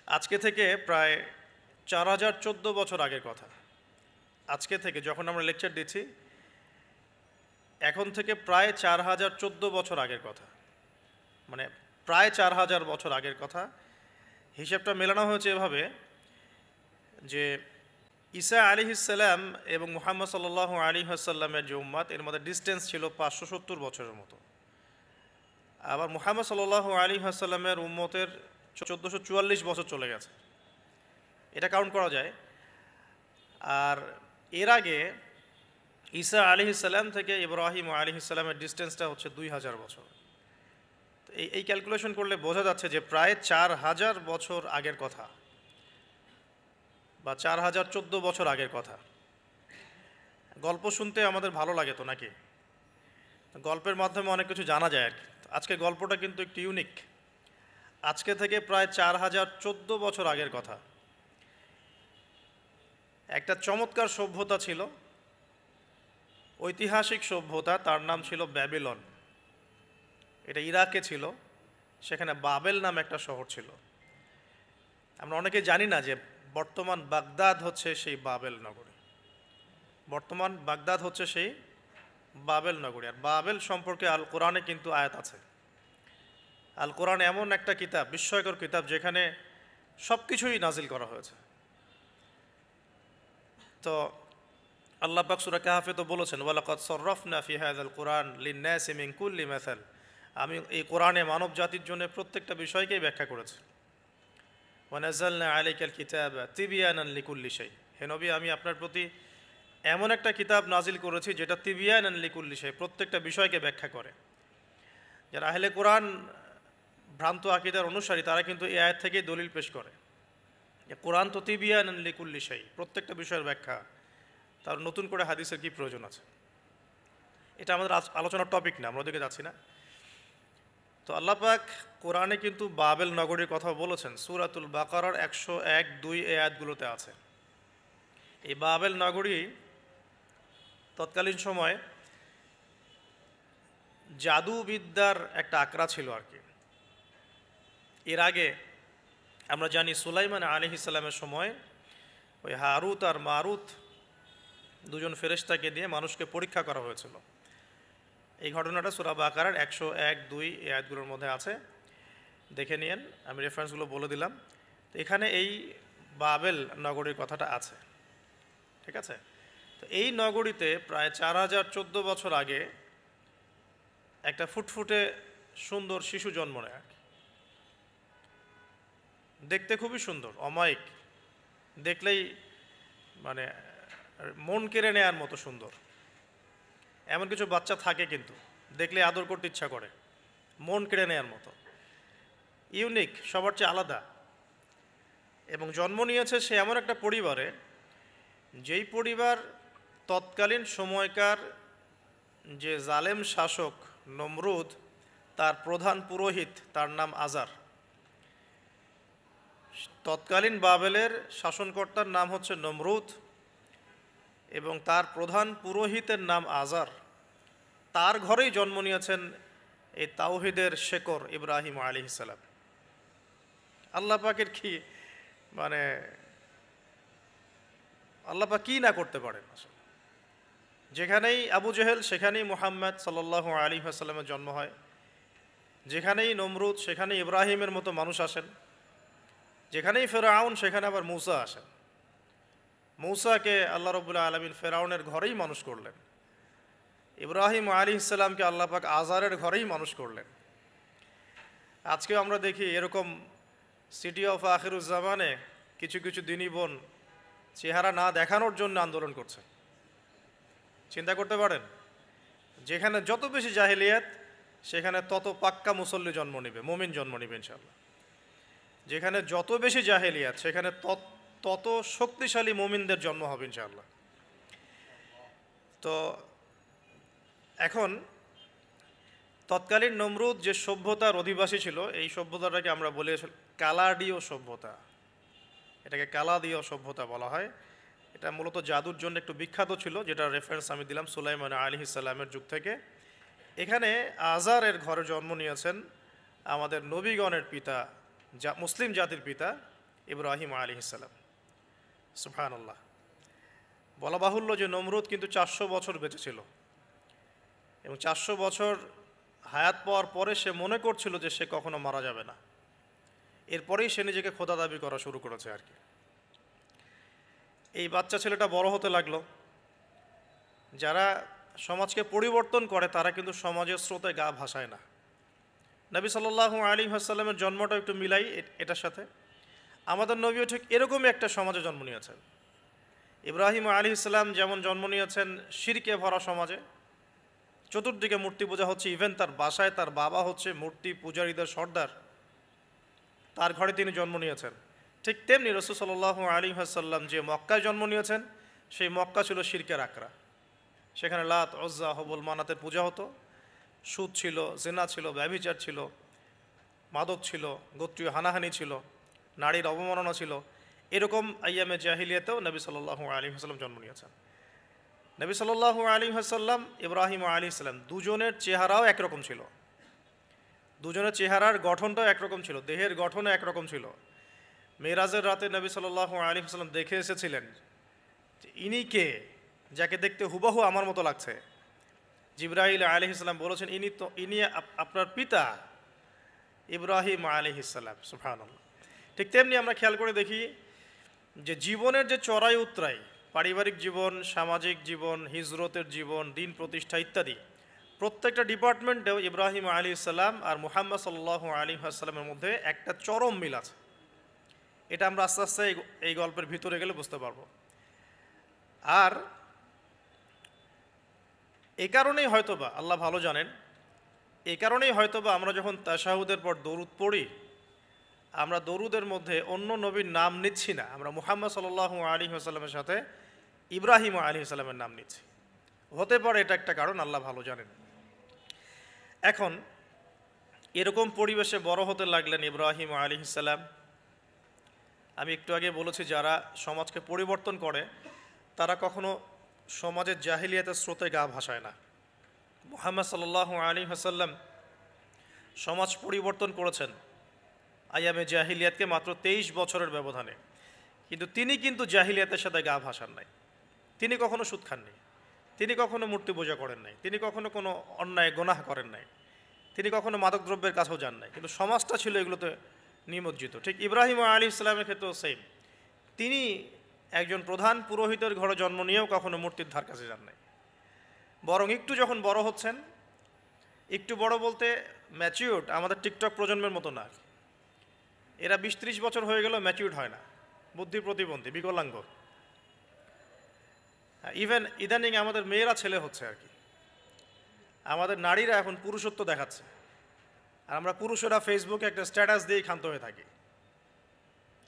আজকে থেকে প্রায় 4014 বছর আগের কথা। আজকে থেকে যখন আমরা লেকচার দিচ্ছি, এখন থেকে প্রায় 4014 বছর আগের কথা, মানে প্রায় 4000 বছর আগের কথা। হিসেবটা মেলানো হয়েছে এভাবে যে ঈসা আলাইহিসসালাম এবং মুহাম্মদ সাল্লাল্লাহু আলাইহি ওয়াসাল্লামের যে উম্মত, এর মধ্যে ডিস্টেন্স ছিল 570 বছরের মতো। আবার মুহাম্মদ সাল্লাল্লাহু আলাইহি ওয়াসাল্লামের উম্মতের 1444 বছর চলে গেছে, এটা কাউন্ট করা যায়। আর এর আগে ঈসা আলাইহিসসালাম থেকে ইব্রাহিম আলাইহিসসালামের ডিস্টেন্সটা হচ্ছে 2000 বছর। এই ক্যালকুলেশন করলে বোঝা যাচ্ছে যে প্রায় 4000 বছর আগের কথা, বা 4014 বছর আগের কথা। গল্প শুনতে আমাদের ভালো লাগে তো নাকি? গল্পের মাধ্যমে অনেক কিছু জানা যায় আর কি। আজকে গল্পটা কিন্তু একটু ইউনিক। আজকে থেকে প্রায় 4014 বছর আগের কথা। একটা চমৎকার সভ্যতা ছিল, ঐতিহাসিক সভ্যতা, তার নাম ছিল ব্যাবিলন। এটা ইরাকে ছিল, সেখানে বাবেল নামে একটা শহর ছিল। আমরা অনেকে জানি না যে বর্তমান বাগদাদ হচ্ছে সেই বাবেল নগরী। বর্তমান বাগদাদ হচ্ছে সেই বাবেল নগরী। আর বাবেল সম্পর্কে আল কোরআনে কিন্তু আয়াত আছে। আল কোরআন এমন একটা কিতাব, বিস্ময়কর কিতাব, যেখানে সব কিছুই নাজিল করা হয়েছে। তো আল্লাহ পাক সূরা কাহফে তো বলেছেন, ওয়ালাকাদ সাররাফনা ফি হাযাল কুরআন লিন-নাসি মিন কুল্লি মাসাল। আমি এই কোরআনে মানব জাতির জন্য প্রত্যেকটা বিষয়কেই ব্যাখ্যা করেছি। ওয়া নাযালনা আলাইকাল কিতাবা তিবয়ানান লিকুল্লি শাই। হে নবী, আমি আপনার প্রতি এমন একটা কিতাব নাজিল করেছি যেটা তিবয়ানান লিকুল্লি শাই, প্রত্যেকটা বিষয়কে ব্যাখ্যা করে। যারা আহলে কোরআন ভ্রান্ত আকীদার অনুসারী, তারা কিন্তু এই আয়াত থেকেই দলিল পেশ করে যে কোরআন তো তিবয়ানান লিকুল্লি শাই, প্রত্যেকটা বিষয়ের ব্যাখ্যা। তার নতুন করে হাদিসের কি প্রয়োজন আছে? এটা আমাদের আলোচনার টপিক না, আমরা ওদিকে যাচ্ছি না। তো আল্লাহ পাক কোরআনে কিন্তু বাবেল নগরীর কথা বলেছেন। সূরাতুল বাকারার 101-2 এই আয়াতগুলোতে আছে। এই বাবেল নগরী তৎকালীন সময় জাদুবিদ্যার একটা আকড়া ছিল আর কি। এর আগে আমরা জানি সুলাইমান আলাইহিস সালামের সময় ওই হারুত আর মারুত দুজন ফেরেশতাকে দিয়ে মানুষকে পরীক্ষা করা হয়েছিল। এই ঘটনাটা সূরা বাকারার 101-2 এই আয়াতগুলোর মধ্যে আছে, দেখে নিয়েন। আমি রেফারেন্সগুলো বলে দিলাম। তো এখানে এই বাবেল নগরীর কথাটা আছে, ঠিক আছে? তো এই নগরীতে প্রায় 4014 বছর আগে একটা ফুটফুটে সুন্দর শিশু জন্ম নেয়। দেখতে খুবই সুন্দর, অমায়িক, দেখলেই মানে মন কেড়ে নেওয়ার মতো সুন্দর। এমন কিছু বাচ্চা থাকে কিন্তু দেখলে আদর করতে ইচ্ছা করে, মন কেড়ে নেওয়ার মতো, ইউনিক, সবার চেয়ে আলাদা। এবং জন্ম নিয়েছে সে এমন একটা পরিবারে, যেই পরিবার তৎকালীন সময়কার যে জালেম শাসক নমরুদ, তার প্রধান পুরোহিত, তার নাম আজার। তৎকালীন বাবেলের শাসনকর্তার নাম হচ্ছে নমরুদ এবং তার প্রধান পুরোহিতের নাম আজার। তার ঘরেই জন্ম নিয়েছেন এই তাওহীদের শেকর ইব্রাহিম আলাইহিস সালাম। আল্লাহ পাকের কি মানে, আল্লাহ পাক কি না করতে পারেন আসলে। যেখানেই আবু জেহেল, সেখানেই মুহাম্মদ সাল্লাল্লাহু আলাইহি ওয়াসাল্লামের জন্ম হয়। যেখানেই নমরুদ, সেখানেই ইব্রাহিমের মতো মানুষ আসেন। যেখানেই ফেরাউন, সেখানে আবার মূসা আসেন। মূসাকে আল্লাহ রাব্বুল আলামিন ফেরাউনের ঘরেই মানুষ করলেন। ইব্রাহিম আলাইহিস সালামকে আল্লাহ পাক আজারের ঘরেই মানুষ করলেন। আজকেও আমরা দেখি এরকম সিটি অফ আখিরুজ্জামানে কিছু কিছু দিনী বোন চেহারা না দেখানোর জন্য আন্দোলন করছে। চিন্তা করতে পারেন, যেখানে যত বেশি জাহেলিয়াত, সেখানে তত পাক্কা মুসল্লি জন্ম নেবে, মুমিন জন্ম নেবে ইনশাআল্লাহ। যেখানে যত বেশি জাহেলিয়াত, সেখানে তত শক্তিশালী মুমিনদের জন্ম হবে ইনশাআল্লাহ। তো এখন তৎকালীন নমরুদ যে সভ্যতার অধিবাসী ছিল, এই সভ্যতাটাকে আমরা বলি কালাডীয় সভ্যতা। এটাকে কালাদীয় সভ্যতা বলা হয়। এটা মূলত জাদুর জন্য একটু বিখ্যাত ছিল, যেটা রেফারেন্স আমি দিলাম সুলাইমান আলাইহিস সালামের যুগ থেকে। এখানে আজারের ঘরে জন্ম নিয়েছেন আমাদের নবীগণের পিতা, মুসলিম জাতির পিতা ইব্রাহিম আলাইহিস সালাম। সুবহানাল্লাহ। বলা বাহুল্য যে নমরুদ কিন্তু 400 বছর বেঁচে ছিল, এবং 400 বছর হায়াত পাওয়ার পরে সে মনে করছিল যে সে কখনো মারা যাবে না। এরপরেই সে নিজেকে খোদা দাবি করা শুরু করেছে আর কি। এই বাচ্চা ছেলেটা বড় হতে লাগলো। যারা সমাজকে পরিবর্তন করে তারা কিন্তু সমাজের স্রোতে গা ভাসায় না। নবী সাল্লাল্লাহু আলাইহি ওয়াসাল্লামের জন্মটা একটু মিলাই এটার সাথে। আমাদের নবীও ঠিক এরকমই একটা সমাজে জন্ম নিয়েছেন। ইব্রাহিম আলাইহিস সালাম যেমন জন্ম নিয়েছেন শিরকে ভরা সমাজে, চতুর্দিকে মূর্তি পূজা হচ্ছে, ইভেন তার বাসায় তার বাবা হচ্ছে মূর্তি পূজারীদের সর্দার, তার ঘরে তিনি জন্ম নিয়েছেন। ঠিক তেমনি রাসূল সাল্লাল্লাহু আলাইহি ওয়াসাল্লাম যে মক্কায় জন্ম নিয়েছেন সেই মক্কা ছিল শিরকের আকড়া। সেখানে লাত, উজ্জা, হবল, মানাতের পূজা হতো, সুদ ছিল, জিনা ছিল, ব্যভিচার ছিল, মাদক ছিল, গোত্রীয় হানাহানি ছিল, নারীর অবমাননা ছিল। এরকম আইয়ামে জাহিলিয়াতেও নবী সাল্লাল্লাহু আলাইহি ওয়াসাল্লাম জন্ম নিয়েছেন। নবী সাল্লাল্লাহু আলাইহি ওয়াসাল্লাম ইব্রাহিম আলাইহিস সালাম দুজনের চেহারাও একরকম ছিল, দুজনের চেহারার গঠনটাও একরকম ছিল, দেহের গঠনও একরকম ছিল। মেরাজের রাতে নবী সাল্লাল্লাহু আলাইহি ওয়াসাল্লাম দেখে এসেছিলেন যে ইনি কে, যাকে দেখতে হুবহু আমার মতো লাগছে। জিবরাইল আলাইহিস সালাম বলেছেন ইনি আপনার পিতা ইব্রাহিম আলাইহিস সালাম। সুবহানাল্লাহ। ঠিক তেমনি আমরা খেয়াল করে দেখি যে জীবনের যে চড়াই উতরাই, পারিবারিক জীবন, সামাজিক জীবন, হিজরতের জীবন, দিন প্রতিষ্ঠা ইত্যাদি, প্রত্যেকটা ডিপার্টমেন্টেও ইব্রাহিম আলাইহিস সালাম আর মুহাম্মদ সাল্লাল্লাহু আলাইহি ওয়াসাল্লামের মধ্যে একটা চরম মিল আছে। এটা আমরা আস্তে আস্তে এই গল্পের ভিতরে গেলে বুঝতে পারবো। আর এই কারণেই হয়তোবা আল্লাহ ভালো জানেন, এই কারণেই হয়তোবা আমরা যখন তাশাহুদের পর দরুদ পড়ি, আমরা দরুদের মধ্যে অন্য নবীর নাম নিচ্ছি না, আমরা মুহাম্মদ সাল্লাল্লাহু আলাইহি ওয়াসাল্লামের সাথে ইব্রাহিম আলাইহিস সালামের নাম নিচ্ছি। হতে পারে এটা একটা কারণ, আল্লাহ ভালো জানেন। এখন এরকম পরিবেশে বড় হতে লাগলেন ইব্রাহিম আলাইহিস সালাম। আমি একটু আগে বলেছি যারা সমাজকে পরিবর্তন করে তারা কখনো সমাজের জাহিলিয়াতের স্রোতে গা ভাসায় না। মুহাম্মদ সাল্লাল্লাহু আলাইহি ওয়াসাল্লাম সমাজ পরিবর্তন করেছেন আইয়ামে জাহিলিয়াতকে মাত্র 23 বছরের ব্যবধানে, কিন্তু তিনি কিন্তু জাহিলিয়াতের সাথে গা ভাসান নাই। তিনি কখনো সুদ খাননি, তিনি কখনো মূর্তি পূজা করেন নাই, তিনি কখনো কোনো অন্যায় গুনাহ করেন নাই, তিনি কখনো মাদকদ্রব্যের কাছেও যান নাই, কিন্তু সমাজটা ছিল এগুলোতে নিমজ্জিত। ঠিক ইব্রাহিম আলাইহিস সালামের ক্ষেত্রেও সেম, তিনি একজন প্রধান পুরোহিতের ঘরে জন্ম নিয়েও কখনো মূর্তির ধার কাছে যান নাই। বরং একটু যখন বড় হচ্ছেন, একটু বড় বলতে ম্যাচিউরড, আমাদের টিকটক প্রজন্মের মতো না, এরা 20-30 বছর হয়ে গেলেও ম্যাচিউরড হয় না, বুদ্ধি প্রতিবন্ধী, বিকলাঙ্গ। ইভেন ইদানিং আমাদের মেয়েরা ছেলে হচ্ছে আর কি, আমাদের নারীরা এখন পুরুষত্ব দেখাচ্ছে, আর আমরা পুরুষেরা ফেসবুকে একটা স্ট্যাটাস দিয়েই ক্ষান্ত হয়ে থাকি।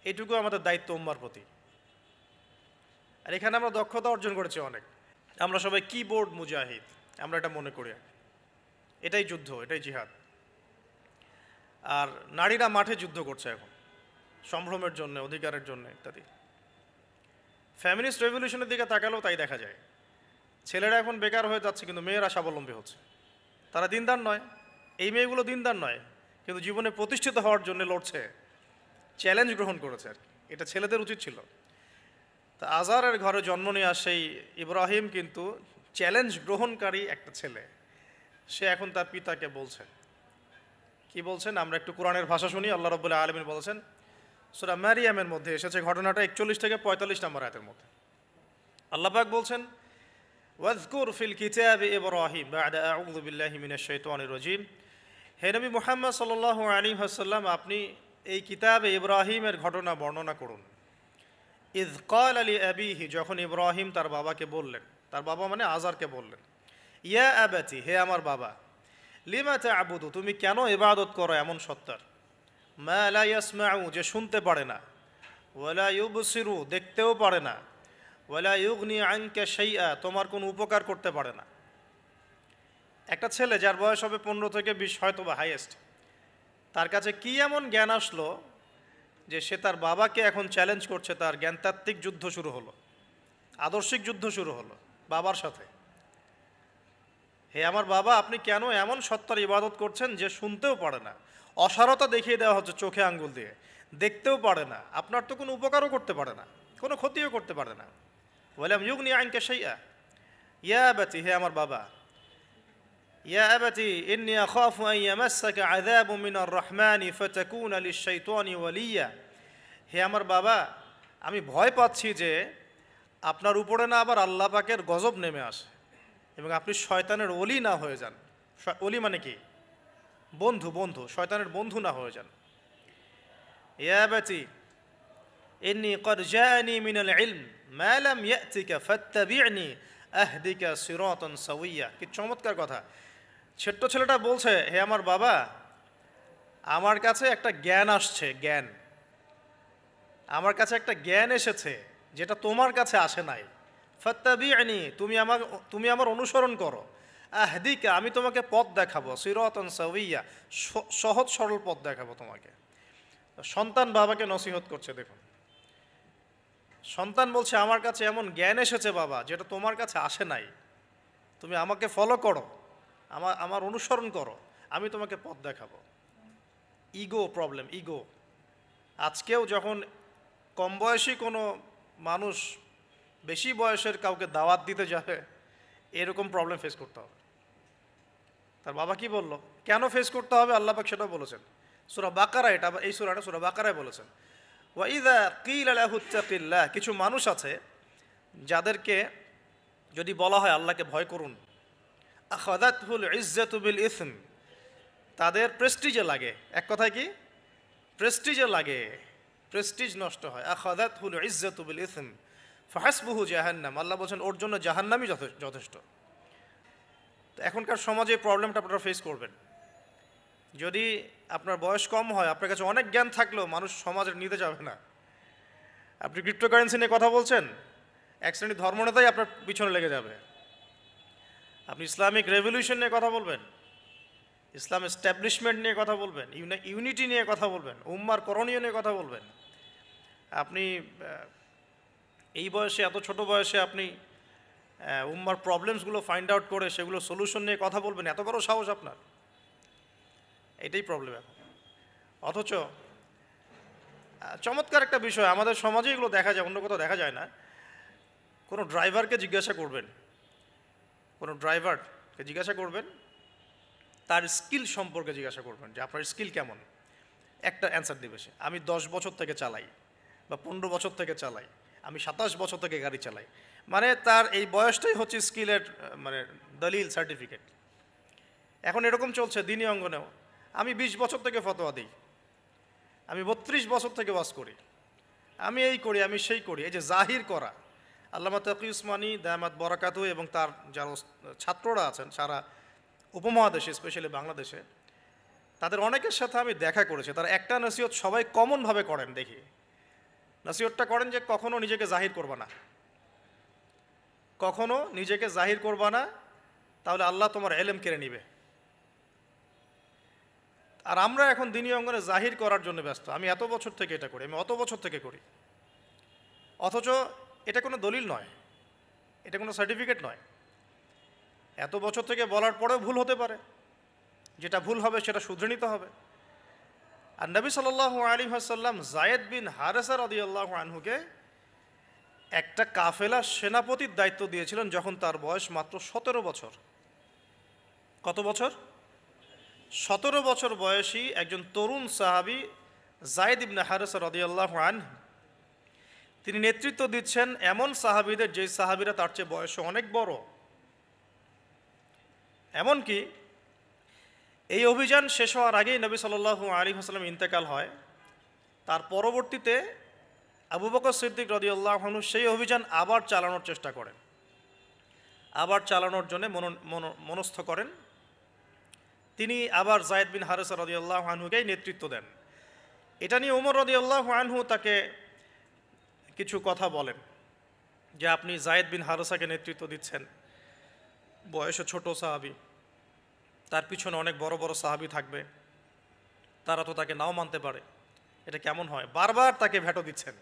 এটুকু আমাদের দায়িত্ব উম্মার প্রতি। আর এখানে আমরা দক্ষতা অর্জন করেছি অনেক। আমরা সবাই কিবোর্ড মুজাহিদ, আমরা এটা মনে করি, এটাই যুদ্ধ, এটাই জিহাদ। আর নারীরা মাঠে যুদ্ধ করছে এখন সম্ভ্রমের জন্য, অধিকারের জন্য ইত্যাদি। ফ্যামিলিস্ট রেভলিউশনের দিকে তাকালেও তাই দেখা যায়। ছেলেরা এখন বেকার হয়ে যাচ্ছে কিন্তু মেয়েরা স্বাবলম্বী হচ্ছে। তারা দিনদার নয়, এই মেয়েগুলো দিনদার নয়, কিন্তু জীবনে প্রতিষ্ঠিত হওয়ার জন্য লড়ছে, চ্যালেঞ্জ গ্রহণ করেছে আর কি। এটা ছেলেদের উচিত ছিল। তা আজারের ঘরে জন্ম নেওয়া সেই ইব্রাহিম কিন্তু চ্যালেঞ্জ গ্রহণকারী একটা ছেলে। সে এখন তার পিতাকে বলছে, কি বলছেন আমরা একটু কোরআনের ভাষা শুনি। আল্লাহ রাব্বুল আলামিন বলেছেন সূরা মারিয়ামের মধ্যে এসেছে ঘটনাটা 41 থেকে 45 নম্বর আয়াতের মধ্যে। আল্লাহ পাক বলছেন ওয়াজকুর ফিল কিতাবি ইব্রাহিম বা'দা আউযু বিল্লাহি মিনাশ শাইতানির রাজীম। হে নবী মুহাম্মদ সাল্লাল্লাহু আলাইহি ওয়াসাল্লাম, আপনি এই কিতাবে ইব্রাহিমের ঘটনা বর্ণনা করুন। ইয ক্বালা লিআবিহি, যখন ইব্রাহিম তার বাবাকে বললেন, তার বাবা মানে আজারকে বললেন, ইয়া আবাতি, হে আমার বাবা, লিমা তা'বুদু, তুমি কেন ইবাদত করো এমন সত্তার, মা লা ইয়াসমাউ, যে শুনতে পারে না, ওয়ালা ইউবসিরু, দেখতেও পারে না, ওয়ালা ইউগনি আনকা শাইআ, তোমার কোনো উপকার করতে পারে না। একটা ছেলে যার বয়স হবে 15 থেকে 20 হয়তো বা হাইয়েস্ট, তার কাছে কি এমন জ্ঞান আসলো যে সে তার বাবাকে এখন চ্যালেঞ্জ করছে, তার জ্ঞানতাত্ত্বিক যুদ্ধ শুরু হলো, আদর্শিক যুদ্ধ শুরু হলো বাবার সাথে। হে আমার বাবা, আপনি কেন এমন সত্তার ইবাদত করছেন যে শুনতেও পারে না? অসারতা দেখিয়ে দেওয়া হচ্ছে চোখে আঙ্গুল দিয়ে, দেখতেও পারে না, আপনার তো কোনো উপকারও করতে পারে না, কোনো ক্ষতিও করতে পারে না। ওয়ালাম ইউগনি আনকা শাইআ, ইয়া আবাতি, হে আমার বাবা, ইয়া আবাতি ইন্নী আখাফু আন ইয়ামাসসাকা আযাবুম মিনার রাহমানি ফাতাকুনা লিশ-শাইতানি ওয়ালিয়্যা, হে আমার বাবা, আমি ভয় পাচ্ছি যে আপনার উপরে না আবার আল্লাহ পাকের গজব নেমে আসে এবং আপনি শয়তানের ওলি না হয়ে যান। ওলি মানে কি? বন্ধু, বন্ধু, শয়তানের বন্ধু না হয়ে যান। ইয়া আবাতি ইন্নী ক্বাদ জাআনি মিনাল ইলম মা লাম ইয়াতিকা ফাত্তাবি'নি আহদিকা সিরাতান সাওয়্যা। কি চমৎকার কথা! ছোট্ট ছেলেটা বলছে, হে আমার বাবা, আমার কাছে একটা জ্ঞান আসছে, জ্ঞান, আমার কাছে একটা জ্ঞান এসেছে যেটা তোমার কাছে আসে নাই। ফাত্তাবি'নি, তুমি আমার অনুসরণ করো। আহদিকা, আমি তোমাকে পথ দেখাবো। সিরাতান সাওয়্যা, সহজ সরল পথ দেখাবো তোমাকে। সন্তান বাবাকে নসিহত করছে, দেখুন, সন্তান বলছে আমার কাছে এমন জ্ঞান এসেছে বাবা যেটা তোমার কাছে আসে নাই, তুমি আমাকে ফলো করো, আমার অনুসরণ করো, আমি তোমাকে পথ দেখাবো। Ego problem, ego. আজকেও যখন কম বয়সী কোনো মানুষ বেশি বয়সের কাউকে দাওয়াত দিতে যাবে, এরকম প্রবলেম ফেস করতে হবে। তার বাবা কি বলল, কেন ফেস করতে হবে আল্লাহ পাক সেটাও বলেছেন সূরা বাকারা, এটা এই সূরাটা সূরা বাকারায় বলেছেন। ওয়াইদা কিলা লাহু ইত্তাকিল্লাহ, কিছু মানুষ আছে যাদেরকে যদি বলা হয় আল্লাহকে ভয় করুন, আখাযাতহুল ইজ্জাতু বিল ইসম, তাদের প্রেস্টিজে লাগে। এক কথায় কি? প্রেস্টিজে লাগে, প্রেস্টিজ নষ্ট হয়। আখাযাতহুল ইজ্জাতু বিল ইসম ফাহাসবুহু জাহান্নাম, আল্লাহ বলছেন ওর জন্য জাহান্নামই যথেষ্ট। তো এখনকার সমাজে এই প্রবলেমটা আপনারা ফেস করবেন। যদি আপনার বয়স কম হয়, আপনার কাছে অনেক জ্ঞান থাকলেও মানুষ সমাজের নিতে যাবে না। আপনি ক্রিপ্টোকারেন্সি নিয়ে কথা বলছেন, এক শ্রেণীর ধর্মনেতাই আপনার পিছনে লেগে যাবে। আপনি ইসলামিক রেভলিউশন নিয়ে কথা বলবেন, ইসলাম এস্টাবলিশমেন্ট নিয়ে কথা বলবেন, ইউনিটি নিয়ে কথা বলবেন, উম্মার করণীয় নিয়ে কথা বলবেন, আপনি এই বয়সে, এত ছোট বয়সে আপনি উম্মার প্রবলেমসগুলো ফাইন্ড আউট করে সেগুলো সলিউশন নিয়ে কথা বলবেন, এত বড় সাহস আপনার? এটাই প্রবলেম এখন। অথচ চমৎকার একটা বিষয়, আমাদের সমাজে এগুলো দেখা যায়, অন্য কোথাও দেখা যায় না। কোনো ড্রাইভারকে জিজ্ঞাসা করবেন, কোনো ড্রাইভারকে জিজ্ঞাসা করবেন, তার স্কিল সম্পর্কে জিজ্ঞাসা করবেন যে আপনার স্কিল কেমন। একটা অ্যান্সার দেবে সে, আমি 10 বছর থেকে চালাই, বা 15 বছর থেকে চালাই, আমি 27 বছর থেকে গাড়ি চালাই। মানে তার এই বয়সটাই হচ্ছে স্কিলের মানে দলিল, সার্টিফিকেট। এখন এরকম চলছে দিনী অঙ্গনেও, আমি 20 বছর থেকে ফতোয়া দিই, আমি 32 বছর থেকে ওয়াজ করি, আমি এই করি, আমি সেই করি। এই যে জাহির করা, আল্লামা তাকি উসমানী দায়ামাত বরাকাতু এবং তার যারা ছাত্ররা আছেন সারা উপমহাদেশে, স্পেশালি বাংলাদেশে, তাদের অনেকের সাথে আমি দেখা করেছি। তারা একটা নসিহত সবাই কমনভাবে করেন, দেখি নসিহতটা করেন যে কখনো নিজেকে জাহির করবা না, কখনো নিজেকে জাহির করবা না, তাহলে আল্লাহ তোমার এলেম কেড়ে নিবে। আর আমরা এখন দিনী অঙ্গনে জাহির করার জন্য ব্যস্ত, আমি এত বছর থেকে এটা করি, আমি অত বছর থেকে করি। অথচ এটা কোনো দলিল নয়, এটা কোনো সার্টিফিকেট নয়। এত বছর থেকে বলার পরেও ভুল হতে পারে, যেটা ভুল হবে সেটা শুধরে নিতে হবে। আর নবী সাল্লাল্লাহু আলাইহি ওয়াসাল্লাম যায়েদ বিন হারেসা রাদিয়াল্লাহু আনহুকে একটা কাফেলা সেনাপতির দায়িত্ব দিয়েছিলেন যখন তার বয়স মাত্র 17 বছর। কত বছর? 17 বছর বয়সী একজন তরুণ সাহাবী যায়েদ ইবনে হারেসা রাদিয়াল্লাহু আনহু, তিনি নেতৃত্ব দিচ্ছেন এমন সাহাবীদের যে সাহাবীরা তার চেয়ে বয়সে অনেক বড়। এমনকি এই অভিযান শেষ হওয়ার আগেই নবী সাল্লাল্লাহু আলাইহি ওয়াসাল্লাম ইন্তেকাল হয়। তার পরবর্তীতে আবু বকর সিদ্দিক রাদিয়াল্লাহু আনহু সেই অভিযান আবার চালানোর চেষ্টা করেন, আবার চালানোর জন্য মনস্থ করেন। তিনি আবার যায়েদ বিন হারেসা রাদিয়াল্লাহু আনহুকেই নেতৃত্ব দেন। এটা নিয়ে ওমর রাদিয়াল্লাহু আনহু তাকে কিছু কথা বলেন যে আপনি যায়েদ বিন হারেসাকে নেতৃত্ব দিচ্ছেন, বয়সে ছোট সাহাবী, তার পিছনে অনেক বড় বড় সাহাবী থাকবে, তারা তো তাকে নাও মানতে পারে, এটা কেমন হয়? বারবার তাকে ভেটো দিচ্ছেন।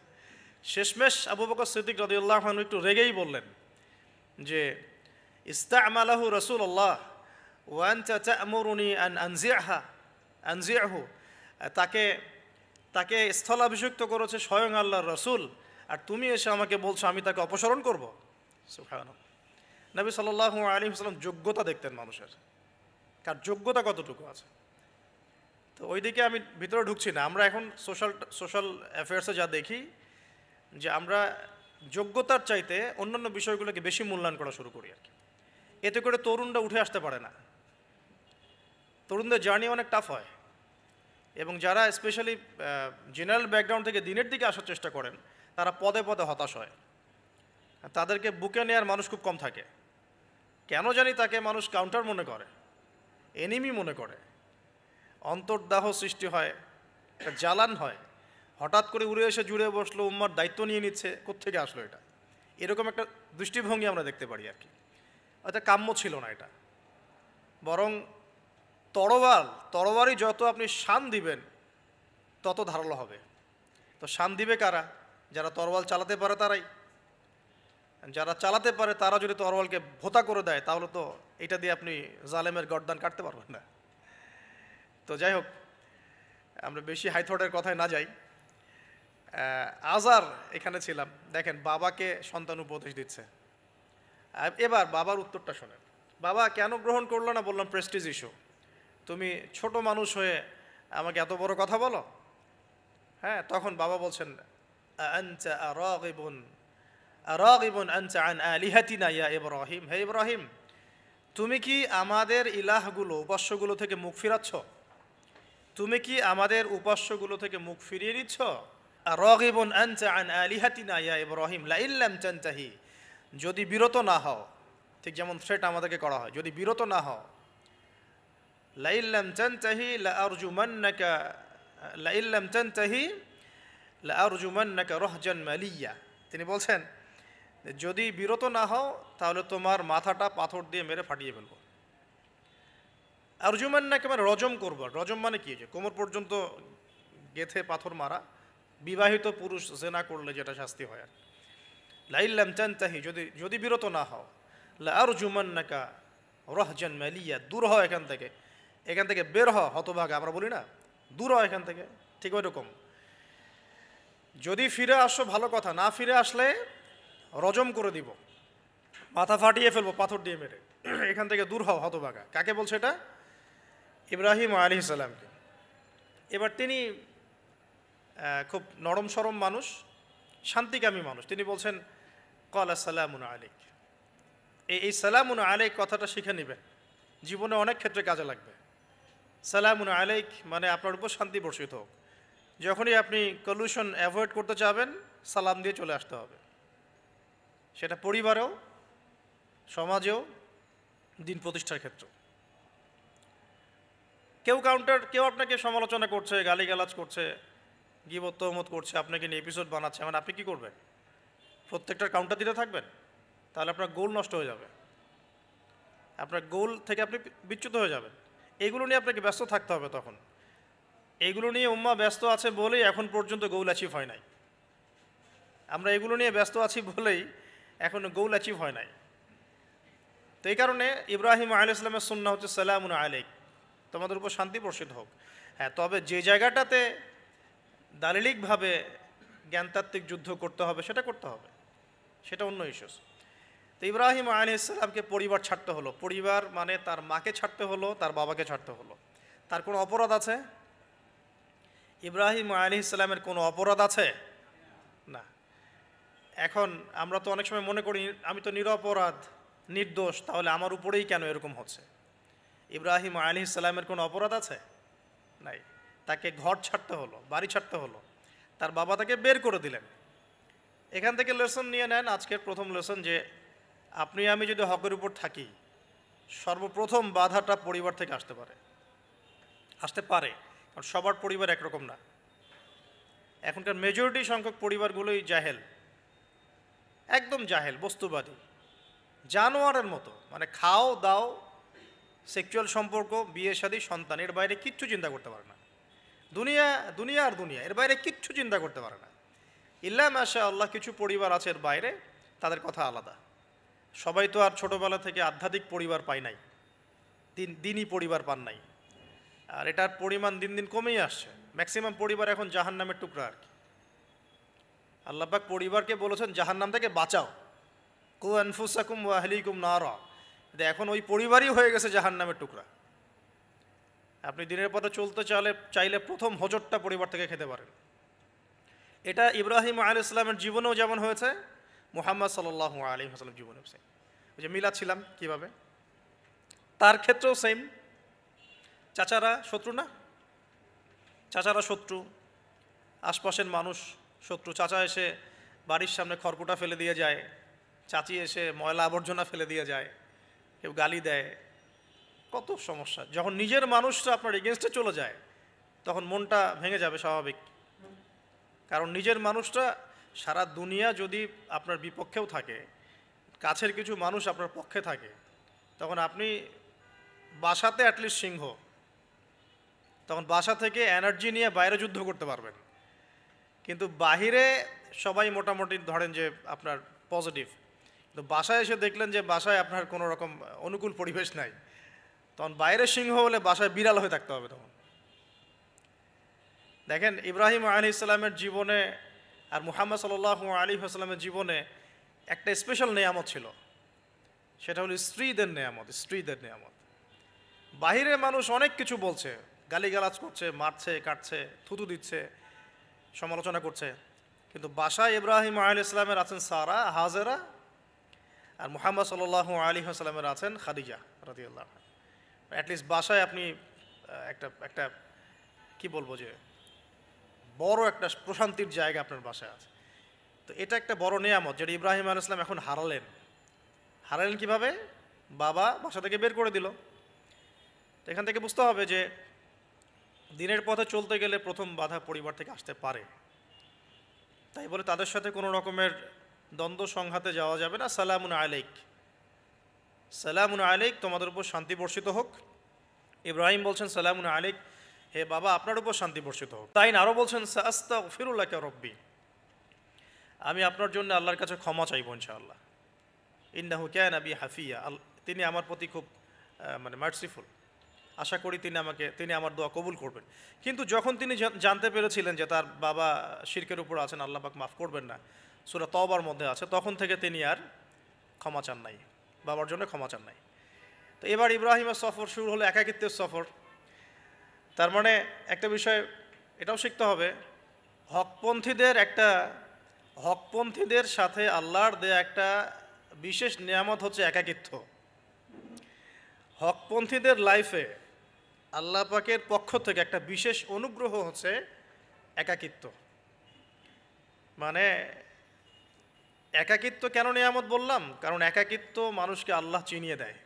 শেষমেশ আবু বকর সিদ্দিক রাদিয়াল্লাহু আনহু একটু রেগেই বললেন যে ইস্তা'মালাহু রাসূলুল্লাহ ওয়া আনতা তা'মুরুনি আন আনজি'হু, তাকে স্থলাভিষিক্ত করেছে স্বয়ং আল্লাহর রসুল, আর তুমি এসে আমাকে বলছো আমি তাকে অপসারণ করব। সুবহানাল্লাহ। নবী সাল্লাল্লাহু আলাইহি ওয়াসাল্লাম যোগ্যতা দেখতেন মানুষের, কার যোগ্যতা কতটুকু আছে। তো ওইদিকে আমি ভিতরে ঢুকছি না। আমরা এখন সোশ্যাল অ্যাফেয়ার্সে যা দেখি যে আমরা যোগ্যতার চাইতে অন্যান্য বিষয়গুলোকে বেশি মূল্যায়ন করা শুরু করি আর কি। এতে করে তরুণরা উঠে আসতে পারে না, তরুণদের জার্নি অনেক টাফ হয়, এবং যারা স্পেশালি জেনারেল ব্যাকগ্রাউন্ড থেকে দিনের দিকে আসার চেষ্টা করেন তারা পদে পদে হতাশ হয়। তাদেরকে বুকে নেওয়ার মানুষ খুব কম থাকে। কেন জানি তাকে মানুষ কাউন্টার মনে করে, এনিমি মনে করে, অন্তর্দাহ সৃষ্টি হয়, একটা জ্বালান হয়। হঠাৎ করে উড়ে এসে জুড়ে বসলো, উম্মার দায়িত্ব নিয়ে নিচ্ছে, কোত্থেকে আসলো এটা, এরকম একটা দৃষ্টিভঙ্গি আমরা দেখতে পারি আর কি। এটা কাম্য ছিল না এটা। বরং তরবারি যত আপনি শান দিবেন তত ধারালো হবে। তো শান দিবে কারা? যারা তরোয়াল চালাতে পারে তারাই। যারা চালাতে পারে তারা যদি তরোয়ালকে ভোতা করে দেয় তাহলে তো এটা দিয়ে আপনি জালেমের গর্দান কাটতে পারবেন না। তো যাই হোক, আমরা বেশি হাইথটের কথায় না যাই। আজার এখানে ছিলাম, দেখেন বাবাকে সন্তান উপদেশ দিচ্ছে। এবার বাবার উত্তরটা শোনেন। বাবা কেন গ্রহণ করলো না? বললাম প্রেস্টিজ ইস্যু। তুমি ছোট মানুষ হয়ে আমাকে এত বড় কথা বলো। হ্যাঁ, তখন বাবা বলছেন আনতা আরাগিবুন আনতা আন আলিহাতিনা ইয়া ইব্রাহিম। হে ইব্রাহিম, তুমি কি আমাদের ইলাহগুলো, উপাস্যগুলো থেকে মুখ ফিরাচ্ছ? তুমি কি আমাদের উপাস্যগুলো থেকে মুখ ফিরিয়ে নিচ্ছ? আরাগিবুন আনতা আন আলিহাতিনা ইয়া ইব্রাহিম লাইন লাম তানতাহি, যদি বিরত না হও, ঠিক যেমন থ্রেট আমাদেরকে করা হয়, যদি বিরত না হও, লাইন লাম তানতাহি লাআরজুমান্নাকা লাইন লাম তানতাহি লাআরজুমান্নাকা রাহজান মালিয়া। তিনি বলছেন যদি বিরত না হও তাহলে তোমার মাথাটা পাথর দিয়ে মেরে ফাটিয়ে ফেলবো। আরজুমান্নাকা মানে রজম করবো। রজম মানে কি? যে কোমর পর্যন্ত গেথে পাথর মারা, বিবাহিত পুরুষ জেনা করলে যেটা শাস্তি হয় আর। লাইন লাম তানতাহি, যদি বিরত না হও, লাআরজুমান্নাকা রাহজান মালিয়া, দূর হও এখান থেকে বের হও হতভাগা, আমরা বলি না, দূর হও এখান থেকে, ঠিক ওই রকম। যদি ফিরে আসো ভালো কথা, না ফিরে আসলে রজম করে দিব, মাথা ফাটিয়ে ফেলবো পাথর দিয়ে মেরে, এখান থেকে দূর হও হতভাগা। কাকে বলছে এটা? ইব্রাহিম আলাইহিস সালামকে। এবার তিনি খুব নরম সরম মানুষ, শান্তিকামী মানুষ, তিনি বলছেন ক্বালা সালামুন আলাইক। এই সালামুন আলাইক কথাটা শিখে নেবেন, জীবনে অনেক ক্ষেত্রে কাজে লাগবে। সালামুন আলাইক মানে আপনার উপর শান্তি বর্ষিত হোক। যখনই আপনি কলিউশন অ্যাভয়েড করতে চাবেন সালাম দিয়ে চলে আসতে হবে, সেটা পরিবারেও, সমাজেও, দিন প্রতিষ্ঠার ক্ষেত্রে। কেউ আপনাকে সমালোচনা করছে, গালিগালাজ করছে, গীবত তহমত করছে, আপনাকে নিয়ে এপিসোড বানাচ্ছে, মানে আপনি কি করবেন? প্রত্যেকটার কাউন্টার দিতে থাকবেন? তাহলে আপনার গোল নষ্ট হয়ে যাবে, আপনার গোল থেকে আপনি বিচ্যুত হয়ে যাবেন। এগুলো নিয়ে আপনাকে ব্যস্ত থাকতে হবে। তখন এগুলো নিয়ে উম্মাহ ব্যস্ত আছে বলেই এখন পর্যন্ত গোল অ্যাচিভ হয় নাই। আমরা এগুলো নিয়ে ব্যস্ত আছি বলেই এখনো গোল অ্যাচিভ হয় নাই। তো এই কারণে ইব্রাহিম আলাইহিস সালামের সুন্নাহ হচ্ছে সালামুন আলাইক, তোমাদের উপর শান্তি বর্ষিত হোক। হ্যাঁ, তবে যে জায়গাটাতে দালিলিকভাবে জ্ঞানতাত্ত্বিক যুদ্ধ করতে হবে সেটা করতে হবে, সেটা অন্য ইস্যুস। তো ইব্রাহিম আলাইহিস সালামকে পরিবার ছাড়তে হলো। পরিবার মানে তার মাকে ছাড়তে হলো, তার বাবাকে ছাড়তে হলো। তার কোনো অপরাধ আছে? ইব্রাহিম আলাইহিস সালামের কোনো অপরাধ আছে? না। এখন আমরা তো অনেক সময় মনে করি আমি তো নিরপরাধ, নির্দোষ, তাহলে আমার উপরেই কেন এরকম হচ্ছে? ইব্রাহিম আলাইহিস সালামের কোনো অপরাধ আছে? নাই। তাকে ঘর ছাড়তে হলো, বাড়ি ছাড়তে হলো, তার বাবা তাকে বের করে দিলেন। এখান থেকে লেসন নিয়ে নেন, আজকের প্রথম লেসন, যে আপনি আমি যদি হকের উপর থাকি, সর্বপ্রথম বাধাটা পরিবার থেকে আসতে পারে। কারণ সবার পরিবার একরকম না। এখনকার মেজরিটি সংখ্যক পরিবারগুলোই জাহেল, একদম জাহেল, বস্তুবাদী, জানোয়ারের মতো। মানে খাও দাও, সেক্সুয়াল সম্পর্ক, বিয়ে শাদী, সন্তান, এর বাইরে কিচ্ছু চিন্তা করতে পারে না। দুনিয়া আর দুনিয়া, এর বাইরে কিচ্ছু চিন্তা করতে পারে না। ইল্লা মাশা আল্লাহ, কিছু পরিবার আছে এর বাইরে, তাদের কথা আলাদা। সবাই তো আর ছোটোবেলা থেকে আধ্যাত্মিক পরিবার পায় নাই, দিনই পরিবার পান নাই। আর এটার পরিমাণ দিন দিন কমেই আসছে। ম্যাক্সিমাম পরিবার এখন জাহান্নামের টুকরা আর কি। আল্লাহ পাক পরিবারকে বলেছেন জাহান্নাম থেকে বাঁচাও, কু আনফুসাকুম ওয়া আহলিকুম নারা। এখন ওই পরিবারই হয়ে গেছে জাহান্নামের টুকরা। আপনি দিনের পথে চলতে চাইলে প্রথম হোঁচটটা পরিবার থেকে খেতে পারেন। এটা ইব্রাহিম আলাইহিস সালামের জীবনেও যেমন হয়েছে, মুহাম্মদ সাল্লাল্লাহু আলাইহি ওয়াসাল্লাম জীবনেও সেম। ওই যে মিলাচ্ছিলাম কিভাবে, তার ক্ষেত্রেও সেম। চাচারা শত্রু না, চাচারা শত্রু, আশপাশের মানুষ শত্রু। চাচা এসে বাড়ির সামনে খড়কুটা ফেলে দিয়ে যায়, চাচি এসে ময়লা আবর্জনা ফেলে দিয়ে যায়, কেউ গালি দেয়, কত সমস্যা। যখন নিজের মানুষরা আপনার এগেনস্টে চলে যায় তখন মনটা ভেঙে যাবে স্বাভাবিক। কারণ নিজের মানুষটা সারা দুনিয়া যদি আপনার বিপক্ষেও থাকে, কাছের কিছু মানুষ আপনার পক্ষে থাকে, তখন আপনি বাসাতে অ্যাটলিস্ট সিংহ, তখন বাসা থেকে এনার্জি নিয়ে বাইরে যুদ্ধ করতে পারবেন। কিন্তু বাহিরে সবাই মোটামুটি ধরেন যে আপনার পজিটিভ, কিন্তু বাসায় এসে দেখলেন যে বাসায় আপনার কোনো রকম অনুকূল পরিবেশ নাই, তখন বাইরে সিংহ হলে বাসায় বিড়াল হয়ে থাকতে হবে তখন। দেখেন ইব্রাহিম আলাইহিস সালামের জীবনে আর মুহাম্মদ সাল্লাল্লাহু আলাইহি ওয়াসাল্লামের জীবনে একটা স্পেশাল নেয়ামত ছিল, সেটা হলো স্ত্রীদের নেয়ামত। স্ত্রীদের নেয়ামত। বাহিরে মানুষ অনেক কিছু বলছে, গালিগালাজ করছে, মারছে, কাটছে, থুতু দিচ্ছে, সমালোচনা করছে, কিন্তু বাসায় ইব্রাহিম আলাইহিস সালামের আছেন সারা, হাজেরা, আর মুহাম্মদ সাল্লাল্লাহু আলাইহি ওয়াসাল্লামের আছেন খাদিজা রাদিয়াল্লাহু আনহা। অ্যাটলিস্ট বাসায় আপনি একটা কি বলবো যে বড় একটা প্রশান্তির জায়গা আপনার বাসায় আছে। তো এটা একটা বড় নিয়ামত যেটা ইব্রাহিম আলাইহিস সালাম এখন হারালেন কিভাবে? বাবা বাসা থেকে বের করে দিল। তো এখান থেকে বুঝতে হবে যে দিনের পথে চলতে গেলে প্রথম বাধা পরিবার থেকে আসতে পারে। তাই বলে তাদের সাথে কোনো রকমের দ্বন্দ্ব সংঘাতে যাওয়া যাবে না। সালামুন আলাইক, সালামুন আলাইক, তোমাদের উপর শান্তি বর্ষিত হোক। ইব্রাহিম বলছেন সালামুন আলাইক, হে বাবা আপনার উপর শান্তি বর্ষিত হোক। তাই আরও বলছেন আস্তাগফিরুল্লাকা রব্বি, আমি আপনার জন্য আল্লাহর কাছে ক্ষমা চাইব ইনশাআল্লাহ। ইন্নাহু কানা বি হাফিয়া, তিনি আমার প্রতি খুব মার্সিফুল, আশা করি তিনি আমার দোয়া কবুল করবেন। কিন্তু যখন তিনি জানতে পেরেছিলেন যে তার বাবা শিরকের উপর আছেন, আল্লাহ পাক মাফ করবেন না, সূরা তওবার মধ্যে আছে, তখন থেকে তিনি আর ক্ষমা চান নাই, বাবার জন্য ক্ষমা চান নাই। তো এবার ইব্রাহিমের সফর শুরু হলো একাকিত্বের সফর। তার মানে একটা বিষয় এটাও শিখতে হবে, হকপন্থীদের সাথে আল্লাহর দেয়া একটা বিশেষ নিয়ামত হচ্ছে একাকিত্ব। হকপন্থীদের লাইফে আল্লাহ পাকের পক্ষ থেকে একটা বিশেষ অনুগ্রহ হচ্ছে একাকিত্ব। মানে একাকিত্ব কেন নিয়ামত বললাম? কারণ একাকিত্ব মানুষকে আল্লাহ চিনিয়ে দেয়।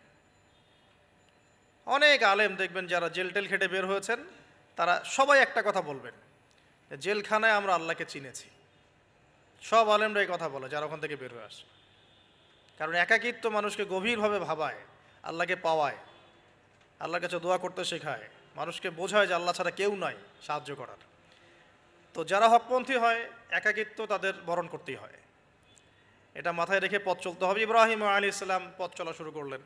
অনেক আলেম দেখবেন যারা জেল খেটে বের হয়েছেন, তারা সবাই একটা কথা বলবেন, জেলখানায় আমরা আল্লাহকে চিনেছি। সব আলেমরা এই কথা বলে যারা ওখান থেকে বের হয়ে আসে। কারণ একাকিত্ব মানুষকে গভীরভাবে ভাবায়, আল্লাহকে পাওয়ায়, আল্লাহর কাছে দোয়া করতে শেখায়, মানুষকে বোঝায় যে আল্লাহ ছাড়া কেউ নাই সাহায্য করার। তো যারা হকপন্থী হয় একাকিত্ব তাদের বরণ করতেই হয়, এটা মাথায় রেখে পথ চলতে হবে। ইব্রাহিম আলাইহিস সালাম পথ চলা শুরু করলেন।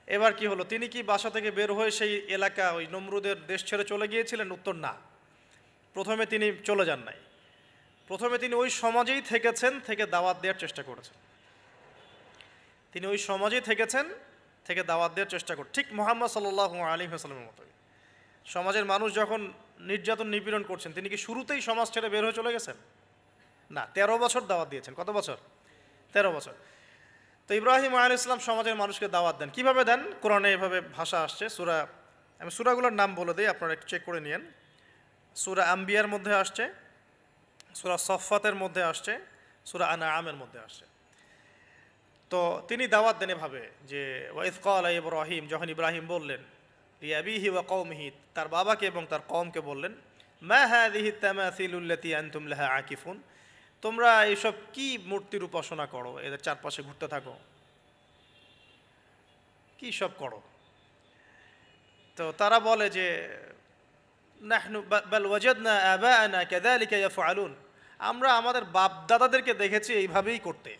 এবার কি হলো? তিনি কি বাসা থেকে বের হয়ে সেই এলাকা, ওই নমরুদের দেশ ছেড়ে চলে গিয়েছিলেন? উত্তর না। প্রথমে তিনি চলে যান নাই, প্রথমে তিনি ওই সমাজেই থেকেছেন, থেকে দাওয়াত দেওয়ার চেষ্টা করেছেন। তিনি ওই সমাজেই থেকেছেন, থেকে দাওয়াত দেওয়ার চেষ্টা করেন, ঠিক মুহাম্মদ সাল্লাল্লাহু আলাইহি ওয়াসাল্লামের মতোই। সমাজের মানুষ যখন নির্যাতন নিপীড়ন করছেন, তিনি কি শুরুতেই সমাজ ছেড়ে বের হয়ে চলে গেছেন? না, 13 বছর দাওয়াত দিয়েছেন। কত বছর? 13 বছর। তো ইব্রাহিম আলাইহিস সালাম সমাজের মানুষকে দাওয়াত দেন। কিভাবে দেন? কোরআনে এভাবে ভাষা আসছে। আমি সূরাগুলোর নাম বলে দিই, আপনারা একটু চেক করে নিয়েন। সূরা আম্বিয়ার মধ্যে আসছে, সূরা সফফাতের মধ্যে আসছে, সূরা আনআমের মধ্যে আসছে। তো তিনি দাওয়াত দেন এভাবে যে ওয়াইজ ক্বালা ইব্রাহিম, যখন ইব্রাহিম বললেন লিআবিহি ওয়া কওমিহি, তার বাবাকে এবং তার কওমকে বললেন, মা হাযিহি তামাসিলুল্লাতী আনতুম লাহা আকিফুন, তোমরা এইসব কি মূর্তির উপাসনা করো, এদের চারপাশে ঘুরতে থাকো, কি সব করো? তো তারা বলে যে নাহনু বাল ওয়াজাদনা আবাআনা কাযালিকা ইয়াফআলুন, আমরা আমাদের বাপ দাদাদেরকে দেখেছি এইভাবেই করতে।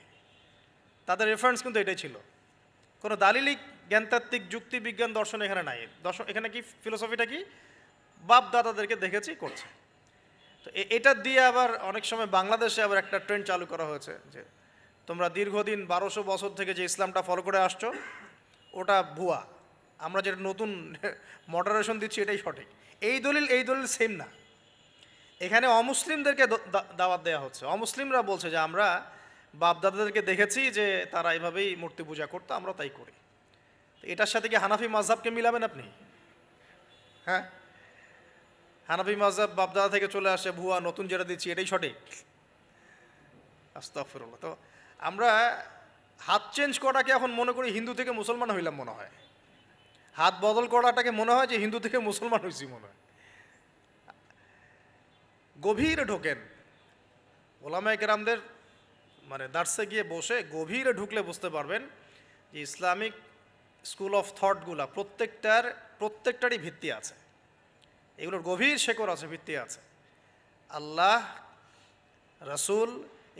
তাদের রেফারেন্স কিন্তু এটাই ছিল, কোনো দালিলিক জ্ঞানতাত্ত্বিক যুক্তি বিজ্ঞান দর্শন এখানে নাই। এখানে কি ফিলোসফিটা কি? বাপ দাদাদেরকে দেখেছি করছে। তো এটা দিয়ে আবার অনেক সময় বাংলাদেশে আবার একটা ট্রেন্ড চালু করা হয়েছে যে তোমরা দীর্ঘদিন 1200 বছর থেকে যে ইসলামটা ফলো করে আসছো ওটা ভুয়া, আমরা যেটা নতুন মডারেশন দিচ্ছি এটাই সঠিক। এই দলিল সেম না। এখানে অমুসলিমদেরকে দাওয়াত দেওয়া হচ্ছে। অমুসলিমরা বলছে যে আমরা বাপদাদাদেরকে দেখেছি যে তারা এইভাবেই মূর্তি পূজা করতো, আমরা তাই করি। এটার সাথে কি হানাফি মাযহাবকে মিলাবেন আপনি? হ্যাঁ, হানাফি মাযহাব বাপদাদা থেকে চলে আসে, ভুয়া, নতুন যেটা দিচ্ছি এটাই সঠিক। আস্তাগফিরুল্লাহ। তো আমরা হাত চেঞ্জ করাটাকে এখন মনে করি হিন্দু থেকে মুসলমান হইলাম মনে হয়। হাত বদল করাটাকে মনে হয় যে হিন্দু থেকে মুসলমান হয়েছি মনে হয়। গভীরে ঢোকেন ওলামায়ে কেরামদের মানে দার্সে গিয়ে বসে গভীরে ঢুকলে বুঝতে পারবেন যে ইসলামিক স্কুল অফ থটগুলা প্রত্যেকটারই ভিত্তি আছে, এগুলোর গভীর শেকড় আছে, ভিত্তি আছে। আল্লাহ, রাসূল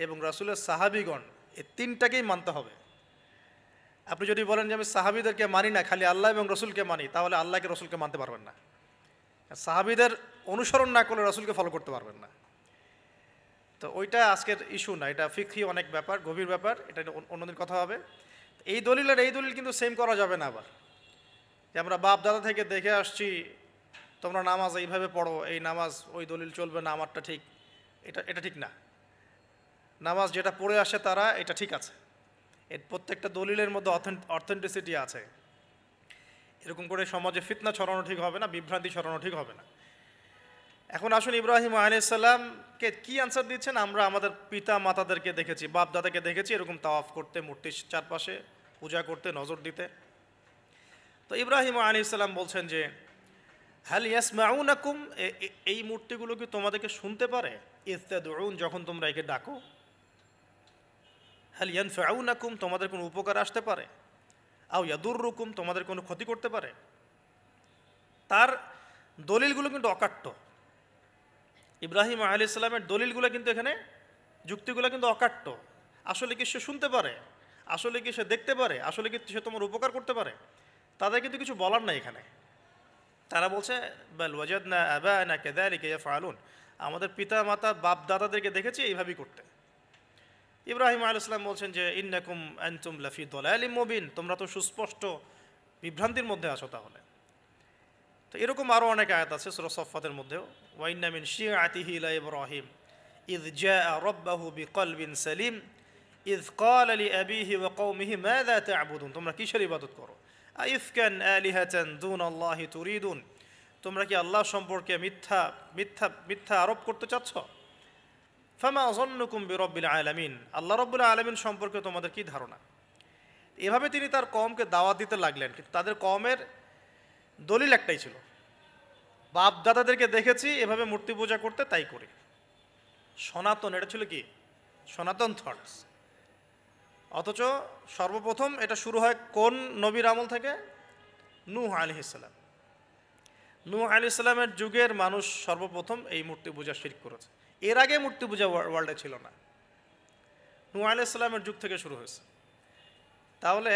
এবং রাসূলের সাহাবীগণ, এই তিনটাকেই মানতে হবে। আপনি যদি বলেন যে আমি সাহাবীদেরকে মানি না, খালি আল্লাহ এবং রসুলকে মানি, তাহলে আল্লাহকে রসুলকে মানতে পারবেন না। সাহাবীদের অনুসরণ না করলে রসুলকে ফলো করতে পারবেন না। তো ওইটা আজকের ইস্যু না, এটা ফিকহি অনেক ব্যাপার, গভীর ব্যাপার, এটা অন্যদিন কথা হবে। এই দলিল কিন্তু সেম করা যাবে না আবার, যে আমরা বাপ দাদা থেকে দেখে আসছি তোমরা নামাজ এইভাবে পড়ো, এই নামাজ ওই দলিল চলবে না, আমারটা ঠিক, এটা ঠিক না। নামাজ যেটা পড়ে আসে তারা এটা ঠিক আছে, এর প্রত্যেকটা দলিলের মধ্যে অথেন্টিসিটি আছে। এরকম করে সমাজে ফিতনা ছড়ানো ঠিক হবে না, বিভ্রান্তি ছড়ানো ঠিক হবে না। এখন আসুন, ইব্রাহিম আলাইহিস সালামকে কি আনসার দিচ্ছেন? আমরা আমাদের পিতা মাতাদেরকে দেখেছি, বাপ দাদাকে দেখেছি এরকম তাওয়াফ করতে, মূর্তির চারপাশে পূজা করতে, নজর দিতে। তো ইব্রাহিম আলাইহিস সালাম বলছেন যে হাল ইয়াসমাউনাকুম, এই মূর্তিগুলো কি তোমাদেরকে শুনতে পারে? ইয তাদউন, যখন তোমরা একে ডাকো। হাল ইয়ানফাউনাকুম, তোমাদের কোনো উপকার আসতে পারে? আও ইয়াদুররুকুম, তোমাদের কোনো ক্ষতি করতে পারে? তার দলিলগুলো কিন্তু অকাট্য। ইব্রাহিম আলাইহিস সালামের দলিলগুলো কিন্তু এখানে, যুক্তিগুলো কিন্তু অকাট্য। আসলে কি সে শুনতে পারে? আসলে কি সে দেখতে পারে? আসলে কি সে তোমার উপকার করতে পারে? তাদের কিন্তু কিছু বলার নাই এখানে। তারা বলছে বাল ওয়াজাদনা আবানা কাযালিকা ইয়াফআলুন, আমাদের পিতা মাতা বাপ দাদাদেরকে দেখেছি এইভাবেই করতে। ইব্রাহিম আলাইহিস সালাম বলছেন যে ইন্নাকুম আনতুম লাফি দালালিম মুবিন, তোমরা তো সুস্পষ্ট বিভ্রান্তির মধ্যে আছো তাহলে। তো এরকম আরও অনেক আয়াত আছে সূরা সাফফাতের মধ্যেও, ওয়া ইন্না মিন শিআতিহি লা ইব্রাহিম ইয জাআ রাব্বাহু বিকলবিন সালিম ইয ক্বালা লিআবিহি ওয়া কওমিহি মাযা তা'বুদুন, তোমরা কিসের ইবাদত করো? আইফকান আলিহাতান দুনাল্লাহি তুরিদুন, তোমরা কি আল্লাহ সম্পর্কে মিথ্যা মিথ্যা মিথ্যা আরোপ করতে চাচ্ছ? ফামা যন্নুকুম বিরব্বিল আলামিন, আল্লাহ রাব্বুল আলামিন সম্পর্কে তোমাদের কি ধারণা? এভাবে তিনি তার কওমকে দাওয়াত দিতে লাগলেন, কিন্তু তাদের কওমের দলিল একটাই ছিল, বাপ দাদাদেরকে দেখেছি এভাবে মূর্তি পূজা করতে, তাই করি। সনাতন, এটা ছিল কি? সনাতন থটস। অথচ সর্বপ্রথম এটা শুরু হয় কোন নবীর আমল থেকে? নূহ আলাইহিস সালাম। নূহ আলাইহিস সালামের যুগের মানুষ সর্বপ্রথম এই মূর্তি পূজা শিরক করেছে। এর আগে মূর্তি পূজা ওয়ার্ল্ডে ছিল না, নূহ আলাইহিস সালামের যুগ থেকে শুরু হয়েছে। তাহলে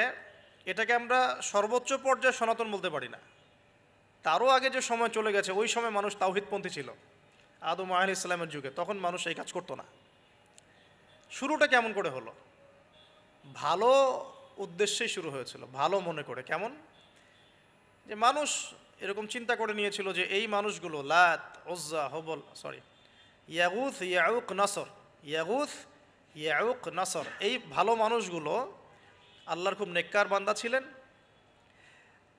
এটাকে আমরা সর্বোচ্চ পর্যায়ে সনাতন বলতে পারি না। তারও আগে যে সময় চলে গেছে, ওই সময় মানুষ তাওহীদপন্থী ছিল, আদম আলাইহিস সালামের যুগে, তখন মানুষ এই কাজ করতো না। শুরুটা কেমন করে হলো? ভালো উদ্দেশ্যেই শুরু হয়েছিল, ভালো মনে করে। কেমন? যে মানুষ এরকম চিন্তা করে নিয়েছিল যে এই মানুষগুলো লাত, উজ্জা, হবল, ইয়াগুথ, ইয়াউক, নাসর, ইয়াগুথ, ইয়াউক, নাসর, এই ভালো মানুষগুলো আল্লাহর খুব নেককার বান্দা ছিলেন।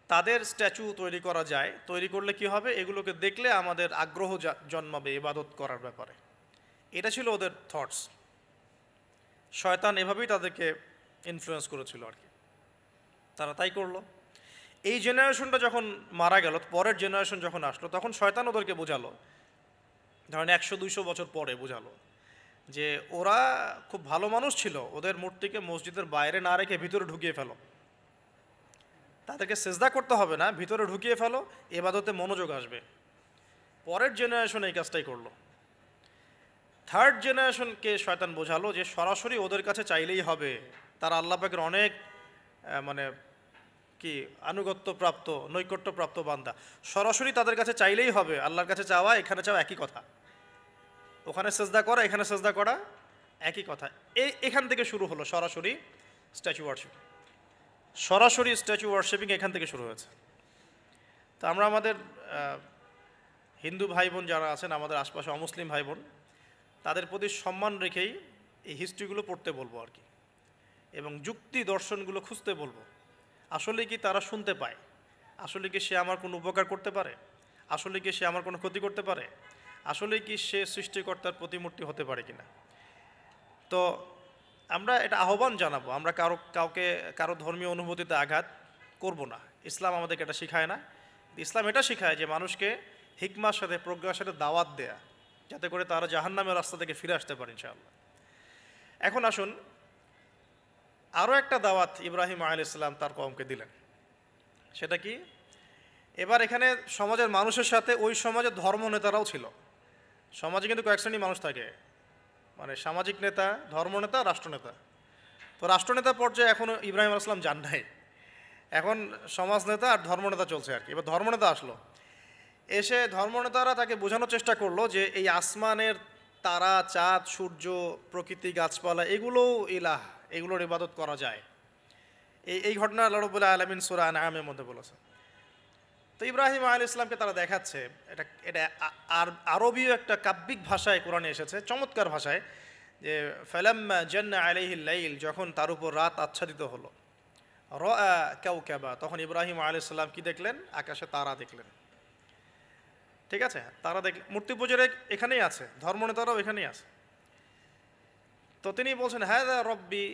তাদের স্ট্যাচু তৈরি করা যায়, তৈরি করলে কি হবে? এগুলোকে দেখলে আমাদের আগ্রহ জন্মাবে ইবাদত করার ব্যাপারে। এটা ছিল ওদের থটস। শয়তান এভাবেই তাদেরকে ইনফ্লুয়েন্স করেছিল আর কি, তারা তাই করলো। এই জেনারেশনটা যখন মারা গেল, পরের জেনারেশন যখন আসলো, তখন শয়তান ওদেরকে বোঝালো, ধরেন 100-200 বছর পরে বোঝালো যে ওরা খুব ভালো মানুষ ছিল, ওদের মূর্তিকে মসজিদের বাইরে না রেখে ভিতরে ঢুকিয়ে ফেলো, তাদেরকে সেজদা করতে হবে না, ভিতরে ঢুকিয়ে ফেলো, ইবাদতে মনোযোগ আসবে। পরের জেনারেশন এই কাজটাই করলো। থার্ড জেনারেশনকে শয়তান বোঝালো যে সরাসরি ওদের কাছে চাইলেই হবে, তারা আল্লাহ পাকের অনেক মানে কি আনুগত্যপ্রাপ্ত নৈকট্যপ্রাপ্ত বান্দা, সরাসরি তাদের কাছে চাইলেই হবে। আল্লাহর কাছে চাওয়া এখানে চাওয়া একই কথা, ওখানে সেজদা করা এখানে সেজদা করা একই কথা। এখান থেকে শুরু হলো সরাসরি স্ট্যাচু ওয়ার্শিপ, সরাসরি স্ট্যাচু ওয়ার্শিপিং এখান থেকে শুরু হয়েছে। তো আমরা আমাদের হিন্দু ভাই বোন যারা আছেন, আমাদের আশপাশে অমুসলিম ভাই বোন, তাদের প্রতি সম্মান রেখেই এই হিস্ট্রিগুলো পড়তে বলবো আর কি, এবং যুক্তি দর্শনগুলো খুঁজতে বলবো। আসলে কি তারা শুনতে পায়? আসলে কি সে আমার কোনো উপকার করতে পারে? আসলে কি সে আমার কোনো ক্ষতি করতে পারে? আসলে কি সে সৃষ্টিকর্তার প্রতিমূর্তি হতে পারে কিনা? তো আমরা এটা আহ্বান জানাবো, আমরা কারো ধর্মীয় অনুভূতিতে আঘাত করব না। ইসলাম আমাদেরকে এটা শিখায় না। ইসলাম এটা শিখায় যে মানুষকে হিকমার সাথে প্রজ্ঞার সাথে দাওয়াত দেয়া, যাতে করে তারা জাহান্নামের রাস্তা থেকে ফিরে আসতে পারে ইনশাআল্লাহ। এখন আসুন, আরও একটা দাওয়াত ইব্রাহিম আলাইহিস সালাম তার কওমকে দিলেন। সেটা কি? এবার এখানে সমাজের মানুষের সাথে ওই সমাজের ধর্ম নেতারাও ছিল। সমাজে কিন্তু কয়েক শ্রেণীর মানুষ থাকে, মানে সামাজিক নেতা, ধর্মনেতা, রাষ্ট্রনেতা। তো রাষ্ট্রনেতা পর্যায়ে এখনও ইব্রাহিম আলাইহিস সালাম যান নাই, এখন সমাজ নেতা আর ধর্মনেতা চলছে আর কি। এবার ধর্মনেতা আসলো, এসে ধর্মনেতারা তাকে বোঝানোর চেষ্টা করলো যে এই আসমানের তারা, চাঁদ, সূর্য, প্রকৃতি, গাছপালা, এগুলোও ইলাহ, এগুলোর ইবাদত করা যায়। এই ঘটনা আল্লাহ রাব্বুল আলামিন সূরা আনআমের মধ্যে বলেছে। তো ইব্রাহিম আলাইহিস সালামকে তারা দেখাচ্ছে, এটা আরবীয় একটা কাব্যিক ভাষায় কোরআনে এসেছে, চমৎকার ভাষায়, যে ফালাম্মা জান্না আলাইহিল লাইল, যখন তার উপর রাত আচ্ছাদিত হলো, রাআ কাওকাবা, তখন ইব্রাহিম আলাইহিস সালাম কি দেখলেন? আকাশে তারা দেখলেন। ঠিক আছে, তারা মূর্তি পূজার এখানেই আছে, ধর্মনেতারাও এখানেই আছে। তো তিনি বলছেন হাযা রব্বি,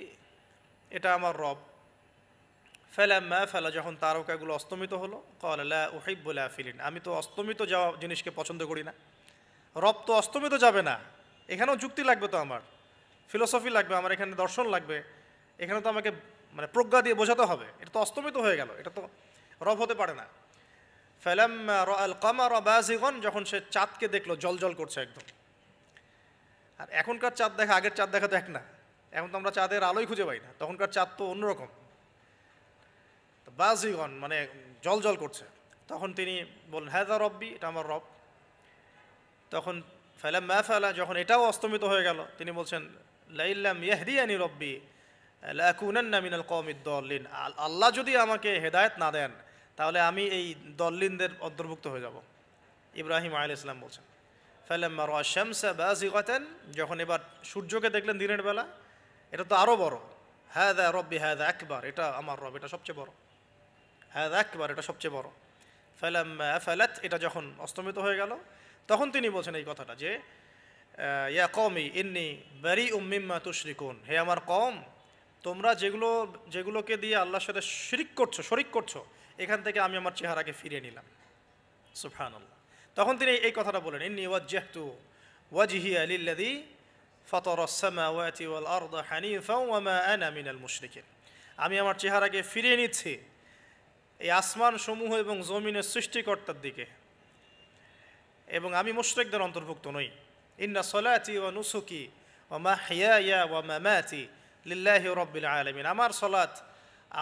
এটা আমার রব। ফালাম্মা ফালা, যখন তারকাগুলো অস্তমিত হলো, ক্বালা লা উহিব্বুল আফিলিন, আমি তো অস্তমিত যাওয়া জিনিসকে পছন্দ করি না। রব তো অস্তমিত যাবে না, এখানেও যুক্তি লাগবে, তো আমার ফিলোসফি লাগবে, আমার এখানে দর্শন লাগবে, এখানে তো আমাকে মানে প্রজ্ঞা দিয়ে বোঝাতে হবে। এটা তো অস্তমিত হয়ে গেল, এটা তো রব হতে পারে না। ফালাম্মা রাআল কামারা বাযিগান, যখন সে চাঁদকে দেখলো জলজল করছে একদম। আর এখনকার চাঁদ দেখা আগের চাঁদ দেখা তো এক না, এখন তো আমরা চাঁদের আলোই খুঁজে পাই না, তখনকার চাঁদ তো অন্যরকম। বাযিগান মানে জলজল করছে। তখন তিনি বললেন হাযা রব্বি, এটা আমার রব। তখন ফালাম্মা ফালা, যখন এটাও অস্তমিত হয়ে গেল, তিনি বলছেন লাইল্লাম ইয়াহদিয়ানি রব্বি লাকুনান্না মিনাল কওমিদ দাল্লিন, আল্লাহ যদি আমাকে হেদায়েত না দেন তাহলে আমি এই দল্লিনদের অন্তর্ভুক্ত হয়ে যাব। ইব্রাহিম আলাইহিস সালাম বলছেন ফালাম্মা রাআ শামসা বাযিগাতান, যখন এবার সূর্যকে দেখলেন দিনের বেলা, এটা তো আরও বড়। হাযা রব্বি হাযা আকবার, এটা আমার রব, এটা সবচেয়ে বড়। হাযা আকবার, এটা সবচেয়ে বড়। ফালাম্মা আফালাত, এটা যখন অস্তমিত হয়ে গেল, তখন তিনি বলছেন এই কথাটা যে ইয়া কওমি ইন্নী বারিউম মিম্মা তুশরিকুন, হে আমার কওম, তোমরা যেগুলোকে দিয়ে আল্লাহর সাথে শরিক করছো, এখান থেকে আমি আমার চেহারাকে ফিরিয়ে নিলাম। সুবহানাল্লাহ। তখন তিনি এই কথাটা বলেন ইন্নী ওয়াজ্জাহতু ওয়াজহিয়া লিল্লাযী ফাতারাস সামাওয়াতি ওয়াল আরদা হানিফাও ওয়া মা আনা মিনাল মুশরিকিন, আমি আমার চেহারাকে ফিরিয়ে নিচ্ছি এই আসমান সমূহ এবং জমিনের সৃষ্টিকর্তার দিকে, এবং আমি মুশরিকদের অন্তর্ভুক্ত নই। ইন্না সলাতি ওয়া নুসুকি ওয়া মাহইয়ায়া ওয়া মামাতি লিল্লাহি রাব্বিল আলামিন, আমার সলাত,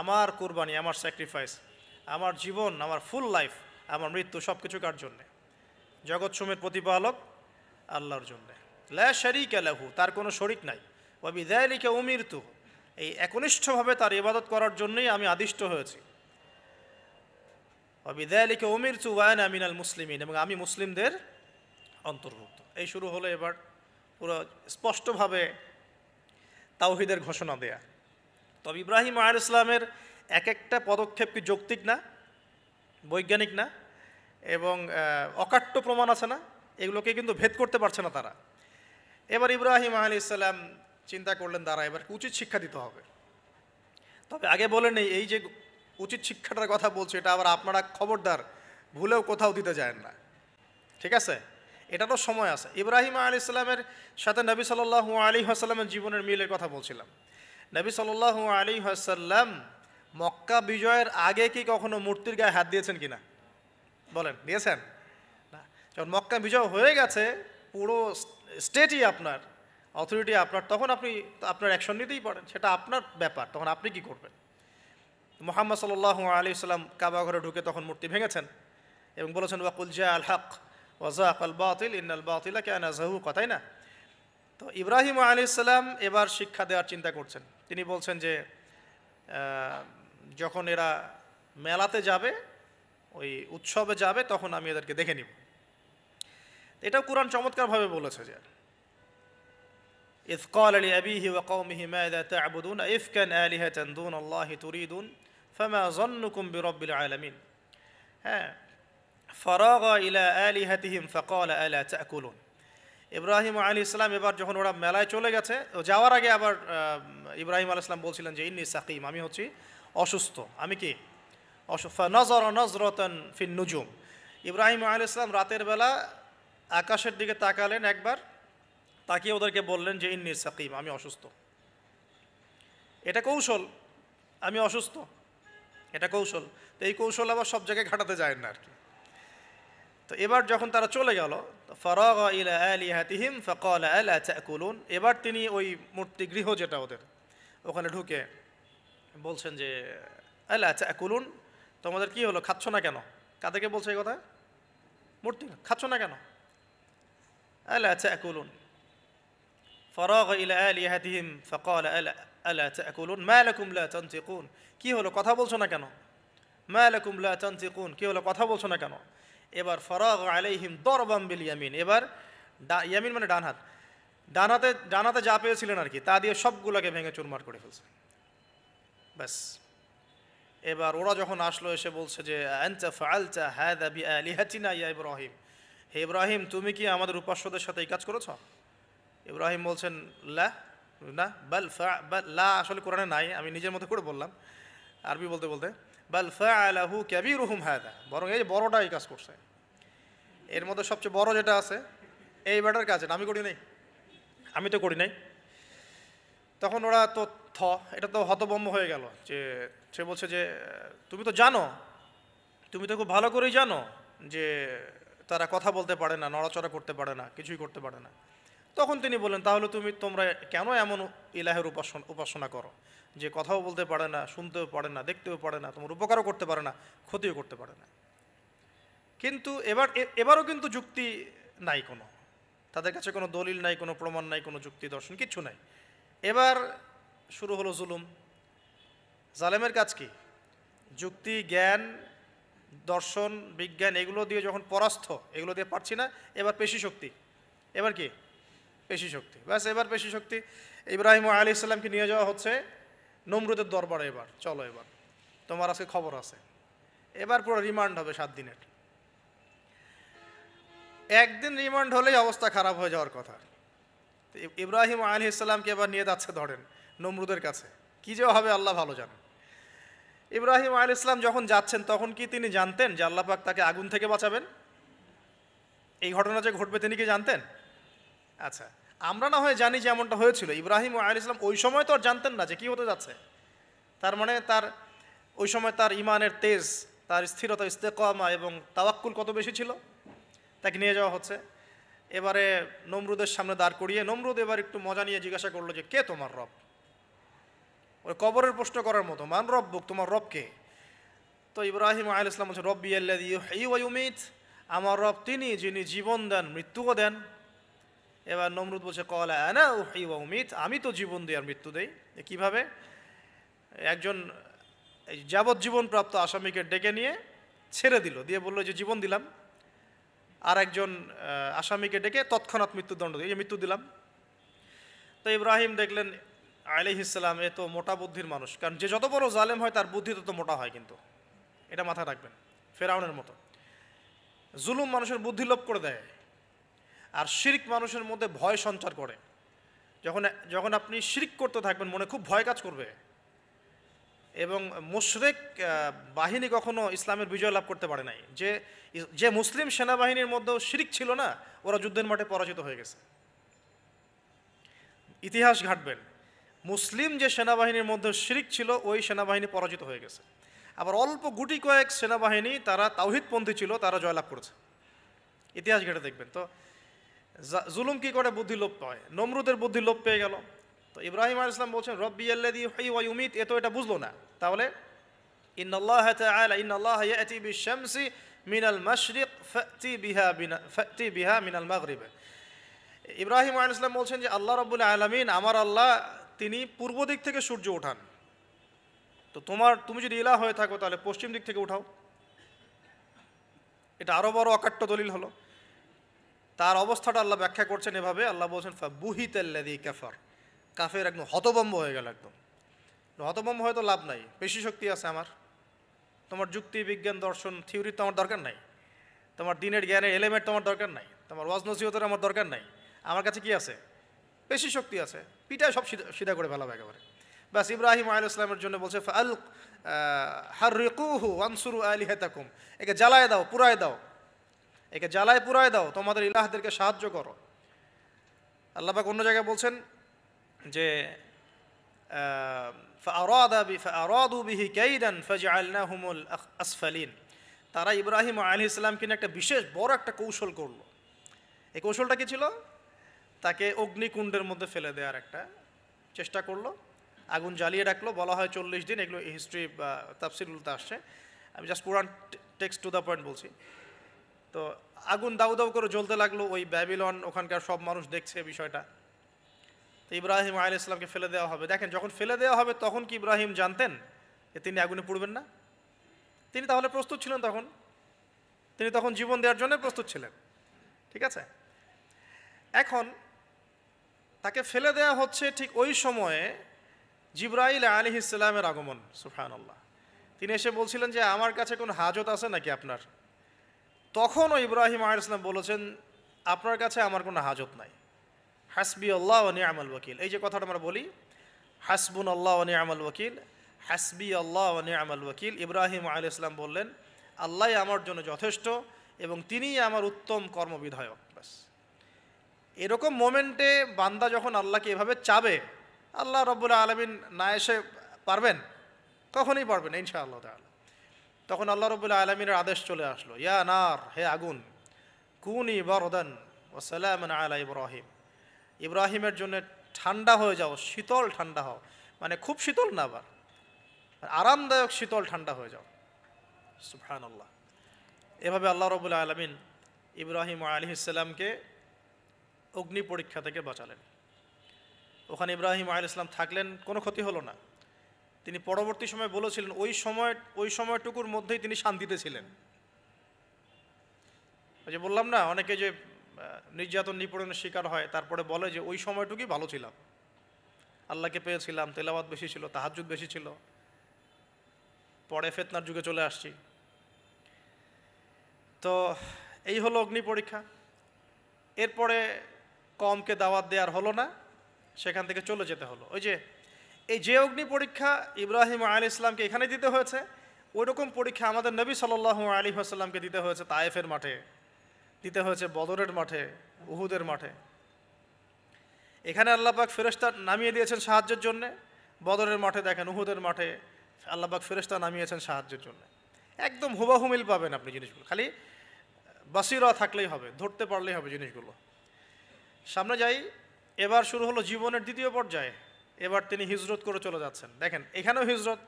আমার কুরবানি, আমার স্যাক্রিফাইস, আমার জীবন, আমার ফুল লাইফ, আমার মৃত্যু, সব কিছু কার জন্যে? জগৎসমূহের প্রতিপালক আল্লাহর জন্যে। লা শারীকা লাহু, তার কোনো শরিক নাই। ওয়া বিযালিকা উমিরতু, এই একনিষ্ঠভাবে তার ইবাদত করার জন্যই আমি আদিষ্ট হয়েছি। ওয়া বিযালিকা উমিরতু ওয়া আনা মিনাল মুসলিমিন, এবং আমি মুসলিমদের অন্তর্ভুক্ত। এই শুরু হলো এবার পুরো স্পষ্টভাবে তাওহীদের ঘোষণা দেয়া। তবে ইব্রাহিম আলাইহিস সালামের এক একটা পদক্ষেপ কি যৌক্তিক না, বৈজ্ঞানিক না, এবং অকাট্য প্রমাণ আছে না, এগুলোকে কিন্তু ভেদ করতে পারছে না তারা। এবার ইব্রাহিম আলাইহিস সালাম চিন্তা করলেন দ্বারা এবার উচিত শিক্ষা দিতে হবে। তবে আগে বলে নেই, এই যে উচিত শিক্ষাটার কথা বলছে, এটা আবার আপনারা খবরদার ভুলেও কোথাও দিতে যায় না, ঠিক আছে? এটারও সময় আছে। ইব্রাহিম আলাইহিস সালামের সাথে নবী সাল্লাল্লাহু আলাইহি ওয়াসাল্লামের জীবনের মিলের কথা বলছিলাম। নবী সাল্লাল্লাহু আলাইহি ওয়াসাল্লাম মক্কা বিজয়ের আগে কি কখনো মূর্তির গায়ে হাত দিয়েছেন কিনা বলেন? দিয়েছেন না। যখন মক্কা বিজয় হয়ে গেছে, পুরো স্টেটই আপনার, অথরিটি আপনার, তখন আপনি আপনার অ্যাকশন নিতেই পারেন, সেটা আপনার ব্যাপার, তখন আপনি কি করবেন? মুহাম্মদ সাল্লাল্লাহু আলাইহি সাল্লাম কাবা ঘরে ঢুকে তখন মূর্তি ভেঙেছেন এবং বলেছেন ওয়াকুল জা আল হক ওয়া যাকাল বাতিল ইন্নাল বাতিলা কানা যাহুকা, তাই না? তো ইব্রাহিম আলাইহিস সালাম এবার শিক্ষা দেওয়ার চিন্তা করছেন। তিনি বলছেন যে যখন এরা মেলাতে যাবে, ওই উৎসবে যাবে, তখন আমি এদেরকে দেখে নিব। এটাও কুরআন চমৎকারভাবে বলেছে যে ইয ক্বালা লিআবিহি ওয়া কওমিহি মাযা তা'বুদুন ইফকান আলিহাতান দুনাল্লাহি তুরিদুন ফামা যান্নুকুম বিরাব্বিল আলামিন। হ্যাঁ, ফারাগা ইলা আলিহাতিহিম ফাকালা আলা তা'কুলুন। ইব্রাহিম আলাইহিস সালাম এবার যখন ওরা মেলায় চলে গেছে, যাওয়ার আগে আবার ইব্রাহিম আলাইহিস সালাম বলছিলেন যে ইন্নী সাকিম, আমি হচ্ছি অসুস্থ। আমি কি অসুস্থ? নাযারা নাযরাতান ফিন নুজুম। ইব্রাহিম আলাইহিস সালাম রাতের বেলা আকাশের দিকে তাকালেন একবার, তাকিয়ে ওদেরকে বললেন যে ইন্নী সাকিম, আমি অসুস্থ। এটা কৌশল, আমি অসুস্থ, এটা কৌশল। তো এই কৌশল আবার সব জায়গায় ঘাটাতে যায় না আর কি। তো এবার যখন তারা চলে গেল, ফারাগা ইলা আলিহাতিহিম ফাকালা আলা তা'কুলুন, এবার তিনি ওই মূর্তি গৃহ যেটা ওদের, ওখানে ঢুকে বলছেন যে আলা তা'কুলুন, তোমাদের কি হলো, খাচ্ছ না কেন? কাদেরকে বলছে এই কথা? মূর্তি, খাচ্ছ না কেন? আলা তা'কুলুন। ফারাগা ইলা আলিহাতিহিম ফাকালা আলা তা'কুলুন মা লাকুম লা তানতিকুন, কি হলো, কথা বলছো না কেন? মা লাকুম লা তানতিকুন, কি হলো, কথা বলছো না কেন? এবার ফারাগা আলাইহিম দরবাম বিল ইয়ামিন, এবার ইয়ামিন মানে ডান হাত, ডান হাতে যা পেয়েছিলেন আর কি, তা দিয়ে সবগুলোকে ভেঙে চুরমার করে ফেলছে। ব্যাস, এবার ওরা যখন আসলো এসে বলছে যে আনতা ফাআলতা হাযা বিআলিহাতিনা ইয়া ইব্রাহিম, হে ইব্রাহিম, তুমি কি আমাদের উপাস্যদের সাথে এই কাজ করেছো? ইব্রাহিম বলছেন লা, না, বাল লা আসলে কোরআনে নাই, আমি নিজের মতো করে বললাম আরবি বলতে বলতে। বাল ফাআলাহু কাবীরুহুম হাযা, বরং এই বড়টা এই কাজ করছে। এর মধ্যে সবচেয়ে বড় যেটা আছে এই ব্যাটার কাজ, আমি করি নাই, আমি তো করি নাই। তখন ওরা তো এটা তো হতভম্ব হয়ে গেল, যে সে বলছে যে তুমি তো জানো, তুমি তো খুব ভালো করেই জানো যে তারা কথা বলতে পারে না, নড়াচড়া করতে পারে না, কিছুই করতে পারে না। তখন তিনি বললেন তাহলে তোমরা কেন এমন ইলাহের উপাসনা করো যে কথাও বলতে পারে না, শুনতেও পারে না, দেখতেও পারে না, তোমার উপকারও করতে পারে না, ক্ষতিও করতে পারে না। কিন্তু এবারও কিন্তু যুক্তি নাই কোনো, তাদের কাছে কোনো দলিল নাই, কোনো প্রমাণ নাই, কোনো যুক্তি দর্শন কিচ্ছু নাই। এবার শুরু হলো জুলুম। জালেমের কাজ কি? যুক্তি, জ্ঞান, দর্শন, বিজ্ঞান এগুলো দিয়ে যখন পরাস্ত, এগুলো দিয়ে পারছি না, এবার পেশি শক্তি। এবার কি? পেশি শক্তি। ব্যাস, এবার পেশি শক্তি। ইব্রাহিম আলাইহিস সালামকে নিয়ে যাওয়া হচ্ছে নমরুদের দরবারে। এবার চলো, এবার তোমার আজকে খবর আছে। এবার পুরো রিমান্ড হবে 7 দিনের। একদিন রিমান্ড হলেই অবস্থা খারাপ হয়ে যাওয়ার কথা। ইব্রাহিম আলাইহিস সালামকে এবার নিয়ে যাচ্ছে ধরেন নমরুদের কাছে, কি যে হবে আল্লাহ ভালো জানেন। ইব্রাহিম আলাইহিস সালাম যখন যাচ্ছেন তখন কি তিনি জানতেন যে আল্লাহ পাক তাকে আগুন থেকে বাঁচাবেন? এই ঘটনা যে ঘটবে তিনি কি জানতেন? আচ্ছা, আমরা না হয় জানি যে এমনটা হয়েছিল, ইব্রাহিম আলাইহিস সালাম ওই সময় তো আর জানতেন না যে কি হতে যাচ্ছে। তার মানে তার ওই সময় তার ইমানের তেজ, তার স্থিরতা, ইস্তেকামা এবং তাওয়াক্কুল কত বেশি ছিল। তাকে নিয়ে যাওয়া হচ্ছে। এবারে নমরুদের সামনে দাঁড় করিয়ে নমরুদ এবার একটু মজা নিয়ে জিজ্ঞাসা করলো যে কে তোমার রব? ওই কবরের প্রশ্ন করার মতো, মান রব্বুক, তোমার রব কে? তো ইব্রাহিম আলাইহিস সালাম বলছে রব্বি আল্লাযী ইউহয়ী ওয়া ইউমীত, আমার রব তিনি যিনি জীবন দেন মৃত্যুও দেন। এবার নমরুদ বলছে ক্বালা আনা উহয়ী ওয়া উমীত, আমি তো জীবন দিই আর মৃত্যু দেই। কিভাবে? একজন যাবজ্জীবন প্রাপ্ত আসামিকে ডেকে নিয়ে ছেড়ে দিল, দিয়ে বললো যে জীবন দিলাম। আর একজন আসামিকে ডেকে তৎক্ষণাৎ মৃত্যুদণ্ড দিয়ে মৃত্যু দিলাম। তো ইব্রাহিম দেখলেন আলাইহিস সালাম এ তো মোটা বুদ্ধির মানুষ, কারণ যে যত বড় জালেম হয় তার বুদ্ধি তত মোটা হয়, কিন্তু এটা মাথায় রাখবেন। ফেরাউনের মতো জুলুম মানুষের বুদ্ধি লোপ করে দেয়, আর শিরক মানুষের মধ্যে ভয় সঞ্চার করে। যখন আপনি শিরক করতে থাকবেন মনে খুব ভয় কাজ করবে। এবং মুশরিক বাহিনী কখনো ইসলামের বিজয় লাভ করতে পারে নাই। যে মুসলিম সেনাবাহিনীর মধ্যেও শিরক ছিল না, ওরা যুদ্ধের মাঠে পরাজিত হয়ে গেছে। ইতিহাস ঘাটবেন, মুসলিম যে সেনাবাহিনীর মধ্যে শিরক ছিল ওই সেনাবাহিনী পরাজিত হয়ে গেছে। আবার অল্প গুটি কয়েক সেনাবাহিনী তারা তাওহীদপন্থী ছিল, তারা জয়লাভ করেছে। ইতিহাস ঘেটে দেখবেন। তো জুলুম কি করে? বুদ্ধি লোপ পায়। নমরুদের বুদ্ধি লোপ পেয়ে গেল। তো ইব্রাহিম আলাইহিস সালাম বলছেন রব্বি আল্লাযী ইউহয়ী ওয়া ইউমীত, এ তো এটা বুঝলো না। তাহলে ইন্নাল্লাহ তাআলা ইন্নাল্লাহ ইয়াতি বিশ-শামসি মিনাল মাশরিক ফাতি বিহা মিনাল মাগরিব। ইব্রাহিম আলাইহিস সালাম বলছেন যে আল্লাহ রাব্বুল আলামিন, আমার আল্লাহ, তিনি পূর্ব দিক থেকে সূর্য ওঠান। তো তুমি যদি ইলাহ হয়ে থাকো তাহলে পশ্চিম দিক থেকে উঠাও। এটা আরো বড় অকাট্য দলিল হলো। তার অবস্থাটা আল্লাহ ব্যাখ্যা করছেন এভাবে, আল্লাহ বলছেন ফাবুহিতাল্লাযী কাফার, কাফের একদম হতভম্ব হয়ে গেল। একদম হতভম্ব হয়তো লাভ নাই, বেশি শক্তি আছে আমার, তোমার যুক্তি বিজ্ঞান দর্শন থিওরি তো আমার দরকার নাই, তোমার দিনের জ্ঞানের এলিমেন্ট তোমার দরকার নাই, তোমার ওয়াজ নসিহতের আমার দরকার নাই, আমার কাছে কি আছে? বেশি শক্তি আছে, পিটায় সব সিধা করে ফেলাবে একেবারে। ব্যাস ইব্রাহিম আলাইহিস সালামের জন্য বলছে ফাল হাররিকুহু ওয়ানসুরু আলিহাতাকুম, একে জ্বালায় দাও, পুরায় দাও, একে জ্বালায় পুরায় দাও, তোমাদের ইলাহদেরকে সাহায্য করো। আল্লাহ পাক অন্য জায়গায় বলছেন যে ফাআরাদু বিহি কাইদান ফাজআলনাহুমুল আসফালিন, তারা ইব্রাহিম আলাইহিস সালামকে নিয়ে একটা বিশেষ বড় একটা কৌশল করলো। এই কৌশলটা কি ছিল? তাকে অগ্নিকুণ্ডের মধ্যে ফেলে দেওয়ার একটা চেষ্টা করলো, আগুন জ্বালিয়ে রাখলো। বলা হয় 40 দিন, এগুলো হিস্ট্রি বা তাফসীরগুলোতে আসছে, আমি just Quran text to the point বলছি। তো আগুন দাউ দাউ করে জ্বলতে লাগলো, ওই ব্যাবিলন ওখানকার সব মানুষ দেখছে বিষয়টা। তো ইব্রাহিম আলাইহিস সালামকে ফেলে দেওয়া হবে। দেখেন, যখন ফেলে দেওয়া হবে তখন কি ইব্রাহিম জানতেন যে তিনি আগুনে পুড়বেন না? তিনি তাহলে প্রস্তুত ছিলেন, তিনি তখন জীবন দেওয়ার জন্য প্রস্তুত ছিলেন। ঠিক আছে, এখন তাকে ফেলে দেওয়া হচ্ছে, ঠিক ওই সময়ে জিবরাইল আলাইহিস সালামের আগমন। সুবহানাল্লাহ। তিনি এসে বলছিলেন যে আমার কাছে কোনো হাজত আছে নাকি আপনার? তখনও ইব্রাহিম আলাইহিস সালাম বলেছেন আপনার কাছে আমার কোনো হাজত নাই। হাসবি আল্লাহ ওয়া নি'মাল ওয়াকিল, এই যে কথাটা আমরা বলি হাসবুন আল্লাহ ওয়া নি'মাল ওয়াকিল, হাসবি আল্লাহ ওয়া নি'মাল ওয়াকিল, ইব্রাহিম আলাইহিস সালাম বললেন আল্লাহই আমার জন্য যথেষ্ট এবং তিনিই আমার উত্তম কর্মবিধায়ক। ব্যাস, এরকম মোমেন্টে বান্দা যখন আল্লাহকে এভাবে চাবে, আল্লাহ রাব্বুল আলামিন না এসে পারবেন? কখনোই পারবেন না ইনশাআল্লাহ তাআলা। তখন আল্লাহ রাব্বুল আলামিনের আদেশ চলে আসলো, ইয়া নার, হে আগুন, কুনি বারদান ওয়া সালামান আলা ইব্রাহিম, ইব্রাহিমের জন্য ঠান্ডা হয়ে যাও, শীতল ঠান্ডা হও, মানে খুব শীতল না, আবার আরামদায়ক শীতল ঠান্ডা হয়ে যাও। সুবহানাল্লাহ। এভাবে আল্লাহ রাব্বুল আলামিন ইব্রাহিম আলাইহিস সালামকে অগ্নি পরীক্ষা থেকে বাঁচালেন। ওখানে ইব্রাহিম আলাইহিস সালাম থাকলেন, কোনো ক্ষতি হলো না। তিনি পরবর্তী সময় বলেছিলেন ওই সময়টুকুর মধ্যেই তিনি শান্তিতে ছিলেন। ওই যে বললাম না, অনেকে যে নির্যাতন নিপীড়নের শিকার হয় তারপরে বলে যে ওই সময়টুকুই ভালো ছিলাম, আল্লাহকে পেয়েছিলাম, তেলাওয়াত বেশি ছিল, তাহাজ্জুদ বেশি ছিল, পরে ফিতনার যুগে চলে আসছি। তো এই হলো অগ্নি পরীক্ষা। এরপরে কওমকে দাওয়াত দেওয়ার হলো না, সেখান থেকে চলে যেতে হলো। এই যে অগ্নি পরীক্ষা ইব্রাহিম আলাইহিস সালামকে এখানে দিতে হয়েছে, ওই রকম পরীক্ষা আমাদের নবী সাল্লাল্লাহু আলাইহি ওয়াসাল্লামকে দিতে হয়েছে তায়েফের মাঠে, দিতে হয়েছে বদরের মাঠে, উহুদের মাঠে। এখানে আল্লাহ পাক ফেরেশতা নামিয়ে দিয়েছেন সাহায্যের জন্য, বদরের মাঠে দেখেন, উহুদের মাঠে আল্লাহ পাক ফেরেশতা নামিয়েছেন সাহায্যের জন্য। একদম হুবাহু মিল পাবেন আপনি জিনিসগুলো, খালি বাসিরা থাকলেই হবে, ধরতে পারলেই হবে জিনিসগুলো। সামনে যাই, এবার শুরু হলো জীবনের দ্বিতীয় পর্যায়ে। এবার তিনি হিজরত করে চলে যাচ্ছেন। দেখেন, এখানেও হিজরত,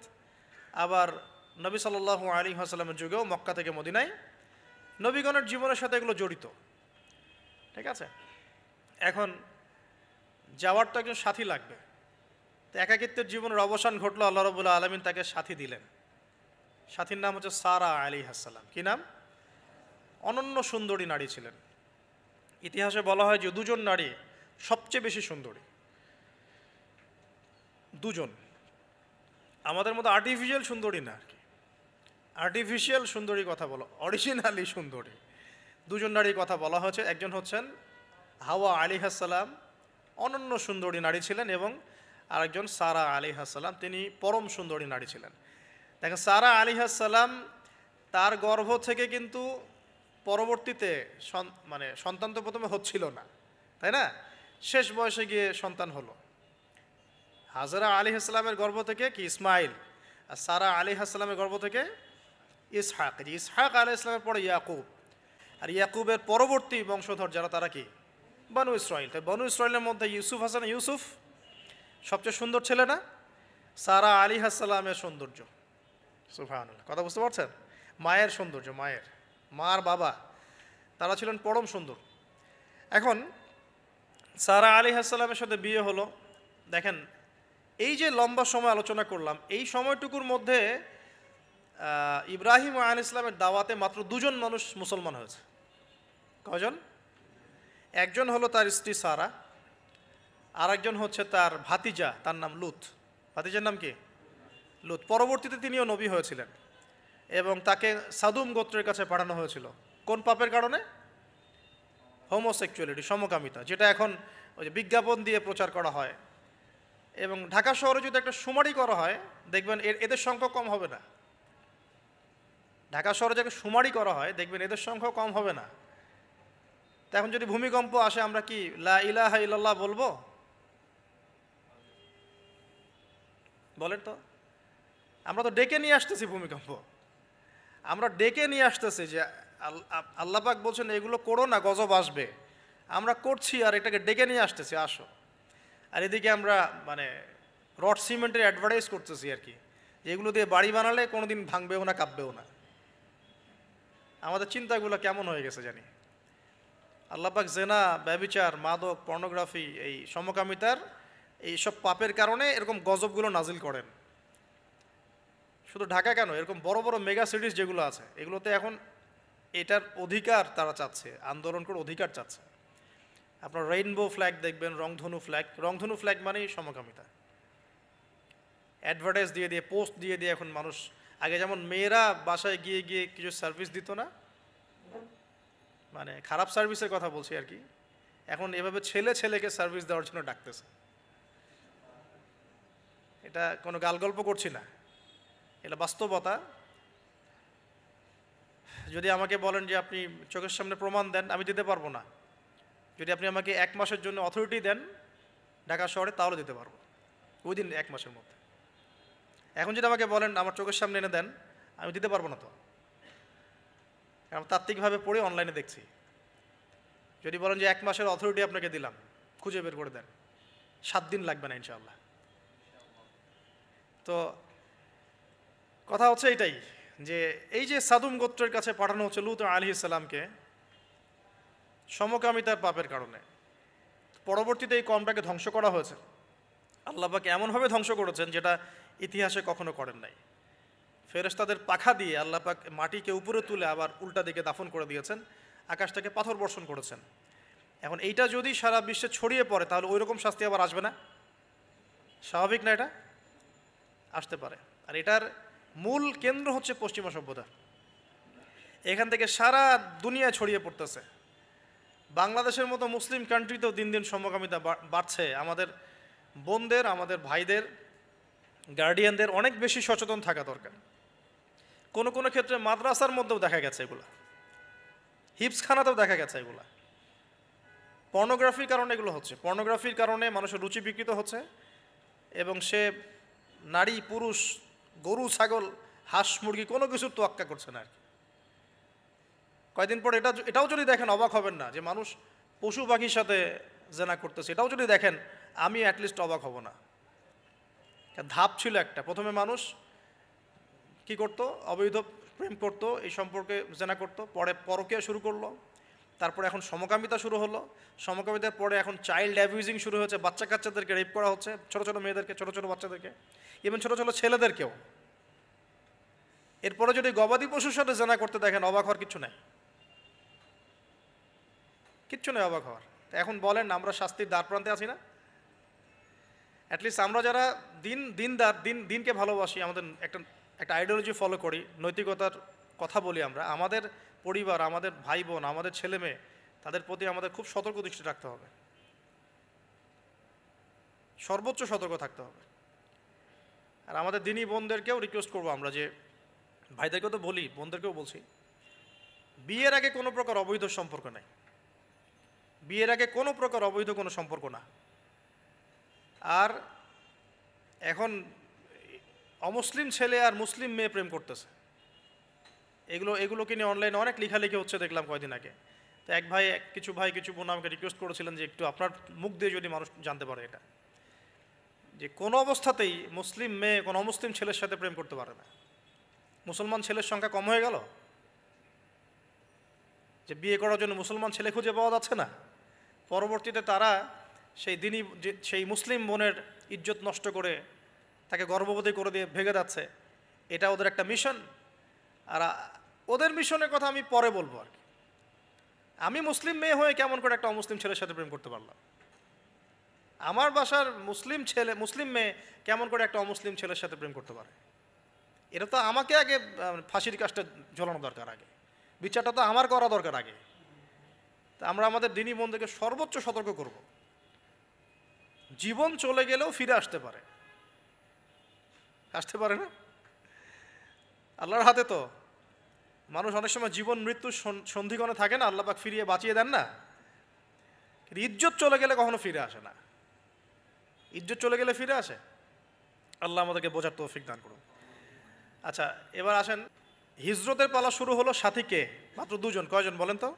আবার নবী সাল্লাল্লাহু আলাইহি ওয়াসাল্লামের যুগেও মক্কা থেকে মদিনায় নবীগণের জীবনের সাথে এগুলো জড়িত। ঠিক আছে, এখন যাওয়ার তো একজন সাথী লাগবে। তো একাকিত্বের জীবনের অবসান ঘটলো, আল্লাহ রাব্বুল আলামিন তাকে সাথী দিলেন। সাথীর নাম হচ্ছে সারা আলাইহিস সালাম। কি নাম? অনন্য সুন্দরী নারী ছিলেন। ইতিহাসে বলা হয় যে দুজন নারী সবচেয়ে বেশি সুন্দরী, দুজন। আমাদের মতো আর্টিফিশিয়াল সুন্দরী না আর কি, আর্টিফিশিয়াল সুন্দরী কথা বলো, অরিজিনালি সুন্দরী দুজন নারীর কথা বলা হয়েছে। একজন হচ্ছেন হাওয়া আলাইহিস সালাম, অনন্য সুন্দরী নারী ছিলেন, এবং আরেকজন সারা আলাইহিস সালাম, তিনি পরম সুন্দরী নারী ছিলেন। দেখেন, সারা আলাইহিস সালাম, তার গর্ভ থেকে কিন্তু পরবর্তীতে মানে সন্তান তো প্রথমে হচ্ছিল না, তাই না? শেষ বয়সে গিয়ে সন্তান হলো। হাজরা আলাইহিস সালামের গর্ভ থেকে কি ইসমাইল, আর সারা আলাইহিস সালামের গর্ভ থেকে ইসহাক। ইসহাক আলাইহিস সালামের পরে ইয়াকুব, আর ইয়াকুবের পরবর্তী বংশধর যারা, তারা কি? বনু ইসরাইল। তাই বনু ইসরাইলের মধ্যে ইউসুফ আছে না, ইউসুফ সবচেয়ে সুন্দর ছেলে না? সারা আলাইহিস সালামের সৌন্দর্য সুবহানাল্লাহ, কথা বুঝতে পারছেন? মায়ের সৌন্দর্য, মায়ের, মার বাবা তারা ছিলেন পরম সুন্দর। এখন সারা আলাইহিস সালামের সাথে বিয়ে হলো। দেখেন, এই যে লম্বা সময় আলোচনা করলাম, এই সময়টুকুর মধ্যে ইব্রাহিম আলাইহিস সালামের দাওয়াতে মাত্র দুজন মানুষ মুসলমান হয়েছে। কয়জন? একজন হলো তার স্ত্রী সারা, আর একজন হচ্ছে তার ভাতিজা, তার নাম লুত। ভাতিজার নাম কি? লুত। পরবর্তীতে তিনিও নবী হয়েছিলেন এবং তাকে সাদুম গোত্রের কাছে পাঠানো হয়েছিল। কোন পাপের কারণে? হোমোসেক্সুয়ালিটি, সমকামিতা, যেটা এখন ওই যে বিজ্ঞাপন দিয়ে প্রচার করা হয়। এবং ঢাকা শহরে যদি একটা শুমারি করা হয়, দেখবেন এদের সংখ্যা কম হবে না। ঢাকা শহরে যাকে শুমারি করা হয়, দেখবেন এদের সংখ্যা কম হবে না। তো এখন যদি ভূমিকম্প আসে, আমরা কি লা ইলাহা ইল্লাল্লাহ বলবো? বলেন তো। আমরা তো ডেকে নিয়ে আসতেছি ভূমিকম্প, আমরা ডেকে নিয়ে আসতেছি যে আল্লাহ পাক বলছেন এগুলো করো না, গজব আসবে। আমরা করছি আর এটাকে ডেকে নিয়ে আসতেছি, আসো। আর এদিকে আমরা মানে রড সিমেন্টের অ্যাডভার্টাইজ করতেছি আর কি, যে এগুলো দিয়ে বাড়ি বানালে কোনোদিন ভাঙবেও না, কাঁপবেও না। আমাদের চিন্তাগুলো কেমন হয়ে গেছে জানি। আল্লাহ পাক জেনা, ব্যভিচার, মাদক, পর্নোগ্রাফি, এই সমকামিতার এইসব পাপের কারণে এরকম গজবগুলো নাজিল করেন। শুধু ঢাকা কেন, এরকম বড় বড় মেগা সিটিজ যেগুলো আছে, এগুলোতে এখন এটার অধিকার তারা চাচ্ছে, আন্দোলন করে অধিকার চাচ্ছে। আপনার রেইনবো ফ্ল্যাগ দেখবেন, রংধনু ফ্ল্যাগ। রংধনু ফ্ল্যাগ মানেই সমকামিতা। অ্যাডভার্টাইজ দিয়ে দিয়ে, পোস্ট দিয়ে দিয়ে এখন মানুষ, আগে যেমন মেয়েরা বাসায় গিয়ে গিয়ে কিছু সার্ভিস দিত না, মানে খারাপ সার্ভিসের কথা বলছি আর কি, এখন এভাবে ছেলে ছেলেকে সার্ভিস দেওয়ার জন্য ডাকতেছে। এটা কোনো গালগল্প করছি না, এটা বাস্তবতা। যদি আমাকে বলেন যে আপনি চোখের সামনে প্রমাণ দেন, আমি দিতে পারবো না। যদি আপনি আমাকে 1 মাসের জন্য অথরিটি দেন ঢাকা শহরে, তাহলে দিতে পারবো উইদিন 1 মাসের মধ্যে। এখন যদি আমাকে বলেন আমার চোখের সামনে এনে দেন, আমি দিতে পারবো না তো, কারণ তাত্ত্বিকভাবে পড়ে অনলাইনে দেখছি। যদি বলেন যে 1 মাসের অথরিটি আপনাকে দিলাম, খুঁজে বের করে দেন, 7 দিন লাগবে না ইনশাআল্লাহ। তো কথা হচ্ছে এটাই, যে এই যে সাদুম গোত্রের কাছে পাঠানো হচ্ছে লূত আলাইহিস সালামকে সমকামিতার পাপের কারণে, পরবর্তীতে এই কওমটাকে ধ্বংস করা হয়েছে। আল্লাহ পাক এমনভাবে ধ্বংস করেছেন যেটা ইতিহাসে কখনো করেন নাই। ফেরেশতাদের পাখা দিয়ে আল্লাহ পাক মাটিকে উপরে তুলে আবার উল্টা দিকে দাফন করে দিয়েছেন, আকাশ থেকে পাথর বর্ষণ করেছেন। এখন এইটা যদি সারা বিশ্বে ছড়িয়ে পড়ে, তাহলে ওই রকম শাস্তি আবার আসবে না? স্বাভাবিক না? এটা আসতে পারে। আর এটার মূল কেন্দ্র হচ্ছে পশ্চিমা সভ্যতা। এখান থেকে সারা দুনিয়ায় ছড়িয়ে পড়তেছে। বাংলাদেশের মতো মুসলিম কান্ট্রিতেও দিন দিন সমকামিতা বাড়ছে। আমাদের বোনদের, আমাদের ভাইদের, গার্ডিয়ানদের অনেক বেশি সচেতন থাকা দরকার। কোনো কোনো ক্ষেত্রে মাদ্রাসার মধ্যেও দেখা গেছে এগুলা, হিপসখানাতেও দেখা গেছে এগুলা। পর্নোগ্রাফির কারণে এগুলো হচ্ছে। পর্নোগ্রাফির কারণে মানুষের রুচি বিকৃত হচ্ছে এবং সে নারী, পুরুষ, গরু, ছাগল, হাঁস, মুরগি কোনো কিছুর তোয়াক্কা করছে না আর কি। কয়েকদিন পর এটাও যদি দেখেন, অবাক হবেন না যে মানুষ পশু পাখির সাথে জেনা করতেছে। এটাও যদি দেখেন, আমি অ্যাটলিস্ট অবাক হব না। ধাপ ছিল একটা, প্রথমে মানুষ কি করত? অবৈধ প্রেম করত, এই সম্পর্কে জেনা করত, পরে পরকীয়া শুরু করলো, তারপরে এখন সমকামিতা শুরু হলো, সমকামিতার পরে এখন চাইল্ড অ্যাবিউজিং শুরু হয়েছে, বাচ্চা কাচ্চাদেরকে রেপ করা হচ্ছে, ছোটো ছোটো মেয়েদেরকে, ছোটো ছোটো বাচ্চাদেরকে, ইভেন ছোটো ছোটো ছেলেদেরকেও। এরপরে যদি গবাদি পশুর সাথে জেনা করতে দেখেন, অবাক হওয়ার কিচ্ছু নেই, কিচ্ছু নেই অবাক হওয়ার। এখন বলেন, আমরা শাস্তির দ্বার প্রান্তে আছি না? অ্যাটলিস্ট আমরা যারা দিনকে ভালোবাসি, আমাদের একটা আইডিওলজি ফলো করি, নৈতিকতার কথা বলি, আমরা আমাদের পরিবার, আমাদের ভাই বোন, আমাদের ছেলে মেয়ে, তাদের প্রতি আমাদের খুব সতর্ক দৃষ্টি রাখতে হবে, সর্বোচ্চ সতর্ক থাকতে হবে। আর আমাদের দিনী বোনদেরকেও রিকোয়েস্ট করবো আমরা, যে ভাইদেরকেও তো বলি, বোনদেরকেও বলছি, বিয়ের আগে কোনো প্রকার অবৈধ সম্পর্ক নেই। বিয়ের আগে কোনো প্রকার অবৈধ কোনো সম্পর্ক না। আর এখন অমুসলিম ছেলে আর মুসলিম মেয়ে প্রেম করতেছে, এগুলোকে নিয়ে অনলাইনে অনেক লেখালেখি হচ্ছে, দেখলাম কয়দিন আগে। তো কিছু বোন আমাকে রিকোয়েস্ট করেছিলেন যে একটু আপনার মুখ দিয়ে যদি মানুষ জানতে পারে এটা, যে কোনো অবস্থাতেই মুসলিম মেয়ে কোনো অমুসলিম ছেলের সাথে প্রেম করতে পারে না। মুসলমান ছেলের সংখ্যা কম হয়ে গেল? যে বিয়ে করার জন্য মুসলমান ছেলে খুঁজে পাওয়া যাচ্ছে না, পরবর্তীতে তারা সেই মুসলিম বোনের ইজ্জত নষ্ট করে তাকে গর্ভবতী করে দিয়ে ভেগে যাচ্ছে। এটা ওদের একটা মিশন। আর ওদের মিশনের কথা আমি পরে বলবো আর কি। আমি মুসলিম মেয়ে হয়ে কেমন করে একটা অমুসলিম ছেলের সাথে প্রেম করতে পারলাম? আমার বাসার মুসলিম মেয়ে কেমন করে একটা অমুসলিম ছেলের সাথে প্রেম করতে পারে? এটা তো আমাকে আগে ফাঁসির কাজটা ঝোলানো দরকার, আগে বিচারটা তো আমার করা দরকার আগে। তা আমরা আমাদের দিনী বোনদেরকে সর্বোচ্চ সতর্ক করব। জীবন চলে গেলেও ফিরে আসতে পারে না? আল্লাহর হাতে তো। মানুষ অনেক সময় জীবন মৃত্যু সন্ধিগণে থাকে না, আল্লাহ পাক ফিরিয়ে বাঁচিয়ে দেন না। কিন্তু ইজ্জত চলে গেলে কখনো ফিরে আসে না। ইজ্জত চলে গেলে ফিরে আসে? আল্লাহ আমাদেরকে বোঝার তৌফিক দান করুন। আচ্ছা, এবার আসেন, হিজরতের পালা শুরু হলো। সাথী কে? মাত্র দুজন। কয়জন বলেন তো?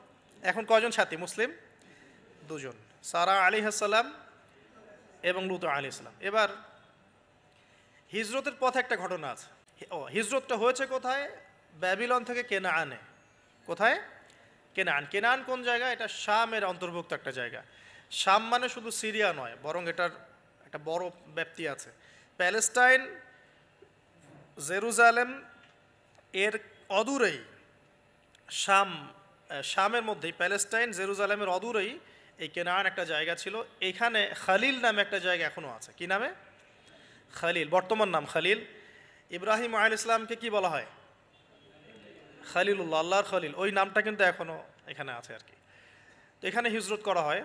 এখন কয়জন সাথী মুসলিম? দুজন, সারা আলাইহিস সালাম এবং লূত আলাইহিস সালাম। এবার হিজরতের পথে একটা ঘটনা আছে। হিজরতটা হয়েছে কোথায়? ব্যাবিলন থেকে কেনাআনে। কোথায়? কেনাআন। কেনাআন কোন জায়গা? এটা শামের অন্তর্ভুক্ত একটা জায়গা। শাম মানে শুধু সিরিয়া নয়, বরং এটার একটা বড় ব্যাপ্তি আছে। প্যালেস্টাইন, জেরুজালেম এর অদূরেই শামের মধ্যেই, প্যালেস্টাইন জেরুজালেমের অদূরেই এই কেনাআন একটা জায়গা ছিল। এখানে খালিল নামে একটা জায়গা এখনও আছে। কি নামে? খালিল, বর্তমান নাম খালিল। ইব্রাহিম আলাইহিস সালামকে কি বলা হয়? খালিলুল্লাহ, আল্লাহর খলিল। ওই নামটা কিন্তু এখনও এখানে আছে আর কি। তো এখানে হিজরত করা হয়।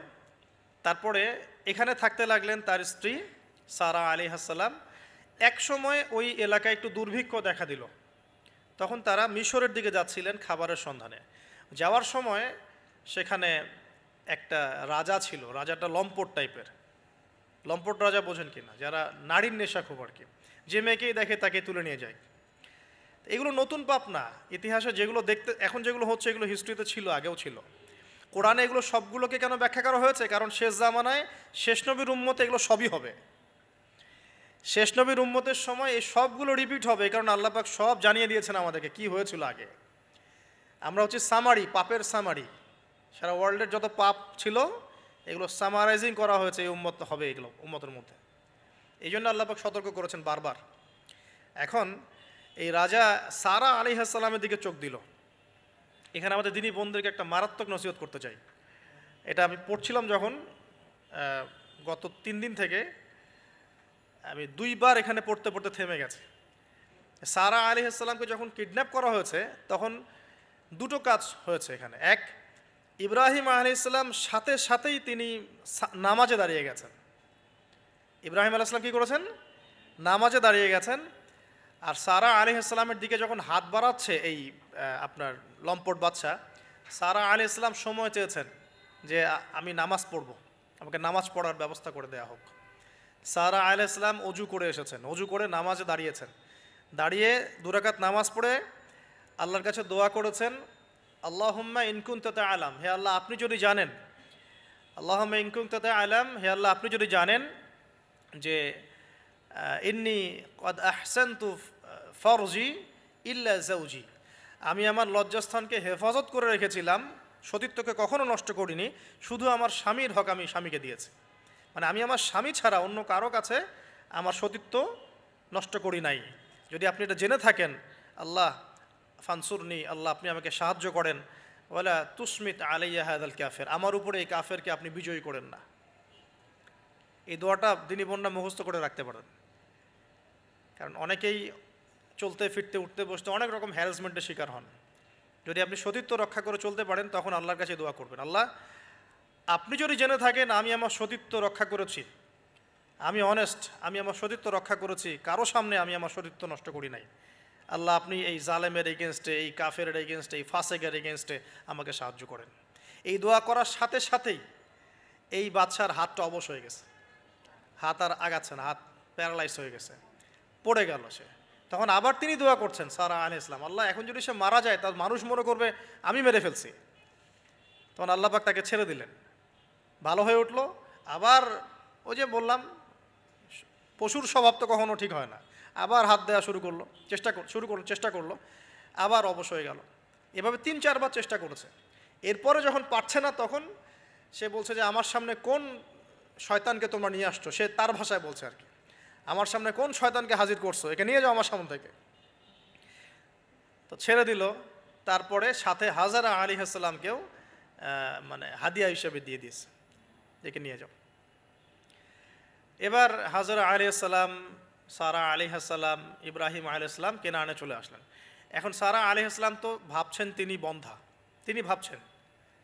তারপরে এখানে থাকতে লাগলেন তার স্ত্রী সারা আলাইহিস সালাম। এক সময় ওই এলাকায় একটু দুর্ভিক্ষ দেখা দিল। তখন তারা মিশরের দিকে যাচ্ছিলেন খাবারের সন্ধানে। যাওয়ার সময় সেখানে একটা রাজা ছিল। রাজাটা লম্পট টাইপের। লম্পট রাজা বোঝেন কি না? যারা নারীর নেশা খুব আর কি, যে মেয়েকেই দেখে তাকে তুলে নিয়ে যায়। এগুলো নতুন পাপ না। ইতিহাসে যেগুলো দেখতে এখন যেগুলো হচ্ছে, এগুলো হিস্ট্রিতে ছিল, আগেও ছিল। কোরআনে এগুলো সবগুলোকে কেন ব্যাখ্যা করা হয়েছে? কারণ শেষ জামানায় শেষ নবীর উম্মতে এগুলো সবই হবে। শেষ নবীর উম্মতের সময় এই সবগুলো রিপিট হবে, কারণ আল্লাহ পাক সব জানিয়ে দিয়েছেন আমাদেরকে কি হয়েছিল আগে। আমরা হচ্ছে সামারি, পাপের সামারি। সারা ওয়ার্ল্ডের যত পাপ ছিল এগুলো সামারাইজিং করা হয়েছে, এই উম্মত হবে, এগুলো উম্মতের মধ্যে। এই জন্য আল্লাহ পাক সতর্ক করেছেন বারবার। এখন এই রাজা সারা আলাইহিস সালামের দিকে চোখ দিল। এখানে আমাদের দিনী বোনদেরকে একটা মারাত্মক নসিহত করতে চাই। এটা আমি পড়ছিলাম যখন, গত 3 দিন থেকে আমি 2বার এখানে পড়তে পড়তে থেমে গেছে। সারা আলাইহিস সালামকে যখন কিডন্যাপ করা হয়েছে তখন দুটো কাজ হয়েছে এখানে। এক, ইব্রাহিম আলাইহিস সালাম সাথে সাথেই তিনি নামাজে দাঁড়িয়ে গেছেন। ইব্রাহিম আলাইহিস সালাম কী করেছেন? নামাজে দাঁড়িয়ে গেছেন। আর সারা আলাইহিস সালামের দিকে যখন হাত বাড়াচ্ছে এই আপনার লম্পট বাচ্চা, সারা আলাইহিস সালাম সময় চেয়েছেন যে আমি নামাজ পড়ব, আমাকে নামাজ পড়ার ব্যবস্থা করে দেওয়া হোক। সারা আলাইহিস সালাম অজু করে এসেছেন, অজু করে নামাজে দাঁড়িয়েছেন। দাঁড়িয়ে 2 রাকাত নামাজ পড়ে আল্লাহর কাছে দোয়া করেছেন, আল্লাহুম্মা ইন কুনতা তা'লাম, হে আল্লাহ আপনি যদি জানেন, আল্লাহুম্মা ইন কুনতা তা'লাম, হে আল্লাহ আপনি যদি জানেন যে ইন্নী কদ আহসানতু ফরজি ইল্লা জাওজি, আমি আমার লজ্জাস্থানকে হেফাজত করে রেখেছিলাম, সতীত্বকে কখনো নষ্ট করিনি, শুধু আমার স্বামীর হক আমি স্বামীকে দিয়েছি। মানে আমি আমার স্বামী ছাড়া অন্য কারো কাছে আমার সতীত্ব নষ্ট করি নাই। যদি আপনি এটা জেনে থাকেন, আল্লাহ ফানসুরনি, আল্লাহ আপনি আমাকে সাহায্য করেন, ওয়ালা তুসমিত আলাইয়া হাদাল কাফের, আমার উপরে এই কাফেরকে আপনি বিজয়ী করেন না। এই দোয়াটা দিনী বোনরা মুখস্থ করে রাখতে পারেন। কারণ অনেকেই চলতে ফিরতে উঠতে বসতে অনেক রকম হ্যারাসমেন্টের শিকার হন। যদি আপনি সতীত্ব রক্ষা করে চলতে পারেন তখন আল্লাহর কাছে দোয়া করবেন, আল্লাহ আপনি যদি জেনে থাকেন আমি আমার সতীত্ব রক্ষা করেছি, আমি অনেস্ট, আমি আমার সতীত্ব রক্ষা করেছি, কারো সামনে আমি আমার সতীত্ব নষ্ট করি নাই, আল্লাহ আপনি এই জালেমের এগেনস্টে, এই কাফের এগেনস্টে, এই ফাসেকের এগেনস্টে আমাকে সাহায্য করেন। এই দোয়া করার সাথে সাথেই এই বাদশার হাতটা অবশ হয়ে গেছে, হাত আর আগাচ্ছে না, হাত প্যারালাইজ হয়ে গেছে, পড়ে গেল সে। তখন আবার তিনি দোয়া করছেন সারা আলাইহিস সালাম, আল্লাহ এখন যদি সে মারা যায় তার মানুষ মনে করবে আমি মেরে ফেলছি। তখন আল্লাহ পাক তাকে ছেড়ে দিলেন, ভালো হয়ে উঠলো। আবার ওই যে বললাম পশুর স্বভাব তো কখনো ঠিক হয় না, আবার হাত দেওয়া চেষ্টা করলো, আবার অবশ হয়ে গেল। এভাবে 3-4 বার চেষ্টা করেছে। এরপরে যখন পারছে না, তখন সে বলছে যে আমার সামনে কোন শয়তানকে তোমরা নিয়ে আসছো, সে তার ভাষায় বলছে আর কি, আমার সামনে কোন শয়তানকে হাজির করছো, একে নিয়ে যাও আমার সামনে থেকে। তো ছেড়ে দিল। তারপরে সাথে হাজারা আলাইহিস সালামকেও মানে হাদিয়া হিসেবে দিয়ে দিয়েছে, একে নিয়ে যাও। এবার হাজারা আলাইহিস সালাম, সারা আলাইহিস সালাম, ইব্রাহিম আলাইহিস সালাম কেনানে চলে আসলেন। এখন সারা আলাইহিস সালাম তো ভাবছেন তিনি বন্ধা, তিনি ভাবছেন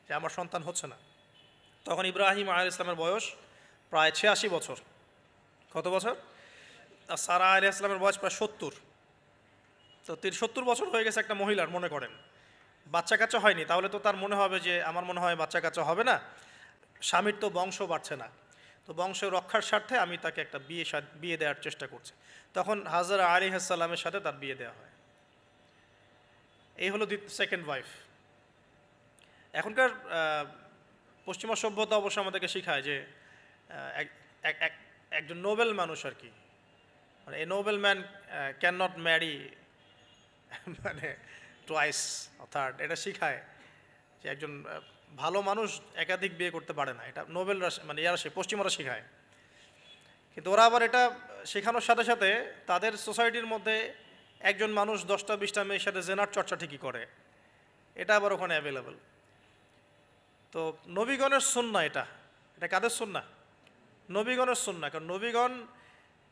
যে আমার সন্তান হচ্ছে না। তখন ইব্রাহিম আলাইহিস সালামের বয়স প্রায় 86 বছর। কত বছর? আর সারা আলাইহিস সালামের বয়স প্রায় 70। তো 70 বছর হয়ে গেছে একটা মহিলার, মনে করেন বাচ্চা কাচ্চা হয়নি, তাহলে তো তার মনে হবে যে আমার মনে হয় বাচ্চা কাচ্চা হবে না, স্বামীর তো বংশ বাড়ছে না, তো বংশ রক্ষার স্বার্থে আমি তাকে একটা বিয়ে দেওয়ার চেষ্টা করছি। তখন হাজরা আলাইহিস সালামের সাথে তার বিয়ে দেওয়া হয়। এই হলো সেকেন্ড ওয়াইফ। এখনকার পশ্চিমা সভ্যতা অবশ্য আমাদেরকে শেখায় যে একজন নোবেল মানুষ আর কি, মানে a noble man can not marry মানে টুয়াইস থার্ড, এটা শেখায় যে একজন ভালো মানুষ একাধিক বিয়ে করতে পারে না। এটা নোবেলরা মানে পশ্চিমারা শেখায়। কিন্তু ওরা আবার এটা শেখানোর সাথে সাথে তাদের সোসাইটির মধ্যে একজন মানুষ 10টা-20টা মেয়ের সাথে জেনার চর্চা ঠিকই করে, এটা আবার ওখানে অ্যাভেলেবল। তো নবীগণের সুন্নাহ এটা কাদের সুন্নাহ? নবীগণের সুন্নাহ। কারণ নবীগণ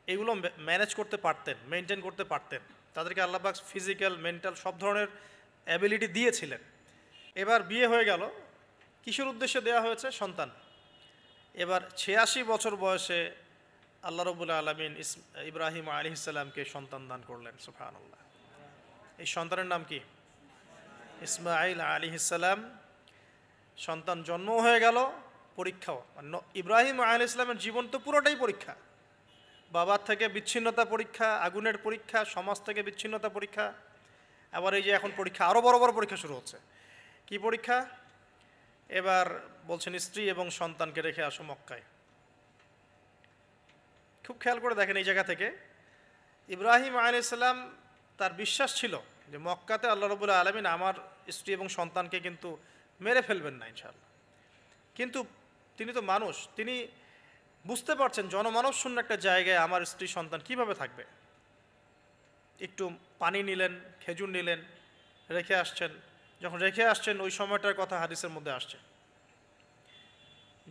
এগুলো ম্যানেজ করতে পারতেন, মেনটেন করতে পারতেন, তাদেরকে আল্লাহ পাক ফিজিক্যাল, মেন্টাল সব ধরনের অ্যাবিলিটি দিয়েছিলেন। এবার বিয়ে হয়ে গেল, কিসের উদ্দেশ্যে দেয়া হয়েছে? সন্তান। এবার 86 বছর বয়সে আল্লাহ রাব্বুল আলামিন ইব্রাহিম আলাইহিস সালামকে সন্তান দান করলেন। সুবহানাল্লাহ। এই সন্তানের নাম কি? ইসমাঈল আলাইহিস সালাম। সন্তান জন্ম হয়ে গেল, পরীক্ষাও। ইব্রাহিম আলাইহিস সালামের জীবন তো পুরোটাই পরীক্ষা। বাবার থেকে বিচ্ছিন্নতা পরীক্ষা, আগুনের পরীক্ষা, সমাজ থেকে বিচ্ছিন্নতা পরীক্ষা। আবার এই যে এখন পরীক্ষা, আরও বড় বড় পরীক্ষা শুরু হচ্ছে। কি পরীক্ষা? এবার বলছেন স্ত্রী এবং সন্তানকে রেখে আসো মক্কায়। খুব খেয়াল করে দেখেন, এই জায়গা থেকে ইব্রাহিম আলাইহিস সালাম তার বিশ্বাস ছিল যে মক্কাতে আল্লাহ রাব্বুল আলামিন আমার স্ত্রী এবং সন্তানকে কিন্তু মেরে ফেলবেন না ইনশাআল্লাহ। কিন্তু তিনি তো মানুষ, তিনি বুঝতে পারছেন জনমানব শূন্য একটা জায়গায় আমার স্ত্রী সন্তান কিভাবে থাকবে। একটু পানি নিলেন, খেজুর নিলেন, রেখে আসছেন। যখন রেখে আসছেন, ওই সময়টার কথা হাদিসের মধ্যে আসছে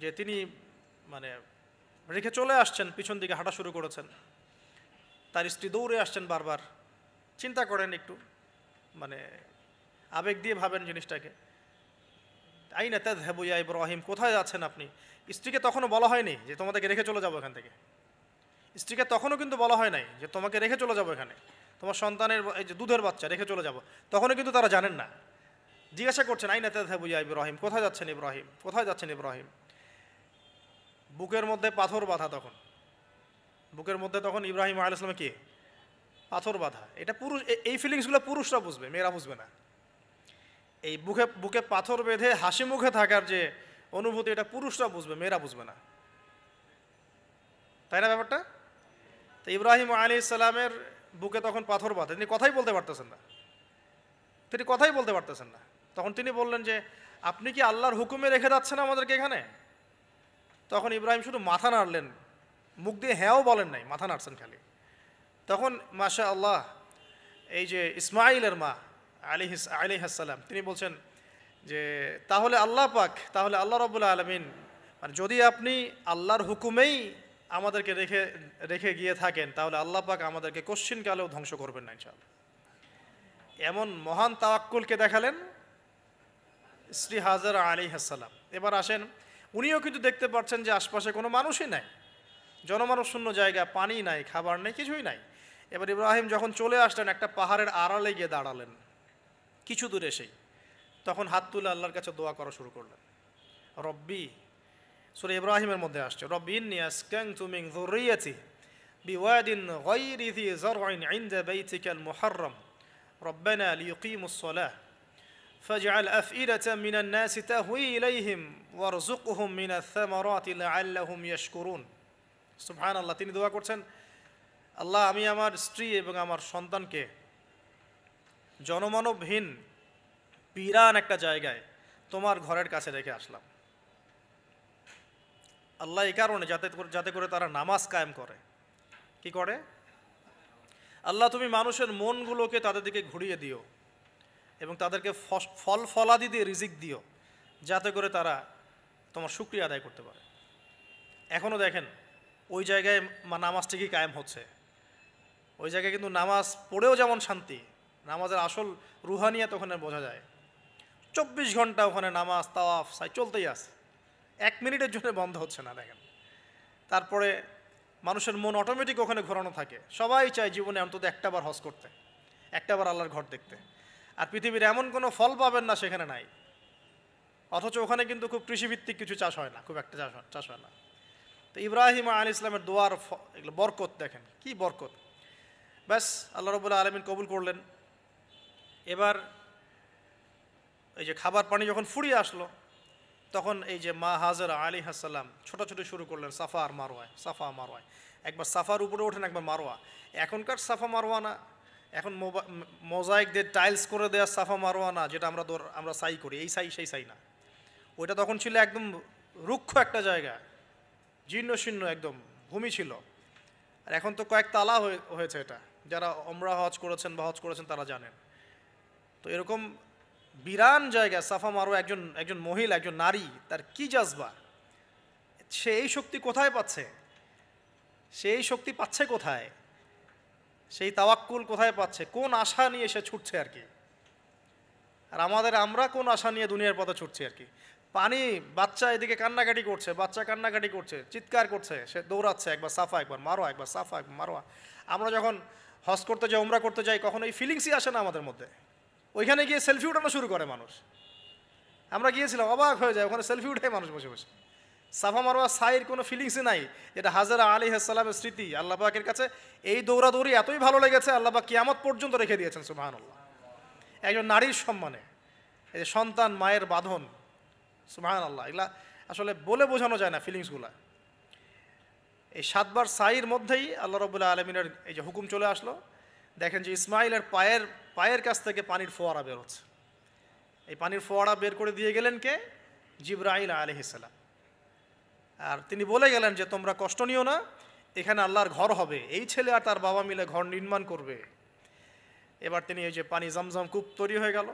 যে তিনি মানে রেখে চলে আসছেন, পিছন দিকে হাঁটা শুরু করেছেন। তার স্ত্রী দৌড়ে আসছেন বারবার। চিন্তা করেন একটু, মানে আবেগ দিয়ে ভাবেন জিনিসটাকে। আইনা তাযহাবু ইয়া ইব্রাহিম, কোথায় যাচ্ছেন আপনি? স্ত্রীকে তখনও বলা হয়নি যে তোমাদেরকে রেখে চলে যাবো এখান থেকে। স্ত্রীকে তখনও কিন্তু বলা হয় নাই যে তোমাকে রেখে চলে যাবো এখানে, তোমার সন্তানের এই যে দুধের বাচ্চা রেখে চলে যাব। তখনও কিন্তু তারা জানেন না। জিজ্ঞাসা করছেন আইনা তাযহাবু ইয়া ইব্রাহিম, কোথায় যাচ্ছেন ইব্রাহিম, কোথায় যাচ্ছেন ইব্রাহিম? বুকের মধ্যে পাথর বাঁধা। তখন বুকের মধ্যে তখন ইব্রাহিম আলাইহিস সালাম কি পাথর বাঁধা। এটা পুরুষ, এই ফিলিংসগুলো পুরুষরা বুঝবে, মেয়েরা বুঝবে না। এই বুকে পাথর বেঁধে হাসি মুখে থাকার যে অনুভূতি, এটা পুরুষরা বুঝবে, মেয়েরা বুঝবে না, তাই না ব্যাপারটা? তো ইব্রাহিম আলাইহিস সালামের বুকে তখন পাথর বাঁধা, তিনি কথাই বলতে পারতেছেন না। তখন তিনি বললেন যে আপনি কি আল্লাহর হুকুমে রেখে যাচ্ছেন আমাদেরকে এখানে? তখন ইব্রাহিম শুধু মাথা নাড়লেন, মুখ দিয়ে হ্যাঁও বলেন নাই, মাথা নাড়ছেন খালি। তখন মাশা আল্লাহ, এই যে ইসমাঈলের মা আলাইহিস সালাম, তিনি বলছেন যে তাহলে আল্লাহ রাব্বুল আলামিন, মানে যদি আপনি আল্লাহর হুকুমেই আমাদেরকে রেখে গিয়ে থাকেন, তাহলে আল্লাহ পাক আমাদেরকে কশ্চিনকালেও ধ্বংস করবেন না ইনশাআল্লাহ। এমন মহান তাওয়াক্কুলকে দেখালেন স্ত্রী হাজরা আলাইহিস সালাম। এবার আসেন, উনিও কিন্তু দেখতে পাচ্ছেন যে আশপাশে কোনো মানুষই নাই, জনমানব শূন্য জায়গা, পানি নাই, খাবার নেই, কিছুই নাই। এবার ইব্রাহিম যখন চলে আসলেন, একটা পাহাড়ের আড়ালে গিয়ে দাঁড়ালেন কিছু দূরে এসেই। তখন হাত তুলে আল্লাহর কাছে দোয়া করা শুরু করলেন। রব্বি, সূরা ইব্রাহিমের মধ্যে আসছে, রব্বি ইন্নী আসকানতু মিন যুররিয়াতি বিওয়াদিন গায়রি যি যার'ইন ইনদা বাইতিকাল মুহাররম রব্বানা লিয়ুকিমুস সালাহ ফাজআল আফইদাতাম মিনান নাসি তাহওয়ি ইলাইহিম ওয়ারযুকহুম মিনাথ থামারাতি লাআল্লাহুম ইয়াশকুরুন। সুবহানাল্লাহ। তিনি দোয়া করছেন, আল্লাহ, আমি আমার স্ত্রী এবং আমার সন্তানকে জনমানবহীন বিরান একটা জায়গায় তোমার ঘরের কাছে রেখে আসলাম। আল্লাহ এই কারণে যাতে করে তারা নামাজ কায়েম করে। কি করে? আল্লাহ, তুমি মানুষের মনগুলোকে তাদের দিকে ঘুরিয়ে দিও এবং তাদেরকে ফল ফলাদি দিয়ে রিজিক দিও, যাতে করে তারা তোমার শুকরিয়া আদায় করতে পারে। এখনও দেখেন ওই জায়গায় নামাজ ঠিকই কায়েম হচ্ছে। ওই জায়গায় কিন্তু নামাজ পড়েও যেমন শান্তি, নামাজের আসল রুহানিয়াত ওখানে বোঝা যায়। 24 ঘন্টা ওখানে নামাজ তাওয়াফ সাই চলতেই আছে, 1 মিনিটের জন্য বন্ধ হচ্ছে না। দেখেন, তারপরে মানুষের মন অটোমেটিক ওখানে ঘোরানো থাকে। সবাই চায় জীবনে অন্তত একটাবার হজ করতে, একটাবার আল্লাহর ঘর দেখতে। আর পৃথিবীর এমন কোনো ফল পাবেন না সেখানে নাই। অথচ ওখানে কিন্তু খুব কৃষিভিত্তিক কিছু চাষ হয় না, খুব একটা চাষ হয় না। তো ইব্রাহিম আলাইহিস সালামের দোয়ার এগুলো বরকত, দেখেন কি বরকত। ব্যাস আল্লাহ রাব্বুল আলামিন কবুল করলেন। এবার এই যে খাবার পানি যখন ফুরিয়ে আসলো, তখন এই যে মা হাজরা আলাইহিস সালাম ছোটাছুটি শুরু করলেন সাফা আর মারওয়ায়, সাফা মারওয়ায়। একবার সাফার উপরে ওঠেন, একবার মারওয়া। এখনকার সাফা মারওয়া না, এখন মোজাইক দিয়ে টাইলস করে দেওয়া সাফা মারওয়া না, যেটা আমরা সাই করি, এই সাই সেই সাই না। ওইটা তখন ছিল একদম রুক্ষ একটা জায়গা, জীর্ণ শীর্ণ একদম ভূমি ছিল। আর এখন তো কয়েক তালা হয়েছে। এটা যারা ওমরা হজ করেছেন বা হজ করেছেন তারা জানেন। তো এরকম বিরান জায়গা সাফা মারওয়া, একজন মহিলা, একজন নারী, তার কি জাজবা! সে এই শক্তি কোথায় পাচ্ছে? সেই শক্তি পাচ্ছে কোথায়? সেই তাওয়াক্কুল কোথায় পাচ্ছে? কোন আশা নিয়ে সে ছুটছে আর কি? আর আমরা কোন আশা নিয়ে দুনিয়ার পথে ছুটছি আর কি? পানি, বাচ্চা এদিকে কান্নাকাটি করছে, বাচ্চা কান্নাকাটি করছে, চিৎকার করছে, সে দৌড়াচ্ছে, একবার সাফা একবার মারোয়া, একবার সাফা একবার মারোয়া। আমরা যখন হজ করতে যাই, উমরা করতে যাই, কখনো এই ফিলিংসই আসে না আমাদের মধ্যে। ওইখানে গিয়ে সেলফি উঠানো শুরু করে মানুষ। আমরা গিয়েছিলাম, অবাক হয়ে যায়, ওখানে সেলফি উঠায় মানুষ বসে বসে। সাফা মারওয়া সাইর কোনো ফিলিংসই নাই। এটা হাজরা আলাইহিস সালামের স্মৃতি। আল্লাহ পাকের কাছে এই দৌড়াদৌড়ি এতই ভালো লেগেছে, আল্লাহ পাক কিয়ামত পর্যন্ত রেখে দিয়েছেন। সুবহানাল্লাহ। একজন নারীর সম্মানে, এই যে সন্তান, মায়ের বাঁধন, সুবহানাল্লাহ, এগুলা আসলে বলে বোঝানো যায় না ফিলিংসগুলা। এই 7 বার সাইর মধ্যেই আল্লাহ রাব্বুল আলামিনের এই যে হুকুম চলে আসলো। দেখেন যে ইসমাইলের পায়ের কাছ থেকে পানির ফোয়ারা বের হচ্ছে। এই পানির ফোয়ারা বের করে দিয়ে গেলেন কে? জিবরাইল আলাইহিস সালাম। আর তিনি বলে গেলেন যে তোমরা কষ্ট নিও না, এখানে আল্লাহর ঘর হবে। এই ছেলে আর তার বাবা মিলে ঘর নির্মাণ করবে। এবার তিনি এই যে পানি, জমজম কূপ তৈরি হয়ে গেল,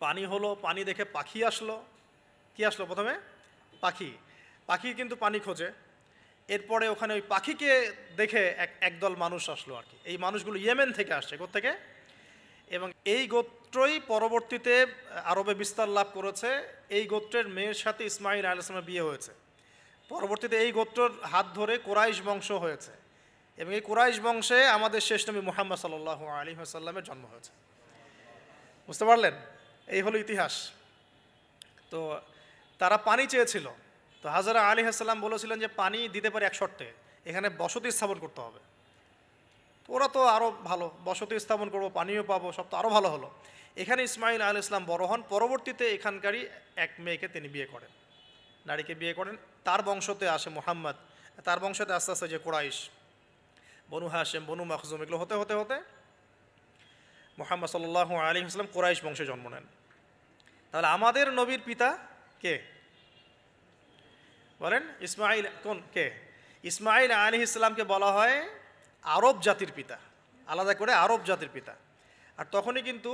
পানি হলো, পানি দেখে পাখি আসলো। কি আসলো প্রথমে? পাখি কিন্তু পানি খোঁজে। এরপরে ওখানে ওই পাখিকে দেখে একদল মানুষ আসলো আর কি। এই মানুষগুলো ইয়েমেন থেকে আসছে। কোত্থেকে? এবং এই গোত্রই পরবর্তীতে আরবে বিস্তার লাভ করেছে। এই গোত্রের মেয়ের সাথে ইসমাইল আলাইহিস সালামের বিয়ে হয়েছে। পরবর্তীতে এই গোত্রর হাত ধরে কুরাইশ বংশ হয়েছে এবং এই কুরাইশ বংশে আমাদের শেষ নবী মুহাম্মদ সাল্লাল্লাহু আলাইহি ওয়াসাল্লামের জন্ম হয়েছে। বুঝতে পারলেন? এই হলো ইতিহাস। তো তারা পানি চেয়েছিল। তো হাজরা আলাইহিস সালাম বলেছিলেন যে পানি দিতে পারে এক শর্তে, এখানে বসতি স্থাপন করতে হবে। তো ওরা তো আরও ভালো, বসতি স্থাপন করবো, পানিও পাবো, সব তো আরও ভালো হলো। এখানে ইসমাইল আলাইহিস সালাম বড় হন। পরবর্তীতে এখানকারই এক মেয়েকে তিনি বিয়ে করেন, নারীকে বিয়ে করেন। তার বংশতে আসে মুহাম্মদ। তার বংশতে আস্তে আস্তে যে কুরাইশ, বনু হাশেম, বনু মাখজুম, এগুলো হতে হতে হতে মুহাম্মদ সাল্লাল্লাহু আলাইহি ওয়াসাল্লাম কুরাইশ বংশে জন্ম নেন। তাহলে আমাদের নবীর পিতা কে বলেন? ইসমাইল। কে? ইসমাইল আলাইহিস সালামকে বলা হয় আরব জাতির পিতা, আলাদা করে আরব জাতির পিতা। আর তখনই কিন্তু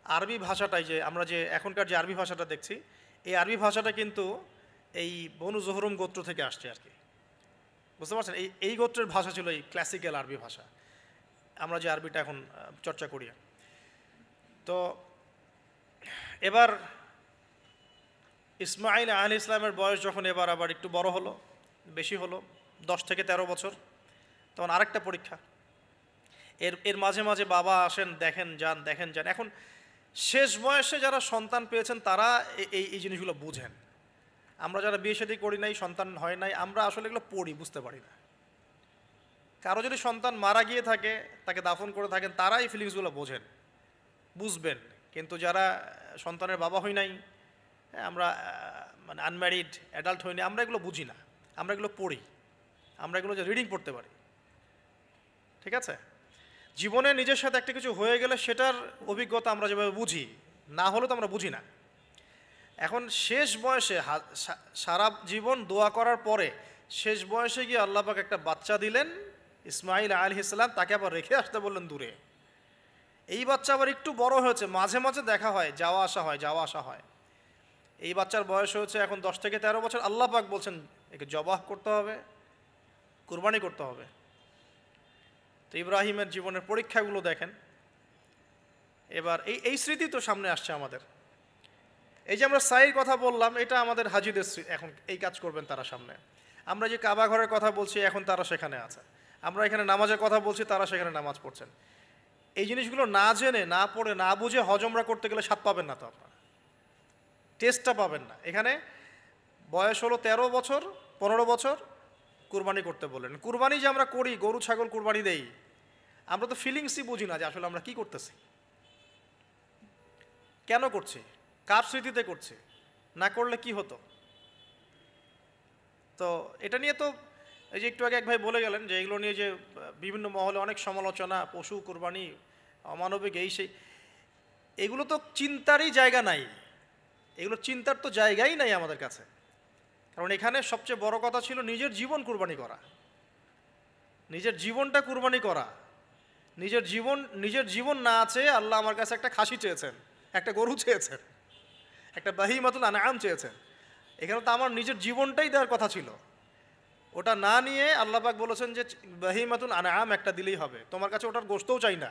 আরবি ভাষাটাই, যে আমরা যে এখনকার যে আরবি ভাষাটা দেখছি, এই আরবি ভাষাটা কিন্তু এই বনু জোহরুম গোত্র থেকে আসছে আর কি। বুঝতে পারছেন? এই গোত্রের ভাষা ছিল এই ক্লাসিক্যাল আরবি ভাষা, আমরা যে আরবিটা এখন চর্চা করি। তো এবার ইসমাইল আলাইহিস সালামের বয়স যখন এবার আবার একটু বড় হলো, বেশি হলো, 10 থেকে 13 বছর, তখন আরেকটা পরীক্ষা। এর মাঝে মাঝে বাবা আসেন, দেখেন যান, দেখেন যান। এখন শেষ বয়সে যারা সন্তান পেয়েছেন তারা এই জিনিসগুলো বুঝেন। আমরা যারা বিয়ে শাদী করি নাই, সন্তান হয় নাই, আমরা আসলে এগুলো পড়ি, বুঝতে পারি না। কারো যদি সন্তান মারা গিয়ে থাকে, তাকে দাফন করে থাকেন, তারা এই ফিলিংসগুলো বোঝেন, বুঝবেন। কিন্তু যারা সন্তানের বাবা হই নাই, আমরা মানে আনম্যারিড অ্যাডাল্ট হই নাই, আমরা এগুলো বুঝি না। আমরা এগুলো পড়ি, আমরা এগুলো যে রিডিং পড়তে পারি। ঠিক আছে? জীবনে নিজের সাথে একটা কিছু হয়ে গেলে সেটার অভিজ্ঞতা আমরা যেভাবে বুঝি, না হলে তো আমরা বুঝি না। এখন শেষ বয়সে সারা জীবন দোয়া করার পরে শেষ বয়সে গিয়ে আল্লাহ পাক একটা বাচ্চা দিলেন, ইসমাইল আলাইহিস সালাম, তাকে আবার রেখে আসতে বললেন দূরে। এই বাচ্চা আবার একটু বড় হয়েছে, মাঝে মাঝে দেখা হয়, যাওয়া আসা হয়, যাওয়া আসা হয়। এই বাচ্চার বয়স হয়েছে এখন 10 থেকে 13 বছর। আল্লাহ পাক বলছেন একে জবাহ করতে হবে, কুরবানি করতে হবে। তো ইব্রাহিমের জীবনের পরীক্ষাগুলো দেখেন। এবার এই স্মৃতি তো সামনে আসছে আমাদের। এই যে আমরা সাইর কথা বললাম, এটা আমাদের হাজিদের এখন এই কাজ করবেন তারা সামনে। আমরা যে কাবা ঘরের কথা বলছি, এখন তারা সেখানে আছে। আমরা এখানে নামাজের কথা বলছি, তারা সেখানে নামাজ পড়ছেন। এই জিনিসগুলো না জেনে, না পড়ে, না বুঝে হজমরা করতে গেলে স্বাদ পাবেন না, তো আপনারা টেস্টটা পাবেন না। এখানে বয়স হলো 13 বছর, 15 বছর, কুরবানি করতে বললেন। কুরবানি যে আমরা করি, গরু ছাগল কুরবানি দেই, আমরা তো ফিলিংসই বুঝি না যে আসলে আমরা কি করতেছি, কেন করছি, কার স্মৃতিতে করছি, না করলে কি হতো। তো এটা নিয়ে তো এই যে একটু আগে এক ভাই বলে গেলেন যে এগুলো নিয়ে যে বিভিন্ন মহলে অনেক সমালোচনা, পশু কুরবানি, অমানবিক, এই সেই, এগুলো তো চিন্তারই জায়গা নাই। এগুলো চিন্তার তো জায়গাই নাই আমাদের কাছে। কারণ এখানে সবচেয়ে বড় কথা ছিল নিজের জীবন কুরবানি করা, নিজের জীবনটা কুরবানি করা। নিজের জীবন না আছে, আল্লাহ আমার কাছে একটা খাসি চেয়েছেন, একটা গরু চেয়েছেন, একটা বাহিমাতুল আনআম চেয়েছেন। এখানে তো আমার নিজের জীবনটাই দেওয়ার কথা ছিল। ওটা না নিয়ে আল্লাহ পাক বলেছেন যে বাহিমাতুল আনআম একটা দিলেই হবে। তোমার কাছে ওটার গোশতও চাই না,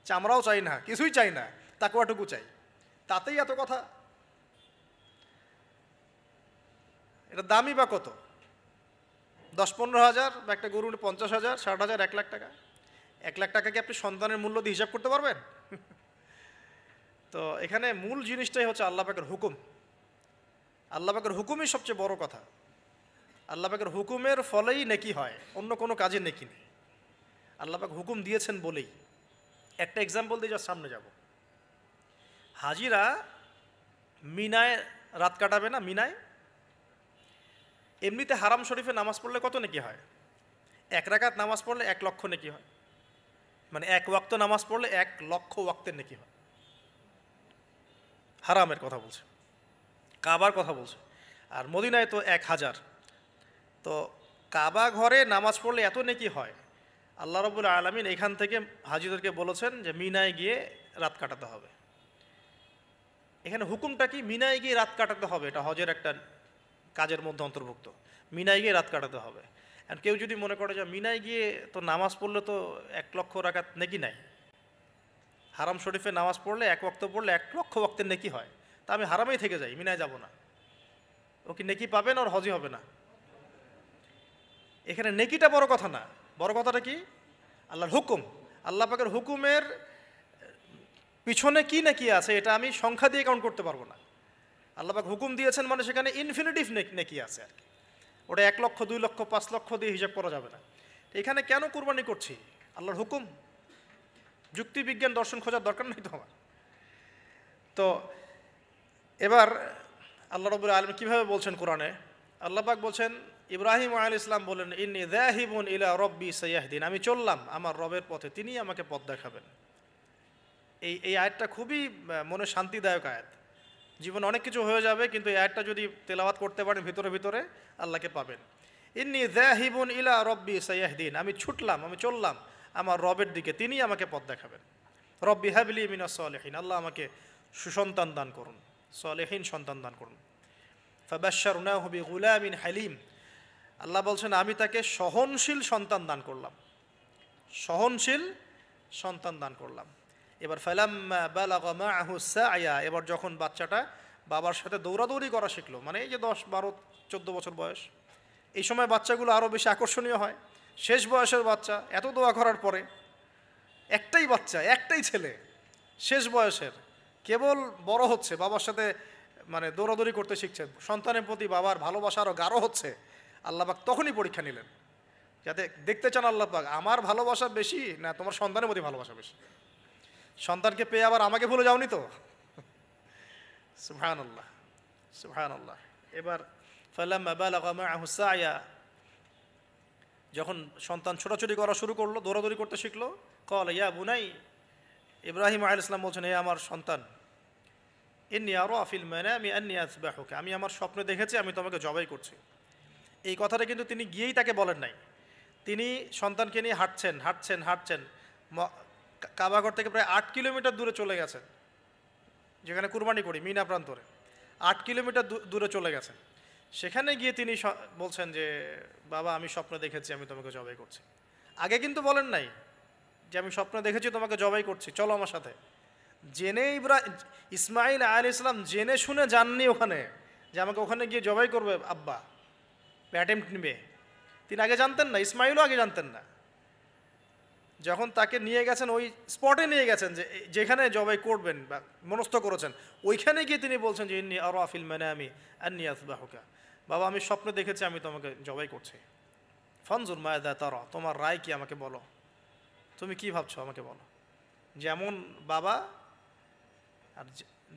চামড়াও চাই না, কিছুই চাই না, তাকওয়াটুকু চাই। তাতেই এত কথা। এটা দামি বা কত? 10-15 হাজার, বা একটা গরু 50,000, 60,000, 1 লাখ টাকা। 1 লাখ টাকা কি আপনি সন্তানের মূল্য দিয়ে হিসাব করতে পারবেন? তো এখানে মূল জিনিসটাই হচ্ছে আল্লাহ পাকের হুকুম। আল্লাহ পাকের হুকুমই সবচেয়ে বড় কথা। আল্লাহ পাকের হুকুমের ফলেই নেকি হয়, অন্য কোনো কাজে নেকি নেই। আল্লাহ পাক হুকুম দিয়েছেন বলেই। একটা এক্সাম্পল দিয়ে যা সামনে যাব। হাজিরা মিনায় রাত কাটাবে না? মিনায় এমনিতে হারাম শরীফে নামাজ পড়লে কত নেকি হয়? 1 রাকাত নামাজ পড়লে 1 লক্ষ নেকি হয়। মানে 1 ওয়াক্ত নামাজ পড়লে 1 লক্ষ ওয়াক্তের নেকি হয়। হারামের কথা বলছে, কাবার কথা বলছে। আর মদিনায় তো 1000। তো কাবা ঘরে নামাজ পড়লে এত নেকি হয়। আল্লাহ রাব্বুল আলামিন এখান থেকে হাজিদেরকে বলেছেন যে মিনায় গিয়ে রাত কাটাতে হবে। এখানে হুকুমটা কি? মিনায় গিয়ে রাত কাটাতে হবে, এটা হজের একটা কাজের মধ্যে অন্তর্ভুক্ত। মিনায় গিয়ে রাত কাটাতে হবে। আর কেউ যদি মনে করে যে মিনায় গিয়ে তো নামাজ পড়লে তো 1 লক্ষ রাকাত নেকি নাই, হারাম শরীফে নামাজ পড়লে 1 ওয়াক্ত পড়লে 1 লক্ষ ওয়াক্তের নেকি হয়, তা আমি হারামেই থেকে যাই, মিনায় যাব না, ও কি নেকি পাবেন? ওর হজই হবে না। এখানে নেকিটা বড় কথা না, বড় কথাটা কি? আল্লাহর হুকুম। আল্লাহ পাকের হুকুমের পিছনে কি নেকি আছে এটা আমি সংখ্যা দিয়ে কাউন্ট করতে পারবো না। আল্লাহ পাক হুকুম দিয়েছেন মানে সেখানে ইনফিনিটিভ নেকি আছে আর কি। ওটা 1 লক্ষ, 2 লক্ষ, 5 লক্ষ দিয়ে হিসাব করা যাবে না। এখানে কেন কুরবানি করছি? আল্লাহর হুকুম। যুক্তি বিজ্ঞান দর্শন খোঁজার দরকার নেই তো আমার। তো এবার আল্লাহ রাব্বুল আলামিন কীভাবে বলছেন কোরআনে? আল্লাহ পাক বলছেন, ইব্রাহিম আলাইহিস সালাম বলেন, ইন্নী যাহিবুন ইলা রব্বি সাইয়াহদিন, আমি চললাম আমার রবের পথে, তিনি আমাকে পথ দেখাবেন। এই আয়াতটা খুবই মনে শান্তিদায়ক আয়াত। জীবনে অনেক কিছু হয়ে যাবে, কিন্তু এই আয়াতটা যদি তেলাওয়াত করতে পারেন ভিতরে ভিতরে আল্লাহকে পাবেন। ইন্নী যাহিবুন ইলা রব্বি সাইয়াহদিন, আমি ছুটলাম, আমি চললাম আমার রবের দিকে, তিনি আমাকে পথ দেখাবেন। রব্বি হাবলি মিনাস সালিহিন, আল্লাহ আমাকে সুসন্তান দান করুন, সালেহীন সন্তান দান করুন। ফাবাশশারনাহু বিগুলামিন হালিম, আল্লাহ বলছেন আমি তাকে সহনশীল সন্তান দান করলাম, সহনশীল সন্তান দান করলাম। এবার ফালাম্মা বালাগা মাআহু সা'য়া, এবার যখন বাচ্চাটা বাবার সাথে দৌড়াদৌড়ি করা শিখলো, মানে এই যে 10, 12, 14 বছর বয়স, এই সময় বাচ্চাগুলো আরও বেশি আকর্ষণীয় হয়। শেষ বয়সের বাচ্চা, এত দোয়া করার পরে একটাই বাচ্চা, একটাই ছেলে, শেষ বয়সের, কেবল বড় হচ্ছে, বাবার সাথে মানে দৌড়াদৌড়ি করতে শিখছে, সন্তানের প্রতি বাবার ভালোবাসা আরও গাঢ় হচ্ছে। আল্লাহ পাক তখনই পরীক্ষা নিলেন, যাতে দেখতে চান আল্লাহ পাক আমার ভালোবাসা বেশি না তোমার সন্তানের প্রতি ভালোবাসা বেশি। সন্তানকে পেয়ে আবার আমাকে ভুলে যাওনি তো? সুবহানাল্লাহ, সুবহানাল্লাহ। এবার ফালাম্মা বালাগা মাআহু সা'য়া, যখন সন্তান ছোটাছুটি করা শুরু করলো, দৌড়াদৌড়ি করতে শিখলো, ক্বালা ইয়া বুনাই, ইব্রাহিম আলাইহিস সালাম বলছেন, হে আমার সন্তান, ইন্নী আরা ফিল মানামি আন্নী আযবাহুকা, আমি আমার স্বপ্নে দেখেছি আমি তোমাকে জবাই করছি। এই কথাটা কিন্তু তিনি গিয়েই তাকে বলেন নাই। তিনি সন্তানকে নিয়ে হাঁটছেন হাঁটছেন হাঁটছেন, কাবাঘর থেকে প্রায় 8 কিলোমিটার দূরে চলে গেছেন, যেখানে কুরবানি করি মিনা প্রান্তরে 8 কিলোমিটার দূরে চলে গেছেন। সেখানে গিয়ে তিনি বলছেন যে বাবা আমি স্বপ্নে দেখেছি আমি তোমাকে জবাই করছি। আগে কিন্তু বলেন নাই যে আমি স্বপ্নে দেখেছি তোমাকে জবাই করছি, চলো আমার সাথে। জেনে ইসমাইল আলাইহিস সালাম জেনে শুনে যাননি ওখানে যে আমাকে ওখানে গিয়ে জবাই করবে আব্বা, অ্যাটেম্প্ট নেবে। তিনি আগে জানতেন না, ইসমাইলও আগে জানতেন না। যখন তাকে নিয়ে গেছেন ওই স্পটে নিয়ে গেছেন যে যেখানে জবাই করবেন বা মনস্থ করেছেন, ওইখানে গিয়ে তিনি বলছেন যে ইন্নী আরা ফিল মানামি আন্নী আযবাহুকা, বাবা আমি স্বপ্নে দেখেছি আমি তোমাকে জবাই করছি। ফানজুর মাযা তারা, তোমার রায় কি আমাকে বলো, তুমি কি ভাবছো আমাকে বলো। যেমন বাবা আর